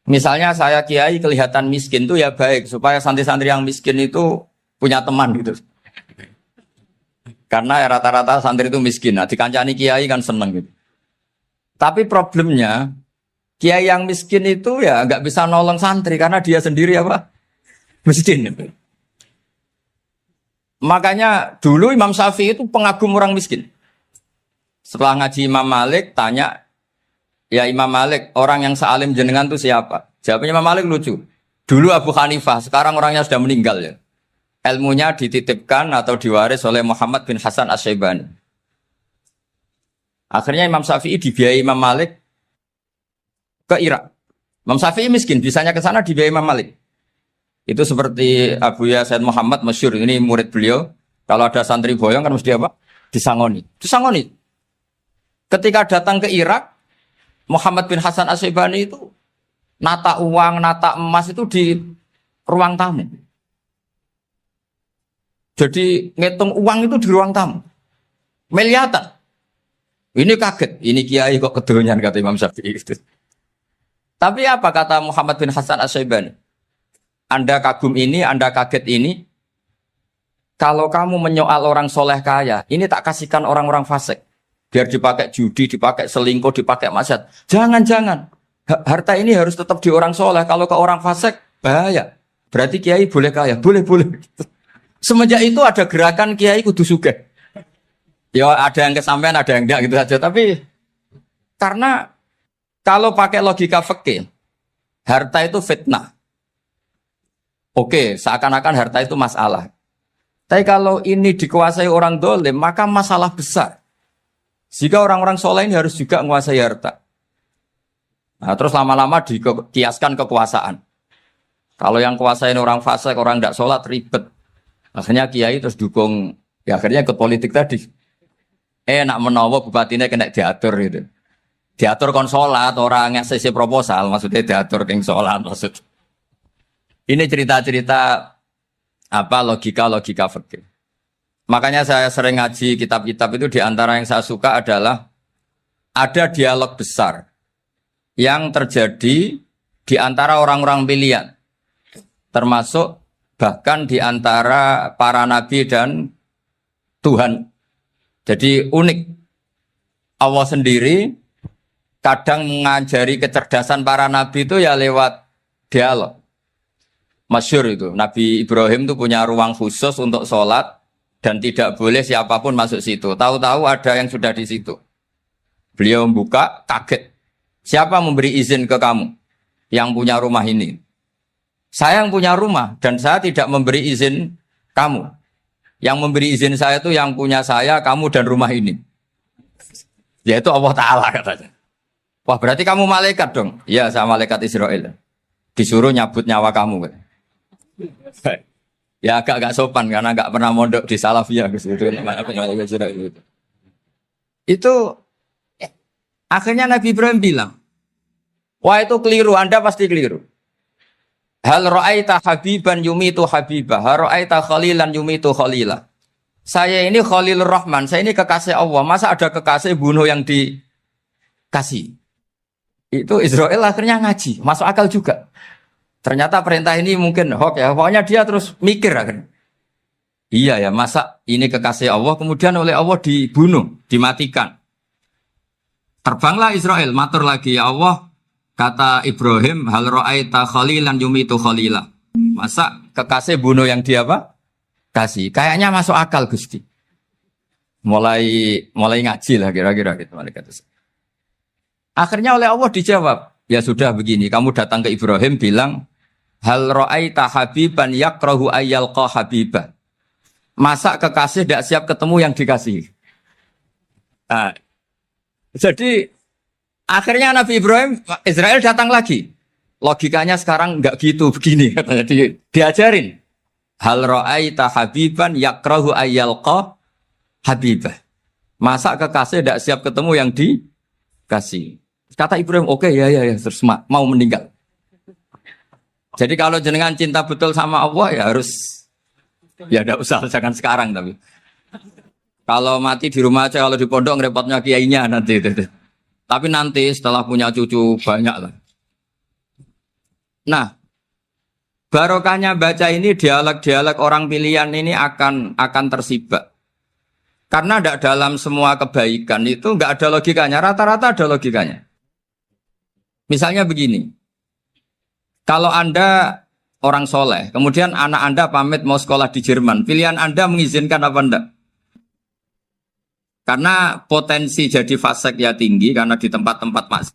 Misalnya saya kiai kelihatan miskin tuh ya baik, supaya santri-santri yang miskin itu punya teman gitu. Karena rata-rata santri itu miskin, nah dikancani kiai kan seneng gitu. Tapi problemnya, kiai yang miskin itu ya nggak bisa nolong santri karena dia sendiri apa? Miskin. Makanya dulu Imam Syafi'i itu pengagum orang miskin. Setelah ngaji Imam Malik, tanya, ya Imam Malik, orang yang sealim jenengan itu siapa? Jawabnya Imam Malik lucu. Dulu Abu Hanifah, sekarang orangnya sudah meninggal ya. Ilmunya dititipkan atau diwaris oleh Muhammad bin Hasan Asy-Syaibani. Akhirnya Imam Syafi'i dibiayai Imam Malik ke Irak. Imam Syafi'i miskin, bisanya ke sana dibiayai Imam Malik. Itu seperti Abu Ya Said Muhammad masyhur, ini murid beliau. Kalau ada santri boyong kan mesti apa? Disangoni. Disangoni. Ketika datang ke Irak, Muhammad bin Hasan Asy-Syaibani itu nata uang, nata emas itu di ruang tamu. Jadi ngitung uang itu di ruang tamu. Miliatan. Ini kaget, ini kiai kok kedonyan kata Imam Syafi'i itu. Tapi apa kata Muhammad bin Hasan Asy-Syaibani? Anda kagum ini, Anda kaget ini. Kalau kamu menyoal orang soleh kaya, ini tak kasihkan orang-orang fasik. Biar dipakai judi, dipakai selingkuh, dipakai maksiat. Jangan-jangan. Harta ini harus tetap di orang soleh. Kalau ke orang fasik, bahaya. Berarti kiai boleh kaya? Boleh-boleh. Semenjak itu ada gerakan kiai kudu sugih. Ya ada yang kesampaian, ada yang enggak gitu saja. Tapi karena kalau pakai logika fikih, harta itu fitnah. Oke, seakan-akan harta itu masalah. Tapi kalau ini dikuasai orang dolim, maka masalah besar. Jika orang-orang soleh ini harus juga menguasai harta. Nah, terus lama-lama dikiaskan kekuasaan. Kalau yang kuasain orang fasik, orang tidak sholat, ribet. Akhirnya kiai terus dukung, ya akhirnya ke politik tadi. Nak menawa bupatinya kena diatur gitu. Diatur kon sholat, orang yang sesi proposal, maksudnya diatur keng sholat maksud. Ini cerita-cerita apa logika-logika fikih. Makanya saya sering ngaji kitab-kitab itu, diantara yang saya suka adalah ada dialog besar yang terjadi di antara orang-orang pilihan, termasuk bahkan di antara para nabi dan Tuhan. Jadi unik. Allah sendiri kadang mengajari kecerdasan para nabi itu ya lewat dialog. Masyhur itu, Nabi Ibrahim itu punya ruang khusus untuk sholat dan tidak boleh siapapun masuk situ. Tahu-tahu ada yang sudah di situ. Beliau membuka, kaget. Siapa memberi izin ke kamu yang punya rumah ini? Saya yang punya rumah dan saya tidak memberi izin kamu. Yang memberi izin saya itu yang punya saya, kamu dan rumah ini. Yaitu Allah Ta'ala katanya. Wah berarti kamu malaikat dong? Iya, saya malaikat Israel. Disuruh nyabut nyawa kamu. Ya agak sopan karena agak pernah mondok di Salafiyah gitu. Itu akhirnya Nabi Ibrahim bilang, wah itu keliru, Anda pasti keliru. Hal ra'aita habiban yumitu habibah, hal ra'aita khalilan yumitu khalilah. Saya ini Khalilur Rahman, saya ini kekasih Allah. Masa ada kekasih bunuh yang dikasih? Itu Israel akhirnya ngaji, masuk akal juga. Ternyata perintah ini mungkin hoax ya. Pokoknya dia terus mikir akhirnya. Iya ya, masa ini kekasih Allah kemudian oleh Allah dibunuh, dimatikan. Terbanglah Israel, matur lagi ya Allah, kata Ibrahim, hal ra'aita khalilan yumitu khalilah. Masa kekasih bunuh yang dia apa? Kasih. Kayaknya masuk akal Gusti. Mulai ngaji lah kira-kira gitu. Akhirnya oleh Allah dijawab, ya sudah begini, kamu datang ke Ibrahim bilang, hal ra'aita habiban yakrahu ayyalqa habibah. Masa kekasih tidak siap ketemu yang dikasih. Nah, jadi akhirnya Nabi Ibrahim, Israel datang lagi. Logikanya sekarang enggak gitu, begini katanya diajarin. Hal ra'aita habiban yakrahu ayyalqa habibah. Masa kekasih tidak siap ketemu yang dikasih. Kata Ibrahim, oke, ya, terus mau meninggal. Jadi kalau jenengan cinta betul sama Allah ya harus ya tidak usah jangan sekarang tapi kalau mati di rumah aja kalau di pondok repotnya kiainya nanti. Tapi nanti setelah punya cucu banyak lah. Nah, barokahnya baca ini dialog-dialog orang pilihan ini akan tersibak. Karena tidak dalam semua kebaikan itu nggak ada logikanya. Rata-rata ada logikanya. Misalnya begini, kalau Anda orang soleh, kemudian anak Anda pamit mau sekolah di Jerman, pilihan Anda mengizinkan apa enggak? Karena potensi jadi fasik ya tinggi karena di tempat-tempat mas.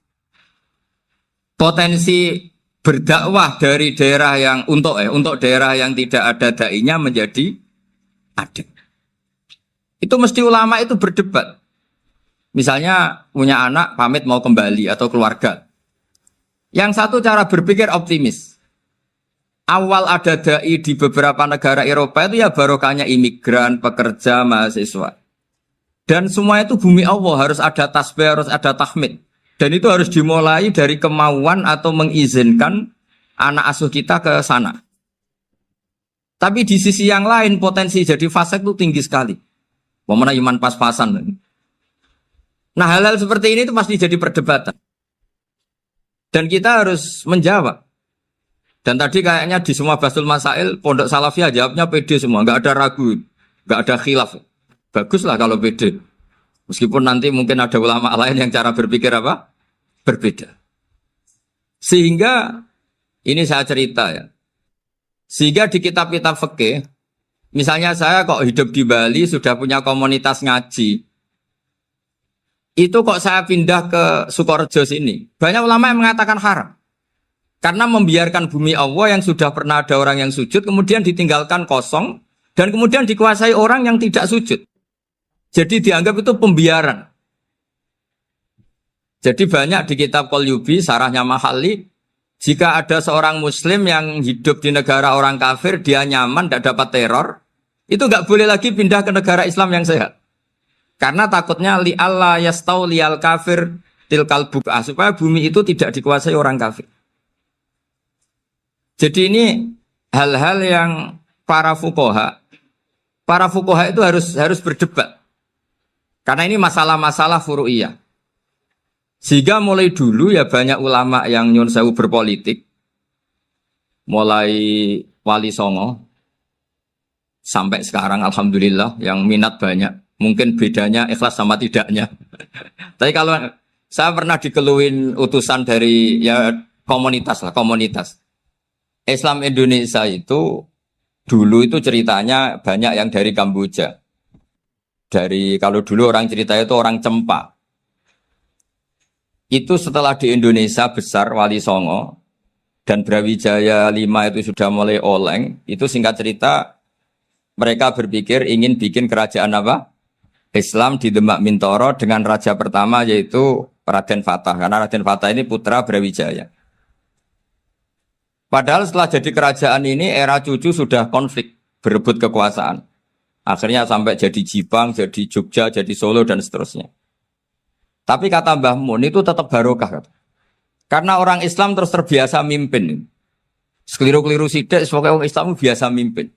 Potensi berdakwah dari daerah yang untuk daerah yang tidak ada dai-nya menjadi ada. Itu mesti ulama itu berdebat. Misalnya punya anak pamit mau kembali atau keluarga. Yang satu cara berpikir optimis. Awal ada dai di beberapa negara Eropa itu ya barokahnya imigran, pekerja, mahasiswa. Dan semua itu bumi Allah harus ada tasbih, harus ada tahmid. Dan itu harus dimulai dari kemauan atau mengizinkan anak asuh kita ke sana. Tapi di sisi yang lain potensi jadi fasik itu tinggi sekali. Mana iman pas-pasan. Nah hal-hal seperti ini itu pasti jadi perdebatan. Dan kita harus menjawab. Dan tadi kayaknya di semua Basul Masail, Pondok Salafiyah jawabnya pede semua. Nggak ada ragu, nggak ada khilaf. Baguslah kalau pede. Meskipun nanti mungkin ada ulama lain yang cara berpikir apa? Berbeda. Sehingga, ini saya cerita ya. Sehingga di kitab-kitab fikih, misalnya saya kok hidup di Bali sudah punya komunitas ngaji. Itu kok saya pindah ke Sukorejo sini. Banyak ulama yang mengatakan haram. Karena membiarkan bumi Allah yang sudah pernah ada orang yang sujud, kemudian ditinggalkan kosong, dan kemudian dikuasai orang yang tidak sujud. Jadi dianggap itu pembiaran. Jadi banyak di kitab Qalyubi, sarahnya Mahalli, jika ada seorang muslim yang hidup di negara orang kafir, dia nyaman, tidak dapat teror, itu nggak boleh lagi pindah ke negara Islam yang sehat. Karena takutnya li'alla yastau li'al kafir tilkal buk'ah, supaya bumi itu tidak dikuasai orang kafir. Jadi ini hal-hal yang para fuqaha itu harus berdebat. Karena ini masalah-masalah furu'iyah. Sehingga mulai dulu ya banyak ulama yang nyun sewu berpolitik. Mulai Wali Songo sampai sekarang alhamdulillah yang minat banyak. Mungkin bedanya ikhlas sama tidaknya. Tapi kalau saya pernah dikeluhin utusan dari ya komunitas. Islam Indonesia itu dulu itu ceritanya banyak yang dari Kamboja. Kalau dulu orang cerita itu orang Cempa. Itu setelah di Indonesia besar Wali Songo dan Brawijaya 5 itu sudah mulai oleng, itu singkat cerita mereka berpikir ingin bikin kerajaan apa? Islam di Demak Mintoro dengan raja pertama yaitu Raden Fatah. Karena Raden Fatah ini putra Brawijaya. Padahal setelah jadi kerajaan ini era cucu sudah konflik, berebut kekuasaan. Akhirnya sampai jadi Jipang, jadi Jogja, jadi Solo dan seterusnya. Tapi kata Mbah Mun itu tetap barokah. Karena orang Islam terus terbiasa mimpin. Sekeliru-keliru sidik, pokoknya orang Islam biasa mimpin.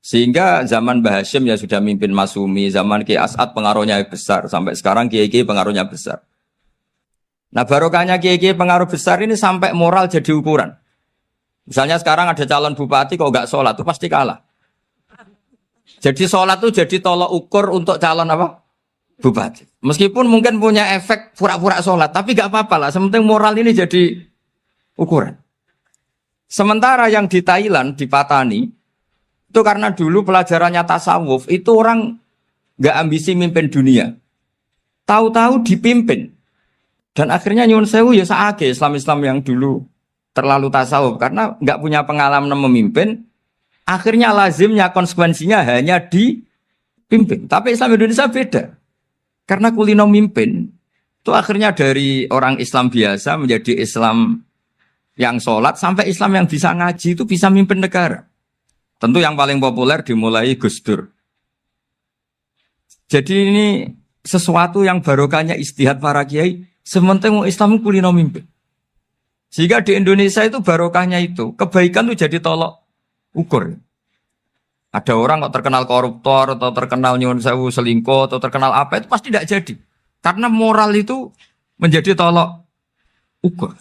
Sehingga zaman Mbah Hashim ya sudah mimpin Masumi, zaman Ki As'ad pengaruhnya besar. Sampai sekarang Kiai-Kiai pengaruhnya besar. Nah barokahnya Kiai-Kiai pengaruh besar ini sampai moral jadi ukuran. Misalnya sekarang ada calon bupati kok nggak sholat, itu pasti kalah. Jadi sholat itu jadi tolok ukur untuk calon apa? Bupati. Meskipun mungkin punya efek pura-pura sholat, tapi nggak apa-apa lah. Sementing moral ini jadi ukuran. Sementara yang di Thailand, di Patani, itu karena dulu pelajarannya tasawuf, itu orang nggak ambisi mimpin dunia. Tahu-tahu dipimpin. Dan akhirnya nyuwun sewu ya saage Islam-Islam yang dulu terlalu tasawuf karena nggak punya pengalaman memimpin, akhirnya lazimnya konsekuensinya hanya dipimpin. Tapi Islam Indonesia beda, karena kulino mimpin itu akhirnya dari orang Islam biasa menjadi Islam yang sholat sampai Islam yang bisa ngaji itu bisa mimpin negara. Tentu yang paling populer dimulai Gus Dur. Jadi ini sesuatu yang barokahnya istihad para kiai. Sementing Islam kulino mimpin. Sehingga di Indonesia itu barokahnya itu, kebaikan itu jadi tolok ukur. Ada orang kok terkenal koruptor, atau terkenal nyuwun sewu selingkuh, atau terkenal apa, itu pasti tidak jadi. Karena moral itu menjadi tolok ukur.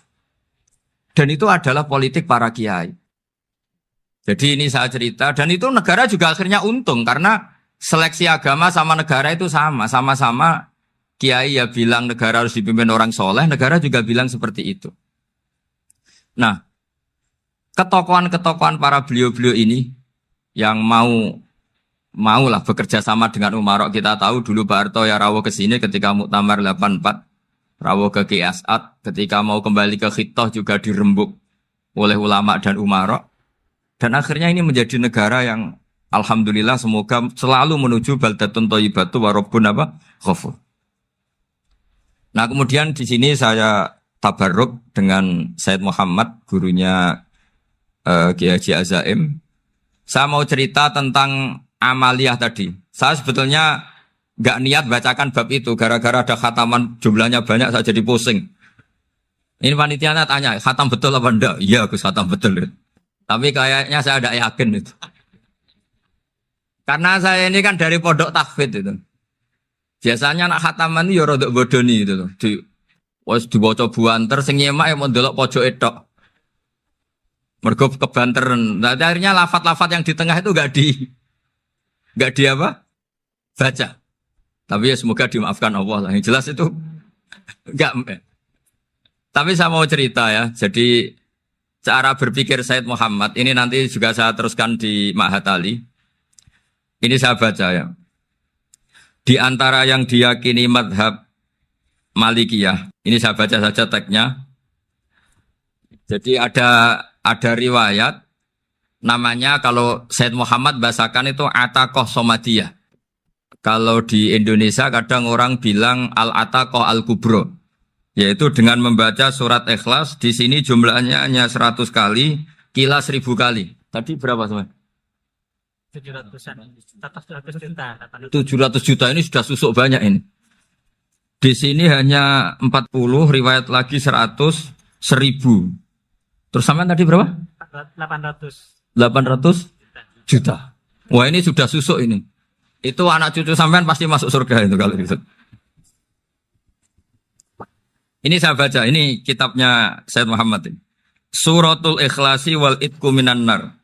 Dan itu adalah politik para kiai. Jadi ini saya cerita, dan itu negara juga akhirnya untung, karena seleksi agama sama negara itu sama. Sama-sama kiai ya bilang negara harus dipimpin orang soleh, negara juga bilang seperti itu. Nah, ketokohan-ketokohan para beliau-beliau ini, yang maulah bekerja sama dengan Umarok. Kita tahu dulu Pak Harto ya rawuh ke sini ketika Muktamar 84, rawuh ke Ki As'ad, ketika mau kembali ke Khittah juga dirembuk oleh ulama dan Umarok. Dan akhirnya ini menjadi negara yang alhamdulillah semoga selalu menuju baldatun thayyibatu wa rabbun ghafur. Nah, kemudian di sini saya tabarruk dengan Said Muhammad, gurunya Kiai Haji Azaim. Saya mau cerita tentang amaliyah tadi. Saya sebetulnya nggak niat bacakan bab itu, gara-gara ada khataman jumlahnya banyak, saya jadi pusing. Ini panitianya tanya, khatam betul apa enggak? Iya, Gus, khatam betul. Tapi kayaknya saya tidak yakin itu. Karena saya ini kan dari pondok tahfidz itu. Biasanya anak khataman itu ya rodok bodoni itu. Dibaca buanter, sing nyemak yang mau ndelok pojok etok. Mergo kebanteran. Nah, akhirnya lafat-lafat yang di tengah itu enggak di apa? Baca. Tapi ya semoga dimaafkan Allah lah. Yang jelas itu enggak. Tapi saya mau cerita ya. Jadi cara berpikir Said Muhammad ini nanti juga saya teruskan di Ma'had Ali. Ini saya baca ya. Di antara yang diyakini madhab Malikiyah, ini saya baca saja teksnya. Jadi ada riwayat namanya, kalau Said Muhammad bahasakan itu Ataqoh Somadiyah. Kalau di Indonesia kadang orang bilang Al-Ataqoh Al-Kubro, yaitu dengan membaca surat Ikhlas. Di sini jumlahnya hanya 100 kali, Qila 1000 kali. Tadi berapa teman? 700-an. 700 juta. 700 juta ini sudah susuk banyak ini. Di sini hanya 40, riwayat lagi 100, 1000. Terus sampean tadi berapa? 800 juta. Wah, ini sudah susuk ini. Itu anak cucu sampean pasti masuk surga itu kalau gitu. Ini saya baca, ini kitabnya Said Muhammad ini. Suratul Ikhlasi wal Itqu minan nar.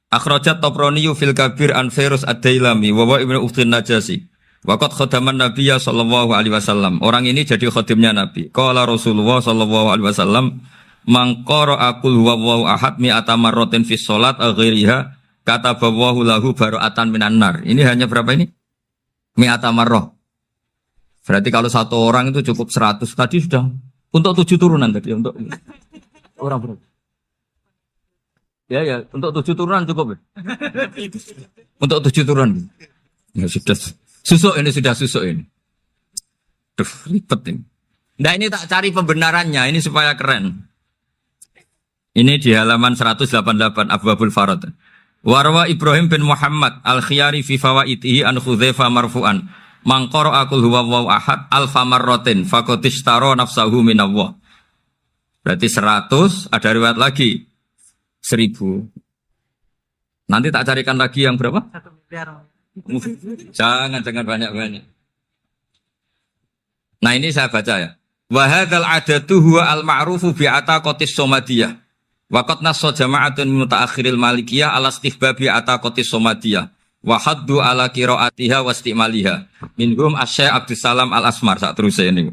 Akhrajat Tabraniyu fil Kabir an Fairuz ad-Dailami wa Ibnu Uftin Najasi. Waqad khadaman Nabiyya sallallahu alaihi wasallam. Orang ini jadi khadimnya Nabi. Qala Rasulullah sallallahu alaihi wasallam, "Man qara'a qul huwallahu ahad mi'ata marratin fi shalat ghairiha katabawahu lahu bara'atan minan nar." Ini hanya berapa ini? Mi'ata marrah. Berarti kalau satu orang itu cukup 100. Tadi sudah untuk 7 turunan tadi, untuk orang berapa? Ya, untuk 7 turunan cukup. Untuk 7 turunan. Ya sudah. Susuk ini. Duh, ribet ini. Nah, ini tak cari pembenarannya, ini supaya keren. Ini di halaman 188 Abwabul Farad. Warwa Ibrahim bin Muhammad Al-Khiyari fi fawaitihi an Khudzaifa marfu'an. Man qara'a qul huwallahu ahad alfa marratin faqad ishtara nafsahu minallah. Berarti 100, ada riwayat lagi 1000. Nanti tak carikan lagi yang berapa? 1 miliar. Jangan banyak-banyak. Nah, ini saya baca ya. Wa hadzal adatu huwa al-ma'rufu bi ataqatis somadiyah. Wa qad nassa jama'atun mutaakhiril malikiyah ala istihbabi ataqatis somadiyah. Wa haddu ala qiraatiha wa istimaliha. Minhum Asy-Syaikh Abdus Salam Al-Asmar sak terus ini.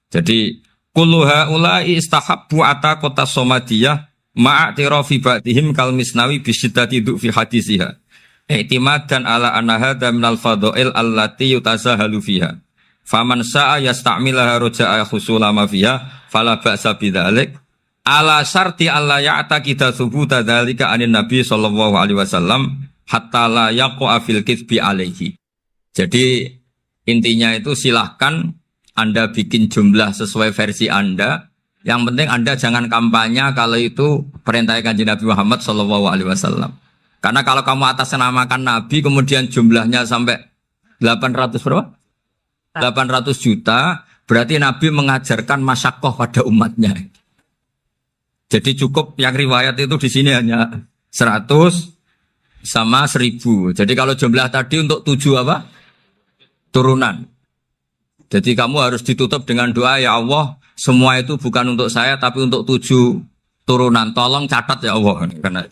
Jadi kullu haula'i istahabbu ataqatas somadiyah ma'atirafi ba'dihim kal misnawi bi syiddati fi hadisiha. I'timadan ala anna hadza minal fadha'il allati yutasahalu fiha. Faman sa'a yasta'milaha roja'a khusula ma fiha fala ba'sa bidzalik ala syarti alla ya'taqida thubuta dzalika anin nabi sallallahu alaihi wasallam hatta la yaqa fil kitsbi alaihi. Jadi intinya itu silahkan Anda bikin jumlah sesuai versi Anda. Yang penting Anda jangan kampanye kalau itu perintah Kanjeng Nabi Muhammad sallallahu alaihi wasallam. Karena kalau kamu atasnamakan Nabi kemudian jumlahnya sampai 800 berapa? 800 juta, berarti Nabi mengajarkan masyakoh pada umatnya. Jadi cukup yang riwayat itu di sini hanya 100 sama 1000. Jadi kalau jumlah tadi untuk 7 apa? Turunan. Jadi kamu harus ditutup dengan doa, ya Allah, semua itu bukan untuk saya tapi untuk 7 turunan. Tolong catat ya Allah. Karena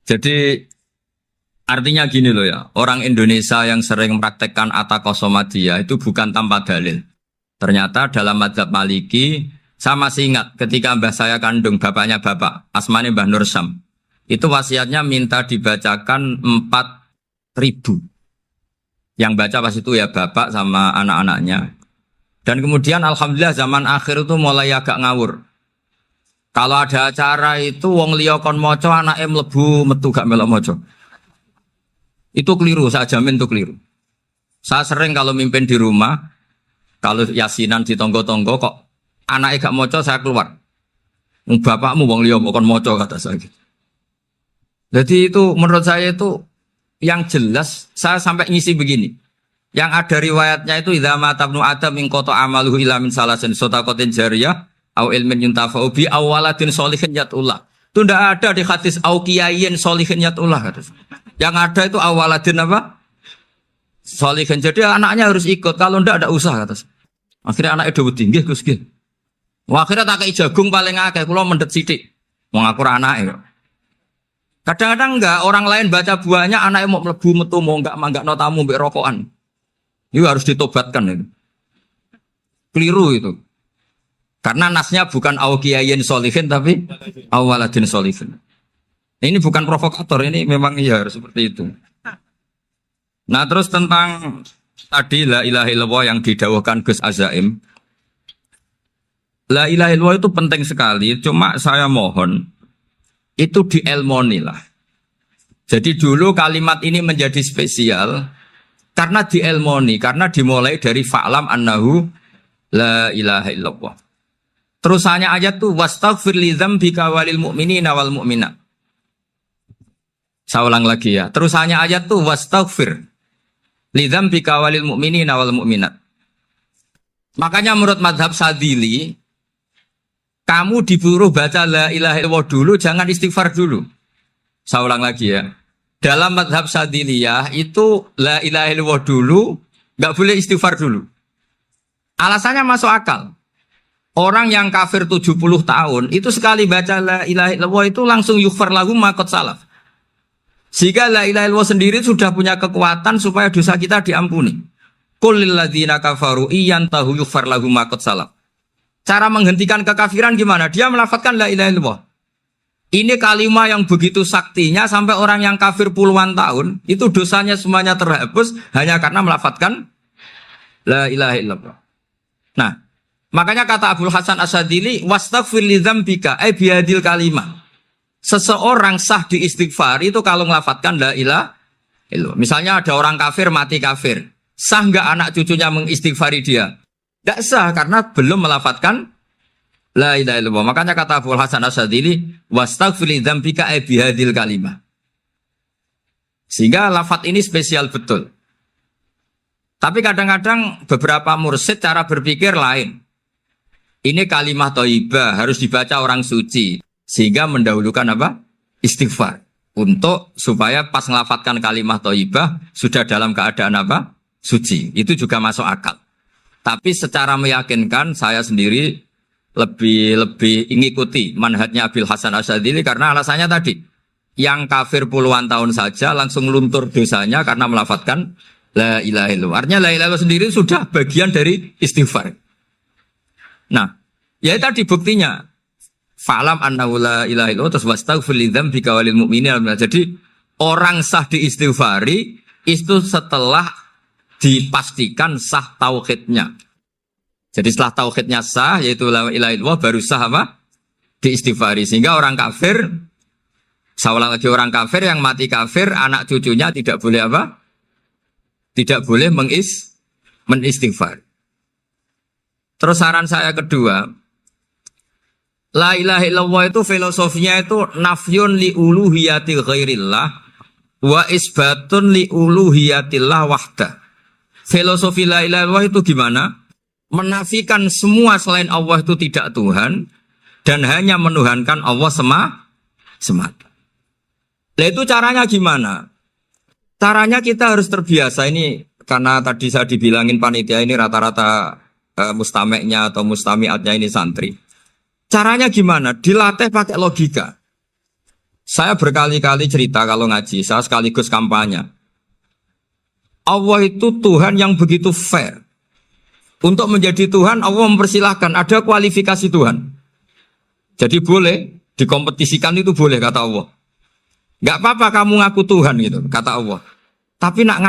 jadi artinya gini loh ya, orang Indonesia yang sering mempraktekkan atakosomadiyah itu bukan tanpa dalil. Ternyata dalam mazhab Maliki, saya masih ingat ketika mbah saya kandung, bapaknya bapak, asmane Mbah Nur Syam, itu wasiatnya minta dibacakan 4.000. Yang baca pas itu ya bapak sama anak-anaknya. Dan kemudian alhamdulillah zaman akhir itu mulai agak ngawur. Kalau ada acara itu wong liya kon maca anake mlebu metu gak melok maca. Itu keliru, saya jamin itu keliru. Saya sering kalau mimpin di rumah, kalau yasinan di tonggo-tonggo kok anake gak maca saya keluar. Bapakmu wong liya kon maca kata saya. Jadi itu menurut saya itu yang jelas saya sampai ngisi begini. Yang ada riwayatnya itu idza mata ibnu adam min qata amaluhu illa min salasin shadaqatin jariyah au ilmin yuntafa'u bi awaladin sholihin yatullah. Itu tidak ada di hadis au kiyayin sholihin yatullah kata. Yang ada itu awaladin apa? Sholihin. Jadi anaknya harus ikut, kalau tidak ada usaha kata. Akhirnya anaknya dawuh tinggi Gus nggih. Wah, akhirnya tak kei jagung paling akeh kula mendet sithik. Wong aku ora anake. Kadang-kadang enggak, orang lain baca buahnya anaknya mau mlebu metu mau enggak tamu mbek rokokan. Itu harus ditobatkan itu. Keliru itu. Karena nasnya bukan aukiyayin solihin tapi awaladin solihin. Ini bukan provokator, ini memang ya harus seperti itu. Nah terus tentang tadi la ilaha illallah yang didawahkan Gus Azaim. La ilaha illallah itu penting sekali, cuma saya mohon itu dielmoni lah. Jadi dulu kalimat ini menjadi spesial karena dielmoni, karena dimulai dari fa'lam annahu la ilaha illallah. Terusannya ayat tuh wastaghfir li dzambika walil mu'minina wal mu'minat. Saya ulang lagi ya. Terusannya ayat tuh wastaghfir li dzambika walil mu'minina wal mu'minat. Makanya menurut mazhab Sadili, kamu disuruh baca la ilaha illallah dulu, jangan istighfar dulu. Saya ulang lagi ya. Dalam mazhab Sadiliyah itu la ilaha illallah dulu, nggak boleh istighfar dulu. Alasannya masuk akal. Orang yang kafir 70 tahun itu sekali baca la ilaha illallah itu langsung yughfar lahu ma qad salaf. Jika la ilaha illallah sendiri sudah punya kekuatan supaya dosa kita diampuni. Qul lil ladzina kafaru iyantahu yughfar lahu ma qad salaf. Cara menghentikan kekafiran gimana? Dia melafadzkan la ilaha illallah. Ini kalimat yang begitu saktinya sampai orang yang kafir puluhan tahun itu dosanya semuanya terhapus hanya karena melafadzkan la ilaha illallah. Nah, makanya kata Abdul Hasan Asadili, wastaghfir li dzambika ay bihadil kalimah. Seseorang sah di istighfar itu kalau melafadzkan la ilaha illallah. Misalnya ada orang kafir mati kafir, sah enggak anak cucunya mengistighfari dia? Enggak sah karena belum melafadzkan la ilaha illallah. Makanya kata Abdul Hasan Asadili, wastaghfir li dzambika ay bihadil kalimah. Sehingga lafadz ini spesial betul. Tapi kadang-kadang beberapa mursyid cara berpikir lain. Ini kalimat thayyibah harus dibaca orang suci sehingga mendahulukan apa? Istighfar. Untuk supaya pas ngelafatkan kalimat thayyibah sudah dalam keadaan apa? Suci. Itu juga masuk akal. Tapi secara meyakinkan saya sendiri lebih mengikuti manhajnya Abil Hasan Asyadzili karena alasannya tadi yang kafir puluhan tahun saja langsung luntur dosanya karena melafatkan la ilaha illallah. Artinya la ilaha illallah sendiri sudah bagian dari istighfar. Nah, ya tadi buktinya. Fa'lam annahu la ilaha illallah terus wastaghfir li dzambika walil mu'minin. Jadi orang sah diistighfari itu setelah dipastikan sah tauhidnya. Jadi setelah tauhidnya sah yaitu la ilaha illallah baru sah apa? Diistighfari. Sehingga orang kafir, saya ulang lagi, orang kafir yang mati kafir anak cucunya tidak boleh apa? Tidak boleh menistighfar. Terus saran saya kedua, la ilaha illallah itu filosofinya itu nafyun li uluhiyati ghairillah wa isbatun li uluhiyatillah wahdah. Filosofi la ilaha illallah itu gimana? Menafikan semua selain Allah itu tidak Tuhan dan hanya menuhankan Allah semata. Lah itu caranya gimana? Caranya kita harus terbiasa ini karena tadi saya dibilangin panitia ini rata-rata mustameknya atau mustamiatnya ini santri. Caranya gimana? Dilatih pakai logika. Saya berkali-kali cerita kalau ngaji, saya sekaligus kampanye. Allah itu Tuhan yang begitu fair. Untuk menjadi Tuhan, Allah mempersilahkan, ada kualifikasi Tuhan. Jadi boleh, dikompetisikan itu boleh, kata Allah. Gak apa-apa kamu ngaku Tuhan gitu, kata Allah. Tapi nak